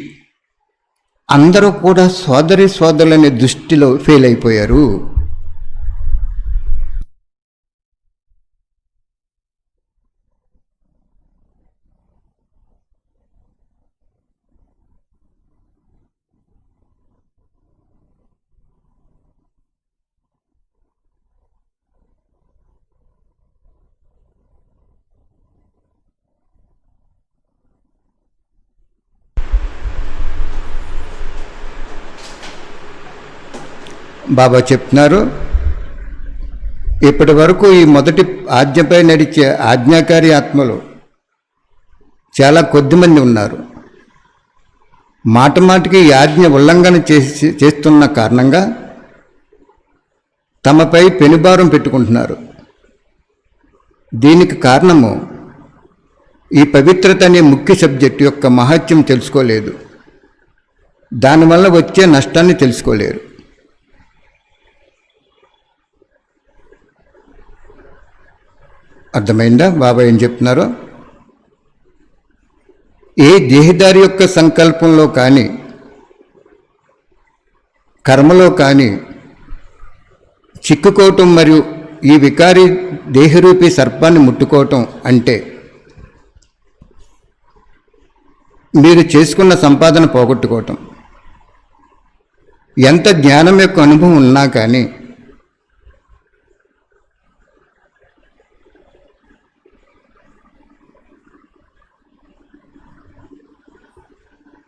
అందరూ కూడా సోదరి సోదరులనే దృష్టిలో ఫెయిల్ అయిపోయారు. బాబా చెప్తున్నారు, ఇప్పటి వరకు ఈ మొదటి ఆజ్ఞపై నడిచే ఆజ్ఞాకారి ఆత్మలు చాలా కొద్దిమంది ఉన్నారు. మాట మాటికి ఈ ఆజ్ఞ ఉల్లంఘన చేస్తున్న కారణంగా తమపై పెనుభారం పెట్టుకుంటున్నారు. దీనికి కారణము ఈ పవిత్రత అనే ముఖ్య సబ్జెక్టు యొక్క మహత్యం తెలుసుకోలేదు, దానివల్ల వచ్చే నష్టాన్ని తెలుసుకోలేరు. అర్థమైందా బాబా ఏం చెప్తున్నారో? ఏ దేహదారి యొక్క సంకల్పంలో కానీ కర్మలో కానీ చిక్కుకోవటం మరియు ఈ వికారి దేహరూపీ సర్పాన్ని ముట్టుకోవటం అంటే మీరు చేసుకున్న సంపాదన పోగొట్టుకోవటం. ఎంత జ్ఞానం యొక్క అనుభవం ఉన్నా కానీ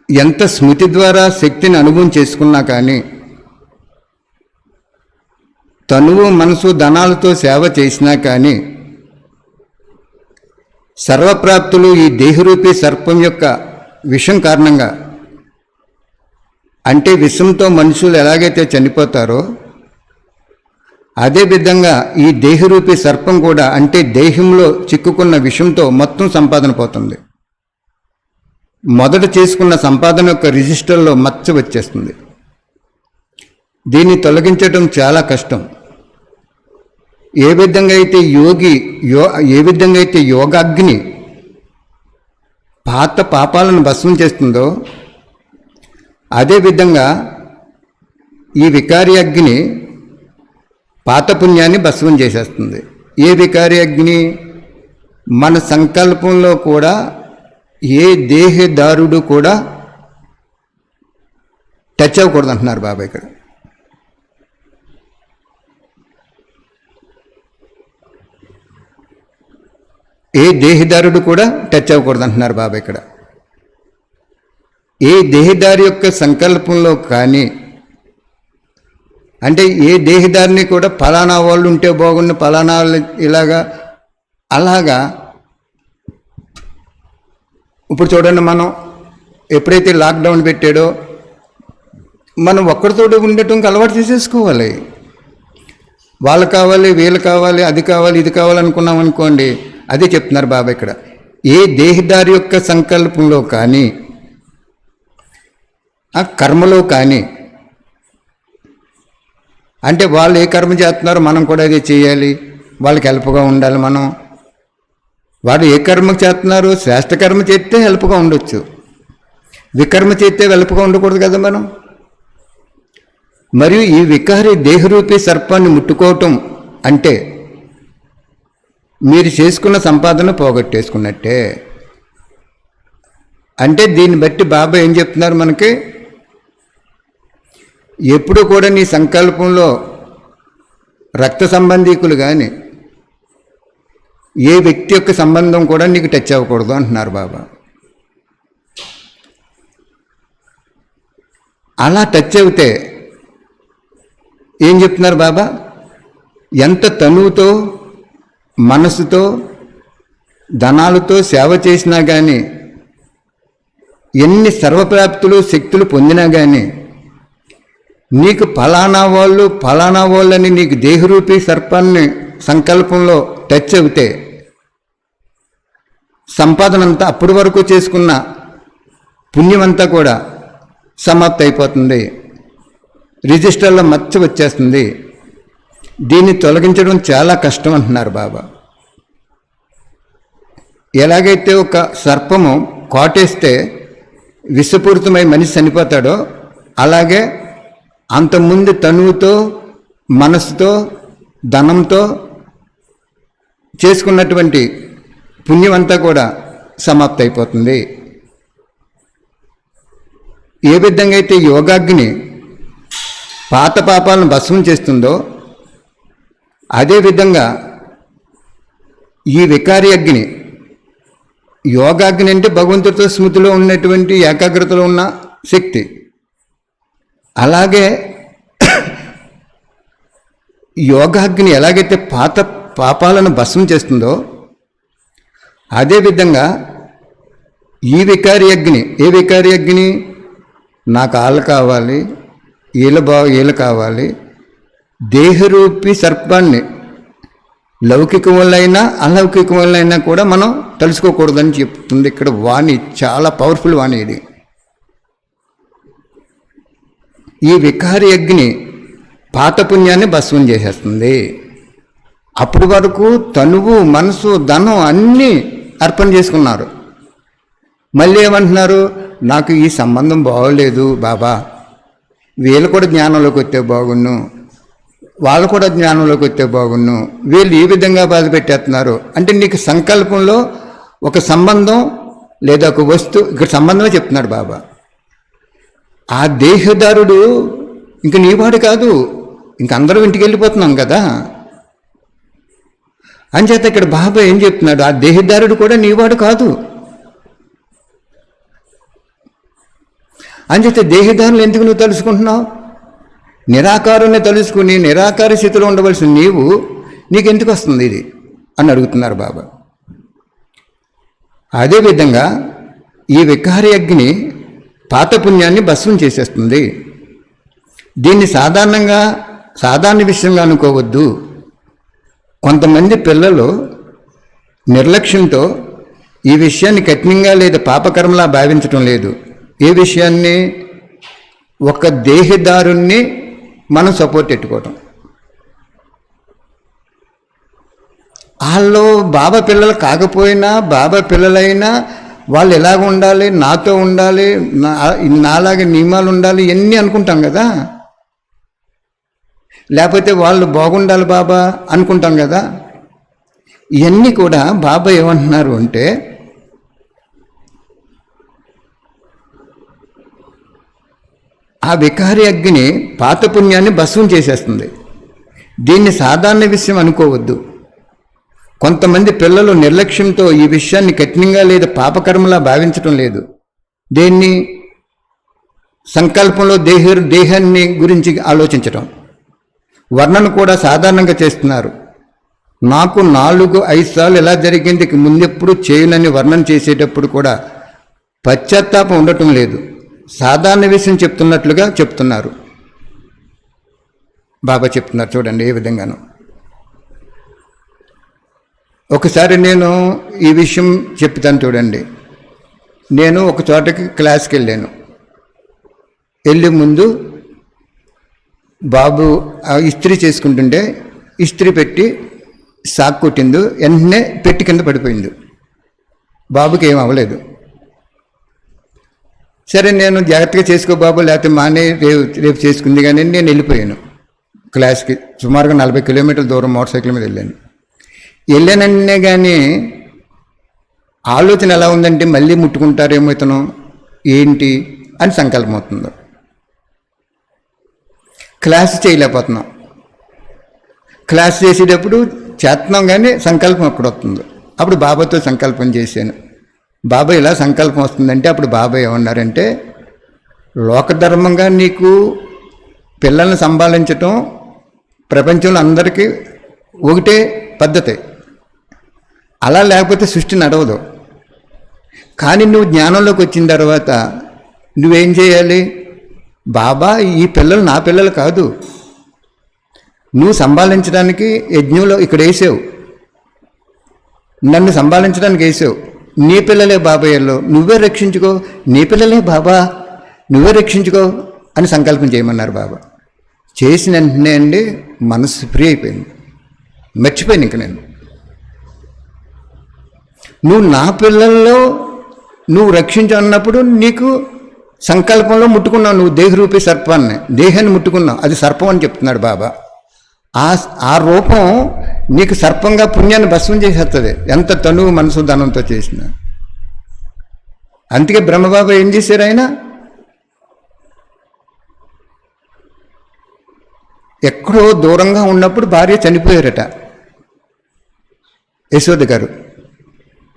ఎంత స్మృతి ద్వారా శక్తిని అనుభవం చేసుకున్నా కానీ తనువు మనసు ధనాలతో సేవ చేసినా కానీ సర్వప్రాప్తులు ఈ దేహరూపీ సర్పం యొక్క విషం కారణంగా, అంటే విషంతో మనుషులు ఎలాగైతే చనిపోతారో అదేవిధంగా ఈ దేహరూపీ సర్పం కూడా, అంటే దేహంలో చిక్కుకున్న విషంతో మొత్తం సంపాదన పోతుంది. మొదట చేసుకున్న సంపాదన యొక్క రిజిస్టర్లో మచ్చ వచ్చేస్తుంది. దీన్ని తొలగించడం చాలా కష్టం. ఏ విధంగా అయితే యోగాగ్ని పాత పాపాలను భస్మం చేస్తుందో అదేవిధంగా ఈ వికారి అగ్ని పాత పుణ్యాన్ని భస్మం చేసేస్తుంది. ఏ వికారి అగ్ని? మన సంకల్పంలో కూడా ఏ దేహదారుడు కూడా టచ్ అవ్వకూడదు అంటున్నారు బాబా ఇక్కడ. ఏ దేహదారుడు కూడా టచ్ అవ్వకూడదు అంటున్నారు బాబా ఇక్కడ. ఏ దేహదారి యొక్క సంకల్పంలో కానీ అంటే ఏ దేహదారిని కూడా ఫలానా వాళ్ళు ఉంటే బాగుండు, ఫలానా ఇలాగా అలాగా. ఇప్పుడు చూడండి, మనం ఎప్పుడైతే లాక్డౌన్ పెట్టాడో మనం ఒక్కడితోటి ఉండటంకి అలవాటు చేసేసుకోవాలి. వాళ్ళు కావాలి, వీళ్ళు కావాలి, అది కావాలి, ఇది కావాలనుకున్నాం అనుకోండి. అదే చెప్తున్నారు బాబా ఇక్కడ. ఏ దేహదారి యొక్క సంకల్పంలో కానీ ఆ కర్మలో కానీ, అంటే వాళ్ళు ఏ కర్మ చేస్తున్నారో మనం కూడా అదే చేయాలి, వాళ్ళకి హెల్ప్గా ఉండాలి. మనం వాడు ఏ కర్మ చేస్తున్నారు, శ్రేష్ఠ కర్మ చేస్తే హెల్ప్గా ఉండొచ్చు, వికర్మ చేస్తే హెల్ప్గా ఉండకూడదు కదా మనం. మరియు ఈ వికారి దేహరూపీ సర్పాన్ని ముట్టుకోవటం అంటే మీరు చేసుకున్న సంపాదన పోగొట్టేసుకున్నట్టే. అంటే దీన్ని బట్టి బాబా ఏం చెప్తున్నారు మనకి, ఎప్పుడు కూడా నీ సంకల్పంలో రక్త సంబంధీకులు కానీ ఏ వ్యక్తి యొక్క సంబంధం కూడా నీకు టచ్ అవ్వకూడదు అంటున్నారు బాబా. అలా టచ్ అవుతే ఏం చెప్తున్నారు బాబా, ఎంత తనువుతో మనసుతో ధనాలతో సేవ చేసినా కానీ, ఎన్ని సర్వప్రాప్తులు శక్తులు పొందినా కానీ నీకు ఫలానా వాళ్ళని నీకు దేహరూపీ సర్పాన్ని సంకల్పంలో టచ్ అవుతే సంపాదన అంతా అప్పటి వరకు చేసుకున్న పుణ్యమంతా కూడా సమాప్తి అయిపోతుంది, రిజిస్టర్లో మచ్చ వచ్చేస్తుంది. దీన్ని తొలగించడం చాలా కష్టం అంటున్నారు బాబా. ఎలాగైతే ఒక సర్పము కాటేస్తే విషపూరితమై మనిషి చనిపోతాడో, అలాగే అంతకుముందు తనువుతో మనసుతో ధనంతో చేసుకున్నటువంటి పుణ్యమంతా కూడా సమాప్తి అయిపోతుంది. ఏ విధంగా అయితే యోగాగ్ని పాత పాపాలను భస్మం చేస్తుందో, అదేవిధంగా ఈ వికారి అగ్ని, యోగాగ్ని అంటే భగవంతుడితో స్మృతిలో ఉన్నటువంటి ఏకాగ్రతలో ఉన్న శక్తి, అలాగే యోగాగ్ని ఎలాగైతే పాత పాపాలను భస్మం చేస్తుందో, అదేవిధంగా ఈ వికారి అగ్ని, ఏ వికారి అగ్ని, నాకు ఆళ్ళు కావాలి, వీళ్ళు కావాలి, దేహరూపి సర్పాన్ని లౌకికం వల్లైనా అలౌకికం వల్లైనా కూడా మనం తలుసుకోకూడదని చెప్తుంది ఇక్కడ వాణి. చాలా పవర్ఫుల్ వాణి ఇది. ఈ వికారి అగ్ని పాత పుణ్యాన్ని భస్మం చేసేస్తుంది. అప్పటి వరకు తనువు మనసు ధనం అన్నీ అర్పణ చేసుకున్నారు. మళ్ళీ ఏమంటున్నారు, నాకు ఈ సంబంధం బాగోలేదు బాబా, వీళ్ళు కూడా జ్ఞానంలోకి వస్తే బాగున్ను, వాళ్ళు కూడా జ్ఞానంలోకి వస్తే బాగున్ను, వీళ్ళు ఈ విధంగా బాధ పెట్టేస్తున్నారు అంటే నీకు సంకల్పంలో ఒక సంబంధం లేదా ఒక వస్తువు, ఇక్కడ సంబంధమే చెప్తున్నాడు బాబా. ఆ దేహదారుడు ఇంక నీవాడు కాదు, ఇంక అందరూ ఇంటికి వెళ్ళిపోతున్నాం కదా. అంచేత ఇక్కడ బాబా ఏం చెప్తున్నాడు, ఆ దేహదారుడు కూడా నీవాడు కాదు. అంచేత దేహదారులు ఎందుకు నువ్వు తలుసుకుంటున్నావు? నిరాకారాన్ని తలుసుకుని నిరాకార స్థితిలో ఉండవలసిన నీకెందుకు వస్తుంది ఇది అని అడుగుతున్నారు బాబా. అదేవిధంగా ఈ వికారి అగ్ని పాత పుణ్యాన్ని భస్మం చేసేస్తుంది. దీన్ని సాధారణ విషయంగా అనుకోవద్దు. కొంతమంది పిల్లలు నిర్లక్ష్యంతో ఈ విషయాన్ని కఠినంగా లేదా పాపకర్మలా భావించటం లేదు. ఏ విషయాన్ని? ఒక దేహదారుణ్ణి మనం సపోర్ట్ పెట్టుకోవటం. వాళ్ళు బాబా పిల్లలు కాకపోయినా బాబా పిల్లలైనా వాళ్ళు ఎలాగ ఉండాలి, నాతో ఉండాలి, నాలాగే నియమాలు ఉండాలి, ఇవన్నీ అనుకుంటాం కదా. లేకపోతే వాళ్ళు బాగుండాలి బాబా అనుకుంటాం కదా. ఇవన్నీ కూడా బాబా ఏమంటున్నారు అంటే, ఆ వికారి అగ్ని పాత పుణ్యాన్ని భస్మం చేసేస్తుంది. దీన్ని సాధారణ విషయం అనుకోవద్దు. కొంతమంది పిల్లలు నిర్లక్ష్యంతో ఈ విషయాన్ని కఠినంగా లేదా పాపకర్మలా భావించటం లేదు. దేన్ని? సంకల్పంలో దేహాన్ని గురించి ఆలోచించటం. వర్ణన కూడా సాధారణంగా చేస్తున్నారు. నాకు 4-5 సార్లు ఎలా జరిగింది, ముందెప్పుడు చేయనని వర్ణన చేసేటప్పుడు కూడా పశ్చాత్తాపం ఉండటం లేదు. సాధారణ విషయం చెప్తున్నట్లుగా చెప్తున్నారు. బాబా చెప్తున్నారు చూడండి ఏ విధంగానో. ఒకసారి నేను ఈ విషయం చెప్తాను చూడండి. నేను ఒక చోటకి క్లాస్కి వెళ్ళాను. వెళ్ళే ముందు బాబు ఇస్త్రీ చేసుకుంటుంటే ఇస్త్రీ పెట్టి సాకు కొట్టింది, వెంటనే పెట్టి కింద పడిపోయింది. బాబుకి ఏం అవ్వలేదు. సరే నేను జాగ్రత్తగా చేసుకో బాబు, లేకపోతే మానే రేపు చేసుకుంది కానీ నేను వెళ్ళిపోయాను క్లాస్కి. సుమారుగా 40 కిలోమీటర్ల దూరం మోటార్ సైకిల్ మీద వెళ్ళానన్నే కానీ ఆలోచన ఎలా ఉందంటే మళ్ళీ ముట్టుకుంటారేమో ఇతను ఏంటి అని సంకల్పం అవుతుంది. క్లాస్ చేయలేకపోతున్నాం. క్లాస్ చేసేటప్పుడు చేస్తున్నాం కానీ సంకల్పం అక్కడ వస్తుంది. అప్పుడు బాబాతో సంకల్పం చేశాను. బాబా ఇలా సంకల్పం వస్తుందంటే అప్పుడు బాబా ఏమన్నారంటే, లోకధర్మంగా నీకు పిల్లల్ని సంభాళించటం ప్రపంచంలో అందరికీ ఒకటే పద్ధతి, అలా లేకపోతే సృష్టి నడవదు. కానీ నువ్వు జ్ఞానంలోకి వచ్చిన తర్వాత నువ్వేం చేయాలి, బాబా ఈ పిల్లలు నా పిల్లలు కాదు, నువ్వు సంభాళించడానికి యజ్ఞంలో ఇక్కడ వేసావు, నన్ను సంభాళించడానికి వేసావు, నీ పిల్లలే బాబాయ్యలో, నువ్వే రక్షించుకో, నీ పిల్లలే బాబా నువ్వే రక్షించుకో అని సంకల్పం చేయమన్నారు బాబా. చేసిన వెంటనే అండి మనసు ఫ్రీ అయిపోయింది, మర్చిపోయాను ఇంక నేను. నువ్వు నా పిల్లల్లో నువ్వు రక్షించన్నప్పుడు నీకు సంకల్పంలో ముట్టుకున్నావు, నువ్వు దేహరూపి సర్పాన్ని, దేహాన్ని ముట్టుకున్నావు, అది సర్పం అని చెప్తున్నాడు బాబా. ఆ రూపం నీకు సర్పంగా పుణ్యాన్ని భస్మం చేసేస్తుంది, ఎంత తనువు మనసు ధనంతో చేసిన. అందుకే బ్రహ్మబాబా ఏం చేశారు, ఆయన ఎక్కడో దూరంగా ఉన్నప్పుడు భార్య చనిపోయారట, యశోద గారు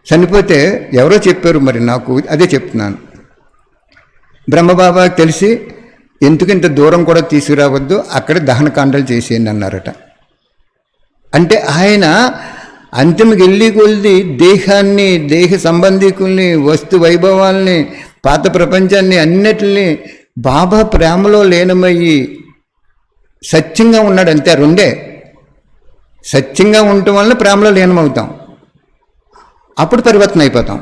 చనిపోతే ఎవరో చెప్పారు, మరి నాకు అదే చెప్తున్నాను. బ్రహ్మబాబాకి తెలిసి ఎందుకు ఇంత దూరం కూడా తీసుకురావద్దు, అక్కడే దహనకాండలు చేసేయండి అన్నారట. అంటే ఆయన అంతిమకి వెళ్ళి కొలిది దేహాన్ని, దేహ సంబంధికుల్ని, వస్తు వైభవాల్ని, పాత ప్రపంచాన్ని అన్నిటిని బాబా ప్రేమలో లీనమయ్యి సత్యంగా ఉన్నాడు. అంతే, రెండే. సత్యంగా ఉండటం వల్ల ప్రేమలో లీనమవుతాం, అప్పుడు పరివర్తన అయిపోతాం.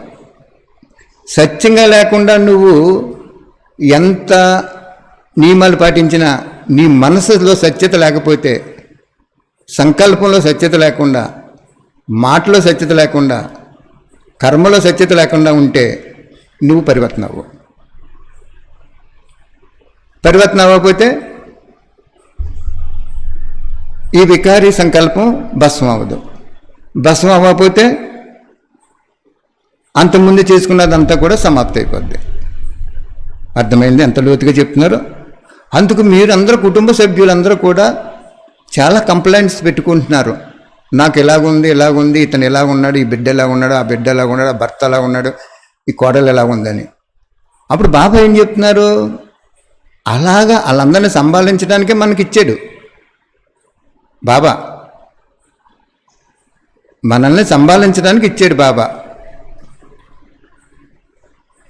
సత్యంగా లేకుండా నువ్వు ఎంత నియమాలు పాటించినా నీ మనసులో సత్యత లేకపోతే, సంకల్పంలో సత్యత లేకుండా, మాటలో సత్యత లేకుండా, కర్మలో సత్యత లేకుండా ఉంటే నువ్వు పరివర్తన అవ్వవు. పరివర్తన అవ్వకపోతే ఈ వికారీ సంకల్పం భస్మం అవ్వదు. భస్మం అవ్వకపోతే అంతకుముందు చేసుకున్నదంతా కూడా సమాప్తి అయిపోద్ది. అర్థమైంది ఎంత లోతుగా చెప్తున్నారు? అందుకు మీరందరూ కుటుంబ సభ్యులందరూ కూడా చాలా కంప్లైంట్స్ పెట్టుకుంటున్నారు. నాకు ఎలాగుంది, ఎలాగుంది, ఇతను ఎలా ఉన్నాడు, ఈ బిడ్డ ఎలా ఉన్నాడు, ఆ బిడ్డ ఎలా ఉన్నాడు, ఆ భర్త ఎలా ఉన్నాడు, ఈ కోడలు ఎలా ఉందని. అప్పుడు బాబా ఏం చెప్తున్నారు, అలాగా వాళ్ళందరినీ సంభాళించడానికే మనకి ఇచ్చాడు బాబా, మనల్ని సంభాళించడానికి ఇచ్చాడు బాబా.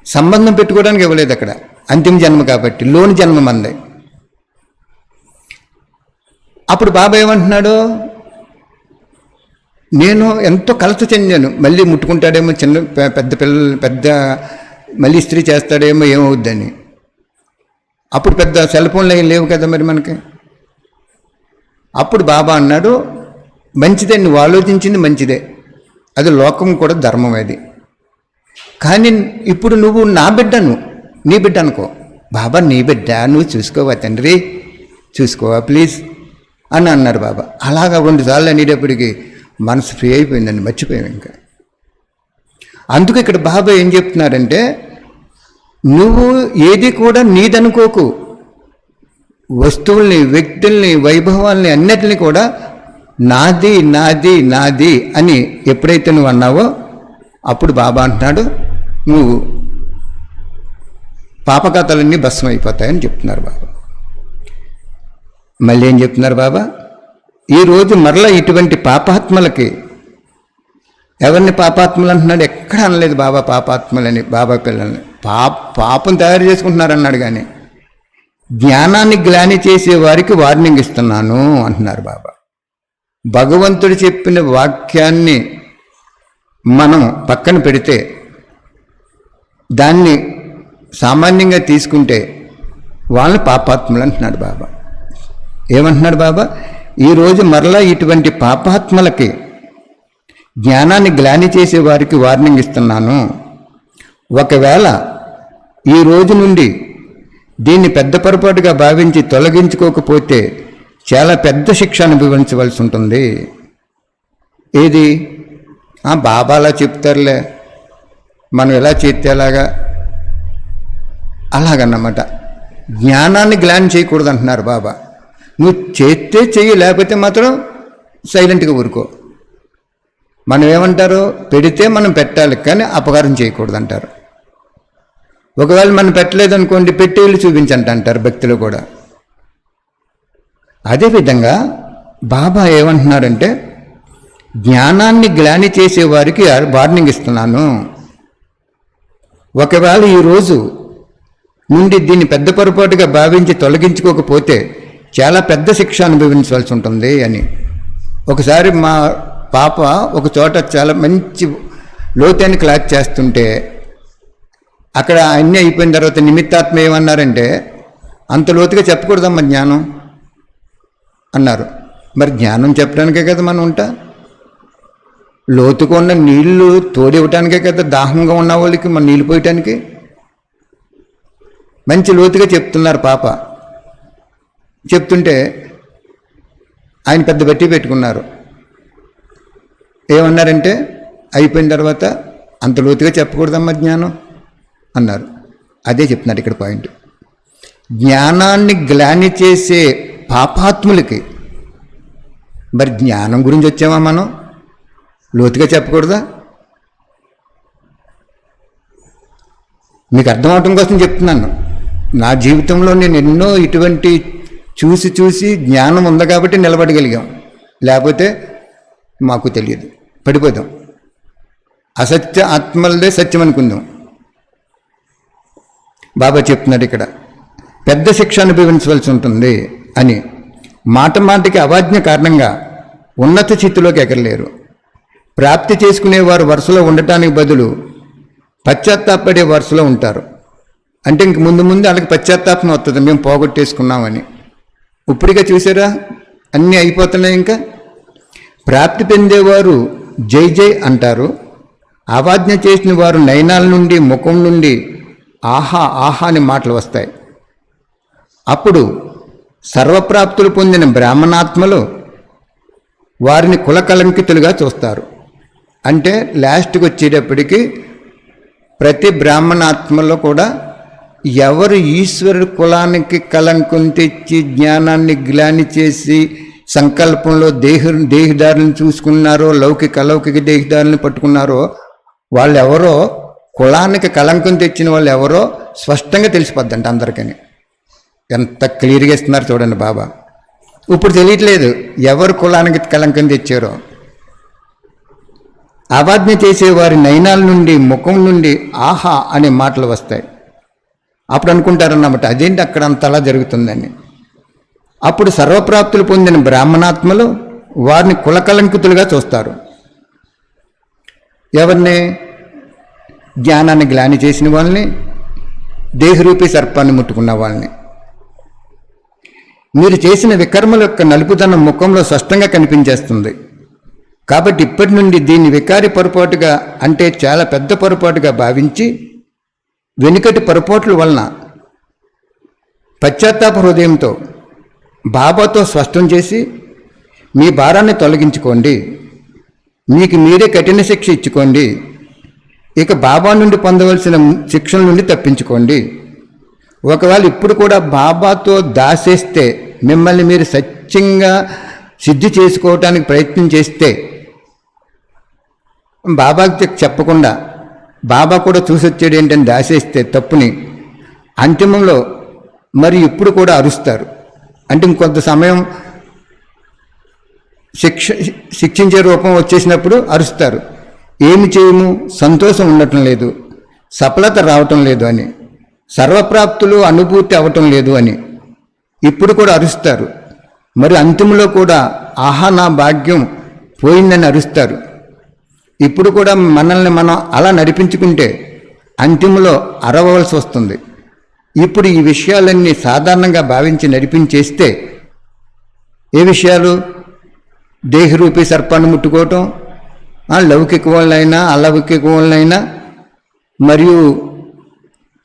సంబంధం పెట్టుకోవడానికి ఇవ్వలేదు అక్కడ, అంతిమ జన్మ కాబట్టి, లోని జన్మ మంది. అప్పుడు బాబా ఏమంటున్నాడు, నేను ఎంతో కలత చెందాను, మళ్ళీ ముట్టుకుంటాడేమో, చిన్న పెద్ద పిల్లలు పెద్ద మళ్ళీ ఇస్త్రీ చేస్తాడేమో, ఏమవుద్దని. అప్పుడు పెద్ద సెల్ ఫోన్లు ఏం లేవు కదా మరి మనకి. అప్పుడు బాబా అన్నాడు, మంచిదే, నువ్వు ఆలోచించింది మంచిదే, అది లోకం కూడా ధర్మం అది. కానీ ఇప్పుడు నువ్వు నా బిడ్డను, నీ బిడ్డ అనుకో. బాబా నీ బిడ్డ, నువ్వు చూసుకోవా తండ్రి, చూసుకోవా ప్లీజ్ అని అన్నారు బాబా. అలాగా 2 సార్లు అనేటప్పటికీ మనసు ఫ్రీ అయిపోయిందండి, మర్చిపోయాం ఇంకా. అందుకు ఇక్కడ బాబా ఏం చెప్తున్నారంటే, నువ్వు ఏది కూడా నీదనుకోకు, వస్తువుల్ని, వ్యక్తుల్ని, వైభవాల్ని అన్నిటిని కూడా నాది నాది నాది అని ఎప్పుడైతే నువ్వు అన్నావో అప్పుడు బాబా అంటున్నాడు, నువ్వు పాపకథలన్నీ భస్మం అయిపోతాయని చెప్తున్నారు బాబా. మళ్ళీ ఏం చెప్తున్నారు బాబా, ఈరోజు మరలా ఇటువంటి పాపాత్మలకి, ఎవరిని పాపాత్మలు అంటున్నాడు? ఎక్కడ అనలేదు బాబా పాపాత్మలని, బాబా పిల్లల్ని. పాపం తయారు చేసుకుంటున్నారు అన్నాడు, కానీ జ్ఞానాన్ని గ్లాని చేసే వారికి వార్నింగ్ ఇస్తున్నాను అంటున్నారు బాబా. భగవంతుడు చెప్పిన వాక్యాన్ని మనం పక్కన పెడితే, దాన్ని సామాన్యంగా తీసుకుంటే వాళ్ళని పాపాత్ములు అంటున్నాడు బాబా. ఏమంటున్నాడు బాబా? ఈరోజు మరలా ఇటువంటి పాపాత్మలకి జ్ఞానాన్ని గ్లాని చేసే వారికి వార్నింగ్ ఇస్తున్నాను. ఒకవేళ ఈ రోజు నుండి దీన్ని పెద్ద పొరపాటుగా భావించి తొలగించుకోకపోతే చాలా పెద్ద శిక్ష అనుభవించవలసి ఉంటుంది. ఏది? బాబా అలా చెప్తారులే, మనం ఎలా చేస్తే అలాగన్నమాట. జ్ఞానాన్ని గ్లాన్ చేయకూడదు అంటున్నారు బాబా. నువ్వు చేస్తే చెయ్యి, లేకపోతే మాత్రం సైలెంట్గా ఊరుకో. మనం ఏమంటారు? పెడితే మనం పెట్టాలి, కానీ అపకారం చేయకూడదు అంటారు. ఒకవేళ మనం పెట్టలేదనుకోండి, పెట్టి వెళ్ళి చూపించండి అంటారు భక్తులు కూడా. అదేవిధంగా బాబా ఏమంటున్నారంటే, జ్ఞానాన్ని గ్లాని చేసే వారికి వార్నింగ్ ఇస్తున్నాను. ఒకవేళ ఈరోజు నుండి దీన్ని పెద్ద పొరపాటుగా భావించి తొలగించుకోకపోతే చాలా పెద్ద శిక్ష అనుభవించవలసి ఉంటుంది అని. ఒకసారి మా పాప ఒక చోట చాలా మంచి లోతైన క్లాస్ చేస్తుంటే, అక్కడ అన్నీ అయిపోయిన తర్వాత నిమిత్తాత్మ ఏమన్నారంటే, అంత లోతుగా చెప్పకూడదమ్మా జ్ఞానం అన్నారు. మరి జ్ఞానం చెప్పడానికే కదా మనం ఉంటా. లోతుగా ఉన్న నీళ్లు తోడివ్వటానికే కదా దాహంగా ఉన్న వాళ్ళకి మన నీళ్ళు పోయటానికి. మంచి లోతుగా చెప్తున్నారు పాప. చెప్తుంటే ఆయన పెద్ద బట్టి పెట్టుకున్నారు. ఏమన్నారంటే, అయిపోయిన తర్వాత అంత లోతుగా చెప్పకూడదమ్మా జ్ఞానం అన్నారు. అదే చెప్తున్నారు ఇక్కడ పాయింట్. జ్ఞానాన్ని గ్లాని చేసే పాపాత్ములకి మరి జ్ఞానం గురించి వచ్చామా మనం? లోతుగా చెప్పకూడదా? మీకు అర్థమవటం కోసం చెప్తున్నాను. నా జీవితంలో నేను ఎన్నో ఇటువంటి చూసి జ్ఞానం ఉంది కాబట్టి నిలబడగలిగాం. లేకపోతే మాకు తెలియదు, పడిపోదాం. అసత్య ఆత్మలదే సత్యం అనుకుందాం. బాబా చెప్తున్నాడు ఇక్కడ, పెద్ద శిక్ష అనుభవించవలసి ఉంటుంది అని. మాటికి అవాజ్ఞ కారణంగా ఉన్నత స్థితిలోకి ఎగరలేరు. ప్రాప్తి చేసుకునేవారు వరుసలో ఉండటానికి బదులు పశ్చాత్తాపడే వరుసలో ఉంటారు. అంటే ఇంక ముందు వాళ్ళకి పశ్చాత్తాపం వస్తుంది, మేము పోగొట్టేసుకున్నామని. ఇప్పుడుగా చూసారా, అన్నీ అయిపోతున్నాయి. ఇంకా ప్రాప్తి పొందేవారు జై జై అంటారు. అవాజ్ఞ చేసిన వారు నయనాల నుండి, ముఖం నుండి ఆహా ఆహా అని మాటలు వస్తాయి. అప్పుడు సర్వప్రాప్తులు పొందిన బ్రాహ్మణాత్మలు వారిని కులకలంకితులుగా చూస్తారు. అంటే లాస్ట్కి వచ్చేటప్పటికి ప్రతి బ్రాహ్మణాత్మలో కూడా ఎవరు ఈశ్వరుడు కులానికి కలంకం తెచ్చి జ్ఞానాన్ని గ్లాని చేసి సంకల్పంలో దేహదారులను చూసుకున్నారో, అలౌకిక దేహదారులను పట్టుకున్నారో, వాళ్ళు ఎవరో, కులానికి కలంకం తెచ్చిన వాళ్ళు ఎవరో స్పష్టంగా తెలిసిపోద్దంట అందరికీ. ఎంత క్లియర్గా ఇస్తున్నారు చూడండి బాబా. ఇప్పుడు తెలియట్లేదు ఎవరు కులానికి కలంకం తెచ్చారో. అవాజ్ఞ చేసేవారి నయనాల నుండి, ముఖం నుండి ఆహా అనే మాటలు వస్తాయి. అప్పుడు అనుకుంటారన్నమాట, అదేంటి అక్కడ అంతలా జరుగుతుందని. అప్పుడు సర్వప్రాప్తులు పొందిన బ్రాహ్మణాత్మలు వారిని కులకలంకితులుగా చూస్తారు. ఎవరిని? జ్ఞానాన్ని గ్లాని చేసిన వాళ్ళని, దేహరూపీ సర్పాన్ని ముట్టుకున్న వాళ్ళని. మీరు చేసిన వికర్మల యొక్క నలుపుదనం ముఖంలో స్పష్టంగా కనిపించేస్తుంది. కాబట్టి ఇప్పటి నుండి దీన్ని వికారి పొరపాటుగా, అంటే చాలా పెద్ద పొరపాటుగా భావించి వెనుకటి పొరపాట్ల వలన పశ్చాత్తాప హృదయంతో బాబాతో స్పష్టం చేసి మీ భారాన్ని తొలగించుకోండి. మీకు మీరే కఠిన శిక్ష ఇచ్చుకోండి. ఇక బాబా నుండి పొందవలసిన శిక్షల నుండి తప్పించుకోండి. ఒకవేళ ఇప్పుడు కూడా బాబాతో దాసేస్తే, మిమ్మల్ని మీరు సత్యంగా సిద్ధి చేసుకోవటానికి ప్రయత్నం చేస్తే, బాబాకి చెప్పకుండా బాబా కూడా చూసొచ్చాడు ఏంటని దాసేస్తే తప్పుని, అంతిమంలో మరి ఇప్పుడు కూడా అరుస్తారు. అంటే ఇంకొంత సమయం శిక్షించే రూపం వచ్చేసినప్పుడు అరుస్తారు. ఏమి చేయము, సంతోషం ఉండటం లేదు, సఫలత రావటం లేదు అని, సర్వప్రాప్తులు అనుభూతి అవ్వటం లేదు అని ఇప్పుడు కూడా అరుస్తారు. మరి అంతిమంలో కూడా ఆహా నా భాగ్యం పోయిందని అరుస్తారు. ఇప్పుడు కూడా మనల్ని మనం అలా నడిపించుకుంటే అంతిమంలో అరవవలసి వస్తుంది. ఇప్పుడు ఈ విషయాలన్నీ సాధారణంగా భావించి నడిపించేస్తే, ఏ విషయాలు? దేహరూపీ సర్పాన్ని ముట్టుకోవటం, లౌకిక వాళ్ళైనా అలౌకిక వాళ్ళైనా, మరియు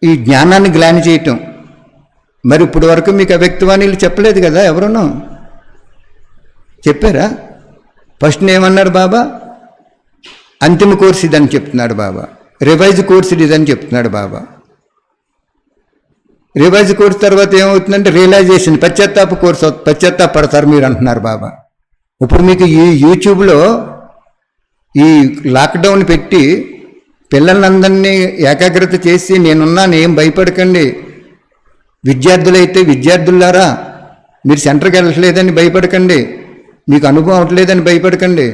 ఈ జ్ఞానాన్ని గ్లాని చేయటం. మరి ఇప్పుడు వరకు మీకు అవ్యక్తవాణీలు చెప్పలేదు కదా, ఎవరునో చెప్పారా? ఫస్ట్ ఏమన్నారు బాబా? అంతిమ కోర్సు ఇదని చెప్తున్నాడు బాబా, రివైజ్ కోర్సు ఇదని చెప్తున్నాడు బాబా. రివైజ్ కోర్సు తర్వాత ఏమవుతుందంటే రియలైజేషన్, పశ్చాత్తాప కోర్సు, పశ్చాత్తాపడతారు మీరు అంటున్నారు బాబా. ఇప్పుడు మీకు ఈ యూట్యూబ్లో ఈ లాక్డౌన్ పెట్టి పిల్లలందరినీ ఏకాగ్రత చేసి నేనున్నాను, ఏం భయపడకండి, విద్యార్థులైతే విద్యార్థులారా మీరు సెంటర్కి వెళ్ళట్లేదని భయపడకండి, మీకు అనుభవం అవ్వట్లేదని భయపడకండి,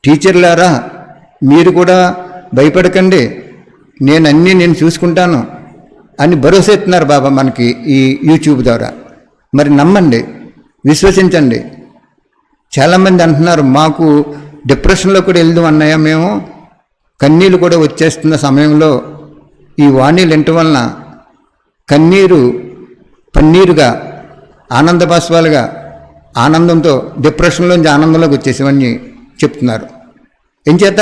టీచర్లారా మీరు కూడా భయపడకండి, నేను చూసుకుంటాను అని భరోసా ఇస్తున్నారు బాబా మనకి ఈ యూట్యూబ్ ద్వారా. మరి నమ్మండి, విశ్వసించండి. చాలామంది అంటున్నారు మాకు డిప్రెషన్లో కూడా వెళ్దాం అన్నయ్య, మేము కన్నీళ్ళు కూడా వచ్చేస్తున్న సమయంలో ఈ వాణీలు వినటం వలన కన్నీరు పన్నీరుగా, ఆనంద బాష్పాలుగా, ఆనందంతో డిప్రెషన్లోంచి ఆనందంలోకి వచ్చేసేవన్నీ చెప్తున్నారు. ఎంచేత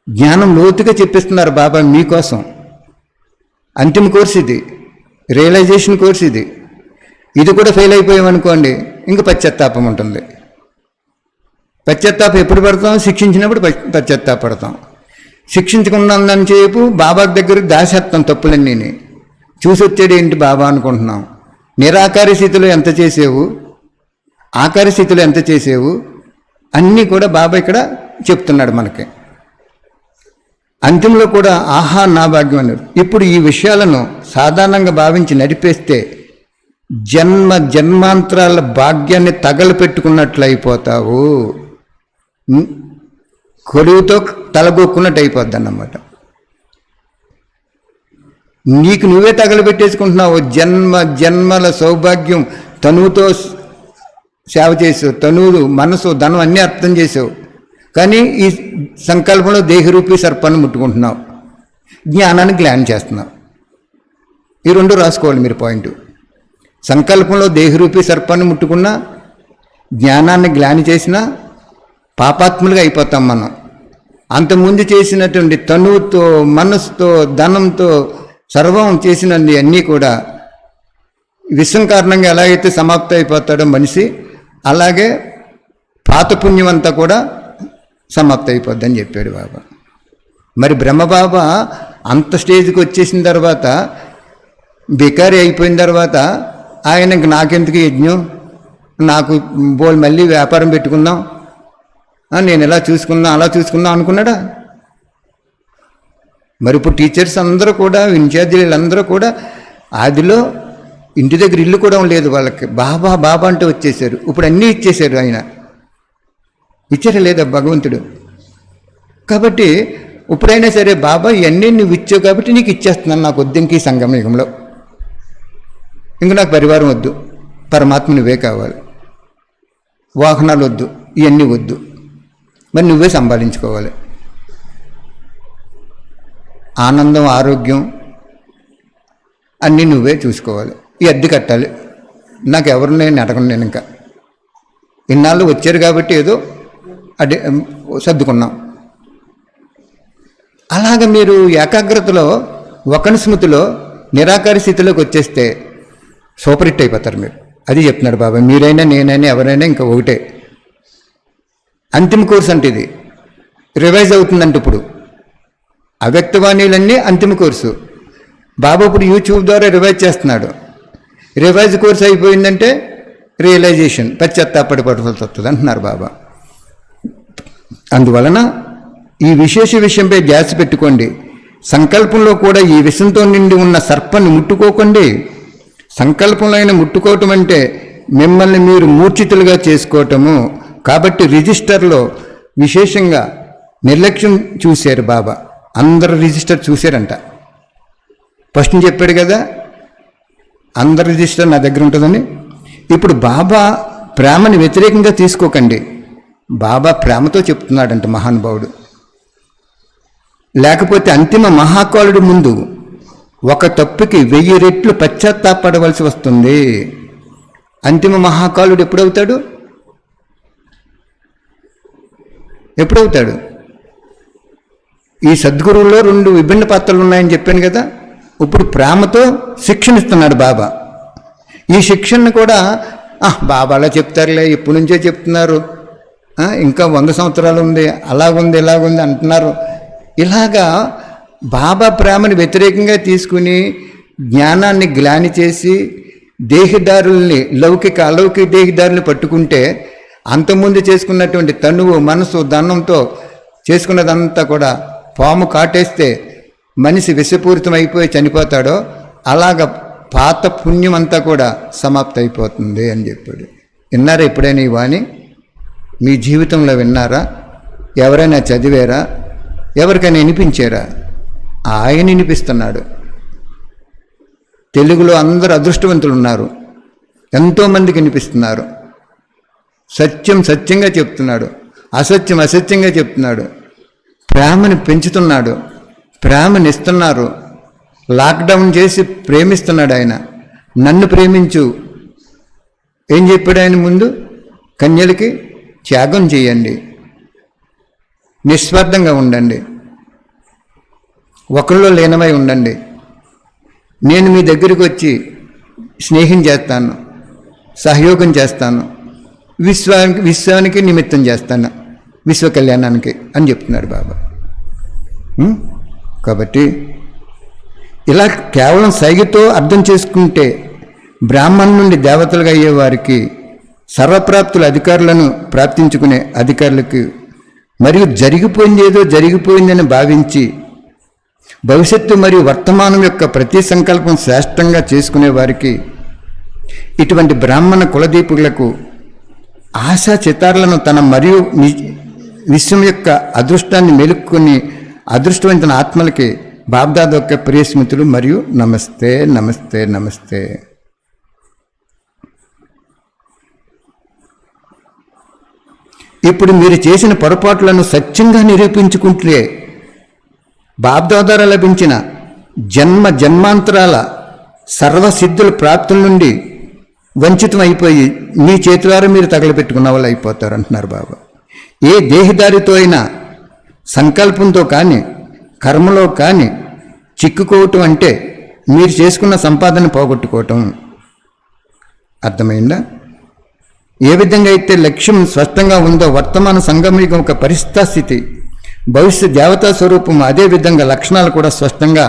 జ్ఞానం లోతుగా చెప్పిస్తున్నారు బాబా మీకోసం. అంతిమ కోర్సు ఇది, రియలైజేషన్ కోర్సు ఇది. ఇది కూడా ఫెయిల్ అయిపోయామనుకోండి, ఇంక పశ్చాత్తాపం ఉంటుంది. పశ్చాత్తాపం ఎప్పుడు పడతాం? శిక్షించినప్పుడు పశ్చాత్తాపడతాం. శిక్షించుకున్నందని చెప్పు బాబా దగ్గరికి దాసేస్తాం తప్పులన్నీ. చూసి వచ్చేది ఏంటి బాబా అనుకుంటున్నాం. నిరాకార స్థితిలో ఎంత చేసేవు, ఆకార స్థితిలో ఎంత చేసేవు అన్నీ కూడా బాబా ఇక్కడ చెప్తున్నాడు మనకి. అంతిమంలో కూడా ఆహా నా భాగ్యం అన్నారు. ఇప్పుడు ఈ విషయాలను సాధారణంగా భావించి నడిపేస్తే జన్మాంతరాల భాగ్యాన్ని తగలపెట్టుకున్నట్లు అయిపోతావు, కొడువుతో తలగొక్కున్నట్టు అయిపోద్ది అన్నమాట. నీకు నువ్వే తగలబెట్టేసుకుంటున్నావు. జన్మల సౌభాగ్యం తనువుతో సేవ చేసావు, తనువు మనసు ధనం అన్నీ అర్థం చేసావు. కానీ ఈ సంకల్పంలో దేహరూపీ సర్పాన్ని ముట్టుకుంటున్నావు, జ్ఞానాన్ని గ్లాన్ చేస్తున్నావు. ఈ రెండు రాసుకోవాలి మీరు పాయింట్. సంకల్పంలో దేహరూపీ సర్పాన్ని ముట్టుకున్నా, జ్ఞానాన్ని గ్లాని చేసినా పాపాత్ములుగా అయిపోతాం మనం. అంతకుముందు చేసినటువంటి తనువుతో, మనసుతో, ధనంతో సర్వం చేసినవి అన్నీ కూడా విశ్వం కారణంగా ఎలా అయితే సమాప్తం అయిపోతాడో మనిషి, అలాగే పాత పుణ్యం అంతా కూడా సమాప్తం అయిపోద్దని చెప్పాడు బాబా. మరి బ్రహ్మబాబా అంత స్టేజ్కి వచ్చేసిన తర్వాత, బికారి అయిపోయిన తర్వాత ఆయన ఇంక నాకెందుకు యజ్ఞం, నాకు మళ్ళీ వ్యాపారం పెట్టుకుందాం, నేను ఎలా చూసుకుందాం అలా చూసుకుందాం అనుకున్నాడా? మరి ఇప్పుడు టీచర్స్ అందరూ కూడా, ఇన్ఛార్జీలందరూ కూడా ఆదిలో ఇంటి దగ్గర ఇల్లు కూడా లేదు వాళ్ళకి, బాబా బాబా అంటే వచ్చేసారు. ఇప్పుడు అన్నీ ఇచ్చేశారు. ఆయన ఇచ్చారా లేదా భగవంతుడు? కాబట్టి ఇప్పుడైనా సరే బాబా ఇవన్నీ నువ్వు ఇచ్చావు కాబట్టి నీకు ఇచ్చేస్తున్నాను, నాకు వద్దు ఇంక ఈ సంగమయుగంలో, ఇంక నాకు పరివారం వద్దు, పరమాత్మ నువ్వే కావాలి, వాహనాలు వద్దు, ఇవన్నీ వద్దు, మరి నువ్వే సంపాదించుకోవాలి. ఆనందం, ఆరోగ్యం అన్నీ నువ్వే చూసుకోవాలి. ఈ అద్దె కట్టాలి, నాకు ఎవరు నేను అడగను, నేను ఇంకా ఇన్నాళ్ళు వచ్చారు కాబట్టి ఏదో అదే సర్దుకున్నాం. అలాగ మీరు ఏకాగ్రతలో, ఒకని స్మృతిలో, నిరాకార స్థితిలోకి వచ్చేస్తే సూపర్ హిట్ అయిపోతారు మీరు. అది చెప్తున్నారు బాబా. మీరైనా నేనైనా ఎవరైనా ఇంకా ఒకటే. అంతిమ కోర్సు అంటే ఇది రివైజ్ అవుతుందంటే ఇప్పుడు అవ్యక్తవాణీలన్నీ అంతిమ కోర్సు. బాబా ఇప్పుడు యూట్యూబ్ ద్వారా రివైజ్ చేస్తున్నాడు. రివైజ్ కోర్సు అయిపోయిందంటే రియలైజేషన్, పశ్చాత్తాపడిపడాల్సి వస్తుంది అంటున్నారు బాబా. అందువలన ఈ విశేష విషయంపై ధ్యాస పెట్టుకోండి. సంకల్పంలో కూడా ఈ విషంతో నిండి ఉన్న సర్పాన్ని ముట్టుకోకండి. సంకల్పంలో అయినా ముట్టుకోవటం అంటే మిమ్మల్ని మీరు మూర్ఛితులుగా చేసుకోవటము, కాబట్టి రిజిస్టర్లో విశేషంగా నిర్లక్ష్యం చూశారు బాబా. అందరు రిజిస్టర్ చూశారంట. ఫస్ట్ చెప్పాడు కదా, అందరు రిజిస్టర్ నా దగ్గర ఉంటుందని. ఇప్పుడు బాబా ప్రేమని వ్యతిరేకంగా తీసుకోకండి. బాబా ప్రేమతో చెప్తున్నాడంట మహానుభావుడు. లేకపోతే అంతిమ మహాకాలుడి ముందు ఒక తప్పుకి 1000 రెట్లు పశ్చాత్తాపడవలసి వస్తుంది. అంతిమ మహాకాలుడు ఎప్పుడవుతాడు? ఈ సద్గురువులో 2 విభిన్న పాత్రలు ఉన్నాయని చెప్పాను కదా. ఇప్పుడు ప్రేమతో శిక్షణ ఇస్తున్నాడు బాబా. ఈ శిక్షణను కూడా బాబా అలా చెప్తారులే, ఇప్పటి నుంచే చెప్తున్నారు, ఇంకా 100 సంవత్సరాలు ఉంది, అలాగుంది ఇలాగుంది అంటున్నారు. ఇలాగా బాబా ప్రేమను వ్యతిరేకంగా తీసుకుని జ్ఞానాన్ని గ్లాని చేసి దేహిదారుల్ని లౌకిక అలౌకిక దేహిదారుల్ని పట్టుకుంటే అంతకుముందు చేసుకున్నటువంటి తనువు మనసు ధనంతో చేసుకున్నదంతా కూడా పాము కాటేస్తే మనిషి విషపూరితం అయిపోయి చనిపోతాడో అలాగ పాత పుణ్యం అంతా కూడా సమాప్తి అయిపోతుంది అని చెప్పాడు. విన్నారా ఎప్పుడైనా ఈ వాణి? మీ జీవితంలో విన్నారా? ఎవరైనా చదివారా? ఎవరికైనా వినిపించారా? ఆయన వినిపిస్తున్నాడు. తెలుగులో అందరూ అదృష్టవంతులు ఉన్నారు, ఎంతోమందికి వినిపిస్తున్నారు. సత్యం సత్యంగా చెప్తున్నాడు, అసత్యం అసత్యంగా చెప్తున్నాడు. ప్రేమని పెంచుతున్నాడు, ప్రేమని ఇస్తున్నారు. లాక్డౌన్ చేసి ప్రేమిస్తున్నాడు ఆయన. నన్ను ప్రేమించు ఏం చెప్పాడు ఆయన ముందు? కన్యలకి త్యాగం చేయండి, నిస్వార్థంగా ఉండండి, ఒకరిలో లీనమై ఉండండి. నేను మీ దగ్గరికి వచ్చి స్నేహం చేస్తాను, సహయోగం చేస్తాను, విశ్వానికి నిమిత్తం చేస్తాను, విశ్వ కళ్యాణానికి అని చెప్తున్నాడు బాబా. కాబట్టి ఇలా కేవలం సైగతో అర్థం చేసుకుంటే బ్రాహ్మణ్ నుండి దేవతలుగా అయ్యేవారికి, సర్వప్రాప్తుల అధికారులను ప్రాప్తించుకునే అధికారులకు, మరియు జరిగిపోయింది ఏదో జరిగిపోయిందని భావించి భవిష్యత్తు మరియు వర్తమానం యొక్క ప్రతి సంకల్పం శ్రేష్టంగా చేసుకునే వారికి, ఇటువంటి బ్రాహ్మణ కులదీపులకు ఆశా చితారులను తన మరియు విశ్వం యొక్క అదృష్టాన్ని మెలుక్కుని అదృష్టవంతుల ఆత్మలకి బాబ్దాదా యొక్క ప్రియ స్మృతులు మరియు నమస్తే నమస్తే నమస్తే. ఇప్పుడు మీరు చేసిన పొరపాట్లను సత్యంగా నిరూపించుకుంటే బాబ్దాదా ద్వారా లభించిన జన్మాంతరాల సర్వసిద్ధుల ప్రాప్తుల నుండి వంచితం అయిపోయి మీ చేతులారా మీరు తగలబెట్టుకున్న వాళ్ళు అయిపోతారు అంటున్నారు బాబా. ఏ దేహదారితో అయినా సంకల్పంతో కానీ కర్మలో కానీ చిక్కుకోవటం అంటే మీరు చేసుకున్న సంపాదన పోగొట్టుకోవటం. అర్థమైందా? ఏ విధంగా అయితే లక్ష్యం స్పష్టంగా ఉందో వర్తమాన సంగమయుగం ఒక పరిస్థితి, భవిష్యత్ దేవతా స్వరూపం అదే విధంగా లక్షణాలు కూడా స్పష్టంగా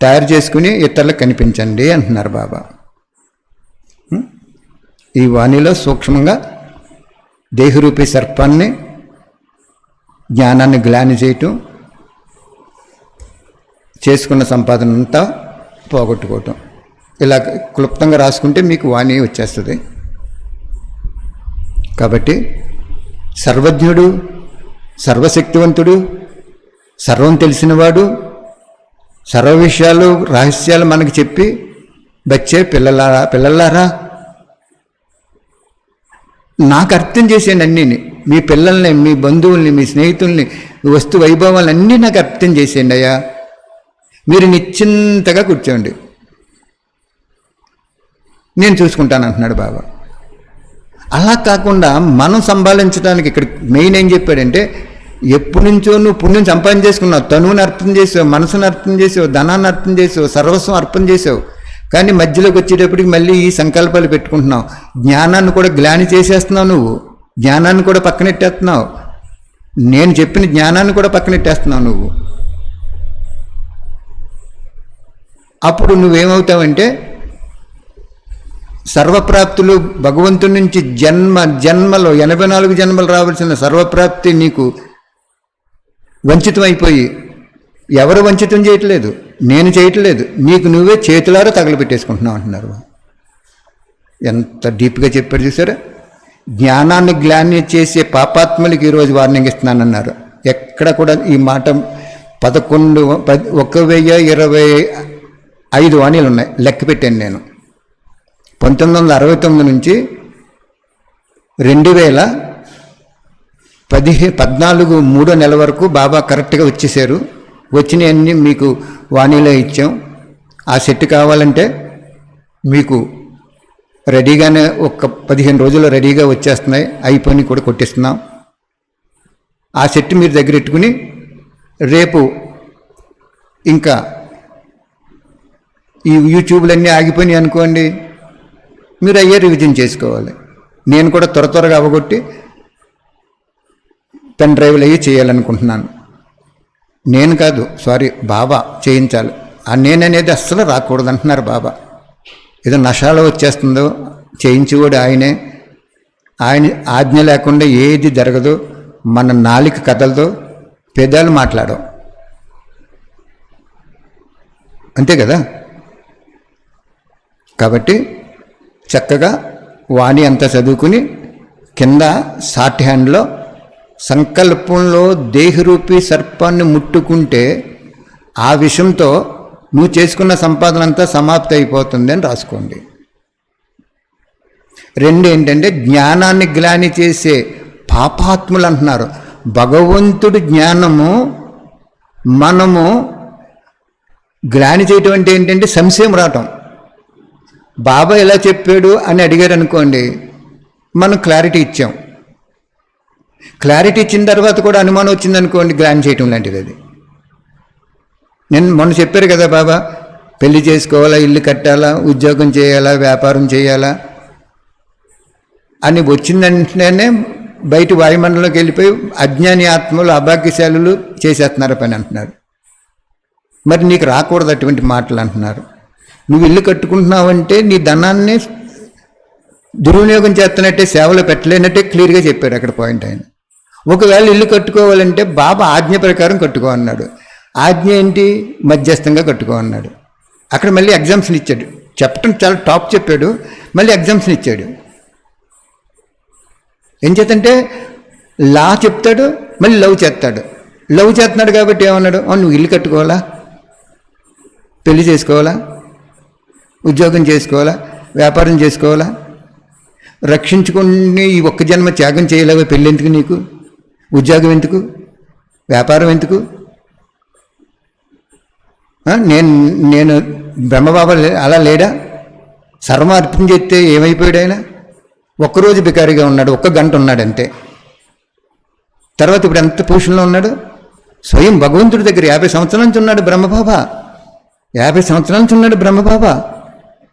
తయారు చేసుకుని ఇతరులకు కనిపించండి అంటున్నారు బాబా. ఈ వాణిలో సూక్ష్మంగా దేహరూపి సర్పాన్ని జ్ఞానాన్ని గ్లాని చేయటం, చేసుకున్న సంపాదన అంతా పోగొట్టుకోవటం, ఇలా క్లుప్తంగా రాసుకుంటే మీకు వాణి వచ్చేస్తుంది. కాబట్టి సర్వజ్ఞుడు, సర్వశక్తివంతుడు, సర్వం తెలిసినవాడు, సర్వ విషయాలు రహస్యాలు మనకు చెప్పి బచ్చే పిల్లలారా నాకు అర్థం చేసేయండి అన్నీని, మీ పిల్లల్ని, మీ బంధువుల్ని, మీ స్నేహితుల్ని, వస్తు వైభవాలన్నీ నాకు అర్థం చేసేయండి అయ్యా, మీరు నిశ్చింతగా కూర్చోండి, నేను చూసుకుంటాను అంటున్నాడు బాబా. అలా కాకుండా మనం సంపాదించడానికి ఇక్కడ మెయిన్ ఏం చెప్పాడంటే, ఎప్పటి నుంచో నువ్వు పుణ్యం సంపాదన చేసుకున్నావు, తనువుని అర్పణ చేసావు, మనసును అర్పణ చేసావు, ధనాన్ని అర్పణ చేసావు, సర్వస్వం అర్పణ చేసావు. కానీ మధ్యలోకి వచ్చేటప్పటికి మళ్ళీ ఈ సంకల్పాలు పెట్టుకుంటున్నావు. జ్ఞానాన్ని కూడా గ్లాని చేసేస్తున్నావు, నువ్వు జ్ఞానాన్ని కూడా పక్కనెట్టేస్తున్నావు, నేను చెప్పిన జ్ఞానాన్ని కూడా పక్కనెట్టేస్తున్నావు నువ్వు. అప్పుడు నువ్వేమవుతావంటే సర్వప్రాప్తులు భగవంతుడి నుంచి జన్మలో 84 జన్మలు రావాల్సిన సర్వప్రాప్తి నీకు వంచితం అయిపోయి, ఎవరు వంచితం చేయట్లేదు, నేను చేయట్లేదు, నీకు నువ్వే చేతులారా తగలబెట్టేసుకుంటున్నావు అంటున్నారు. ఎంత డీప్గా చెప్పారు చూసారా? జ్ఞానాన్ని గ్లాని చేసే పాపాత్ములకి ఈరోజు వార్నింగ్ ఇస్తున్నానన్నారు. ఎక్కడ కూడా ఈ మాట 1025 వాణీలు ఉన్నాయి, లెక్క పెట్టాను నేను. 1969 నుంచి 2014 3వ నెల వరకు బాబా కరెక్ట్గా వచ్చేసారు. వచ్చినవన్నీ మీకు వాణీలో ఇచ్చాం. ఆ సెట్ కావాలంటే మీకు రెడీగానే ఒక 15 రోజుల్లో రెడీగా వచ్చేస్తున్నాయి, అయిపోయి కూడా కొట్టిస్తున్నాం. ఆ సెట్ మీరు దగ్గర పెట్టుకుని రేపు ఇంకా ఈ యూట్యూబ్లన్నీ ఆగిపోయినాయి అనుకోండి, మీరు అయ్యే రివిజన్ చేసుకోవాలి. నేను కూడా త్వరగా అవగొట్టి పెన్ డ్రైవ్లు అయ్యి చేయాలనుకుంటున్నాను. నేను కాదు, బాబా చేయించాలి. ఆ నేననేది అస్సలు రాకూడదు అంటున్నారు బాబా. ఏదో నషాలో వచ్చేస్తుందో చేయించేవాడు ఆయనే. ఆయన ఆజ్ఞ లేకుండా ఏది జరగదు. మన నాలిక కదలదో, పెదాలు మాట్లాడవు, అంతే కదా. కాబట్టి చక్కగా వాణి అంతా చదువుకుని కింద షార్ట్ హ్యాండ్లో సంకల్పంలో దేహరూపి సర్పాన్ని ముట్టుకుంటే ఆ విషయంతో నువ్వు చేసుకున్న సంపాదన అంతా సమాప్తి అయిపోతుంది అని రాసుకోండి. 2 ఏంటంటే జ్ఞానాన్ని గ్లాని చేసే పాపాత్ములు అంటున్నారు. భగవంతుడి జ్ఞానము మనము గ్లాని చేయటం అంటే ఏంటంటే సంశయం రావటం. బాబా ఎలా చెప్పాడు అని అడిగారు అనుకోండి, మనం క్లారిటీ ఇచ్చాం. క్లారిటీ ఇచ్చిన తర్వాత కూడా అనుమానం వచ్చిందనుకోండి, గ్లాని చేయటం లాంటిది అది. నేను మొన్న చెప్పారు కదా బాబా, పెళ్లి చేసుకోవాలా, ఇల్లు కట్టాలా, ఉద్యోగం చేయాలా, వ్యాపారం చేయాలా అని వచ్చిందంటేనే బయట వాయుమండలంలోకి వెళ్ళిపోయి అజ్ఞాని ఆత్మలు, అభాగ్యశాలులు చేసేస్తున్నారు పని అంటున్నారు. మరి నీకు రాకూడదు అటువంటి మాటలు అంటున్నారు. నువ్వు ఇల్లు కట్టుకుంటున్నావంటే నీ ధనాన్ని దుర్వినియోగం చేస్తున్నట్టే, సేవలో పెట్టలేనట్టే క్లియర్గా చెప్పారు అక్కడ పాయింట్ ఆయన. ఒకవేళ ఇల్లు కట్టుకోవాలంటే బాబా ఆజ్ఞ ప్రకారం కట్టుకో అన్నాడు. ఆజ్ఞ ఏంటి? మధ్యస్థంగా కట్టుకో అన్నాడు. అక్కడ మళ్ళీ ఎగ్జామ్షన్ ఇచ్చాడు. చెప్పటం చాలా టాప్ చెప్పాడు, మళ్ళీ ఎగ్జామ్షన్ ఇచ్చాడు. ఏం చేతంటే లా చెప్తాడు, మళ్ళీ లవ్ చేస్తాడు. లవ్ చేస్తున్నాడు కాబట్టి ఏమన్నాడు, నువ్వు ఇల్లు కట్టుకోవాలా, పెళ్లి చేసుకోవాలా, ఉద్యోగం చేసుకోవాలా, వ్యాపారం చేసుకోవాలా, రక్షించుకుని ఈ ఒక్క జన్మ త్యాగం చేయలేవా? పెళ్ళి ఎందుకు నీకు? ఉద్యోగం ఎందుకు? వ్యాపారం ఎందుకు? నేను బ్రహ్మబాబా అలా లేడా? సర్వం అర్పణ చేస్తే ఏమైపోయాడు ఆయన? ఒక్కరోజు బికారిగా ఉన్నాడు, 1 గంట ఉన్నాడు అంతే. తర్వాత ఇప్పుడు ఎంత పొజిషన్లో ఉన్నాడు? స్వయం భగవంతుడి దగ్గర 50 సంవత్సరాల నుంచి ఉన్నాడు బ్రహ్మబాబా. 50 సంవత్సరాల నుంచి ఉన్నాడు బ్రహ్మబాబా.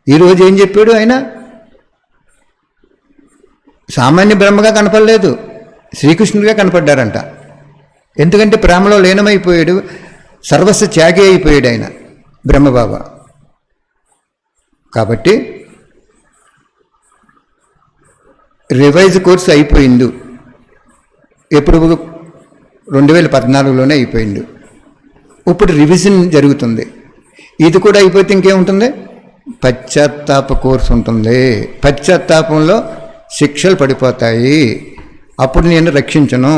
ఈరోజు ఏం చెప్పాడు ఆయన? సామాన్య బ్రహ్మగా కనపడలేదు, శ్రీకృష్ణుడిగా కనపడ్డారంట. ఎందుకంటే ప్రేమలో లీనమైపోయాడు, సర్వస్వ త్యాగి అయిపోయాడు ఆయన బ్రహ్మబాబా. కాబట్టి రివైజ్ కోర్సు అయిపోయింది. ఎప్పుడు? 2014లోనే అయిపోయింది. ఇప్పుడు రివిజన్ జరుగుతుంది. ఇది కూడా అయిపోతే ఇంకేముంటుంది? పశ్చాత్తాప కోర్సు ఉంటుంది. పశ్చాత్తాపంలో శిక్షలు పడిపోతాయి. అప్పుడు నేను రక్షించను,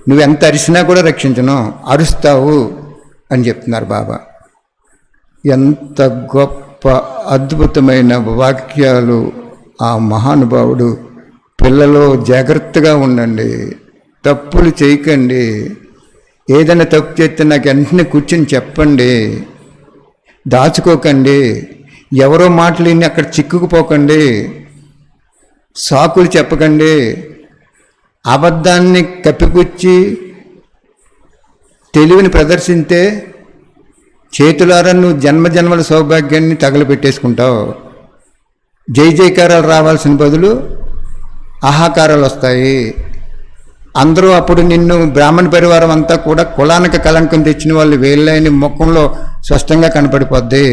నువ్వు ఎంత అరిసినా కూడా రక్షించను, అరుస్తావు అని చెప్తున్నారు బాబా. ఎంత గొప్ప అద్భుతమైన వాక్యాలు ఆ మహానుభావుడు. పిల్లలు జాగ్రత్తగా ఉండండి, తప్పులు చేయకండి. ఏదైనా తప్పు చేస్తే నాకు వెంటనే కూర్చొని చెప్పండి, దాచుకోకండి. ఎవరో మాటలు విని అక్కడ చిక్కుకుపోకండి, సాకులు చెప్పకండి. అబద్ధాన్ని కప్పిపుచ్చి తెలివిని ప్రదర్శింతే చేతులారా నువ్వు జన్మజన్మల సౌభాగ్యాన్ని తగలబెట్టేసుకుంటావు. జై జయకారాలు రావాల్సిన బదులు ఆహాకారాలు వస్తాయి. అందరూ అప్పుడు నిన్ను బ్రాహ్మణ పరివారం అంతా కూడా కులానికి కలంకం తెచ్చిన వాళ్ళు వీళ్ళని ముఖంలో స్పష్టంగా కనపడిపోద్ది.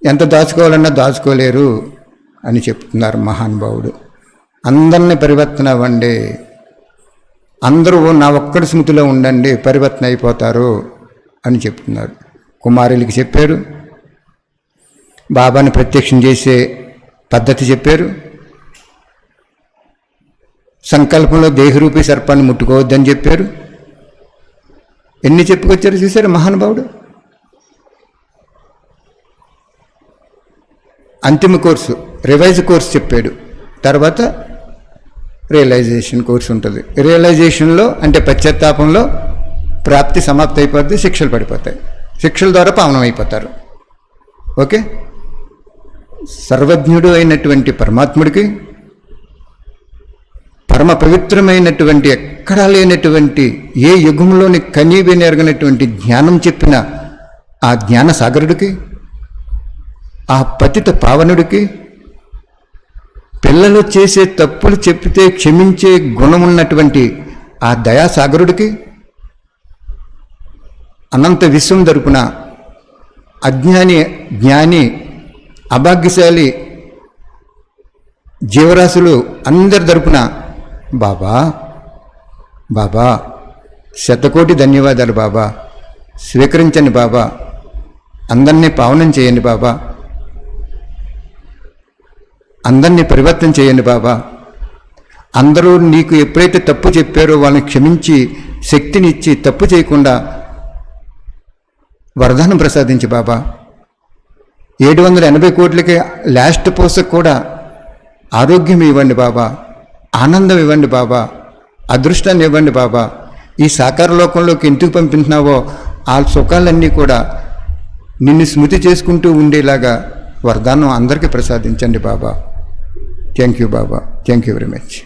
ఎంత దాచుకోవాలన్నా దాచుకోలేరు అని చెప్తున్నారు మహానుభావుడు. అందరినీ పరివర్తన అవ్వండి, అందరూ నా ఒక్కడి స్మృతిలో ఉండండి, పరివర్తన అయిపోతారు అని చెప్తున్నారు. కుమారులకి చెప్పారు, బాబాని ప్రత్యక్షం చేసే పద్ధతి చెప్పారు. సంకల్పంలో దేహరూపి సర్పాన్ని ముట్టుకోవద్దని చెప్పారు. ఎన్ని చెప్పుకొచ్చారు చూసారు మహానుభావుడు. అంతిమ కోర్సు రివైజ్ కోర్సు చెప్పాడు. తర్వాత రియలైజేషన్ కోర్సు ఉంటుంది. రియలైజేషన్లో అంటే పశ్చాత్తాపంలో ప్రాప్తి సమాప్తి అయిపోద్ది, శిక్షలు పడిపోతాయి. శిక్షల ద్వారా పావనం అయిపోతారు. ఓకే, సర్వజ్ఞుడు అయినటువంటి పరమాత్ముడికి పరమ పవిత్రమైనటువంటి ఎక్కడా లేనటువంటి ఏ యుగంలోని కనీవిని ఎరగనటువంటి జ్ఞానం చెప్పిన ఆ జ్ఞాన సాగరుడికి, ఆ పతిత పావనుడికి, పిల్లలు చేసే తప్పులు చెప్పితే క్షమించే గుణమున్నటువంటి ఆ దయాసాగరుడికి, అనంత విశ్వం తరపున అజ్ఞాని జ్ఞాని అభాగ్యశాలి జీవరాశులు అందరి తరపున బాబా బాబా శతకోటి ధన్యవాదాలు బాబా, స్వీకరించండి బాబా, అందరినీ పావనం చేయండి బాబా, అందరినీ పరివర్తన చేయండి బాబా, అందరూ నీకు ఎప్పుడైతే తప్పు చెప్పారో వాళ్ళని క్షమించి శక్తినిచ్చి తప్పు చేయకుండా వరదానం ప్రసాదించి బాబా, 780 కోట్లకి లాస్ట్ పోసకు కూడా ఆరోగ్యం ఇవ్వండి బాబా, ఆనందం ఇవ్వండి బాబా, అదృష్టాన్ని ఇవ్వండి బాబా. ఈ సాకార లోకంలోకి ఎందుకు పంపించినావో ఆ సుఖాలన్నీ కూడా నిన్ను స్మృతి చేసుకుంటూ ఉండేలాగా వరదానం అందరికీ ప్రసాదించండి Baba. Thank you Baba, thank you very much.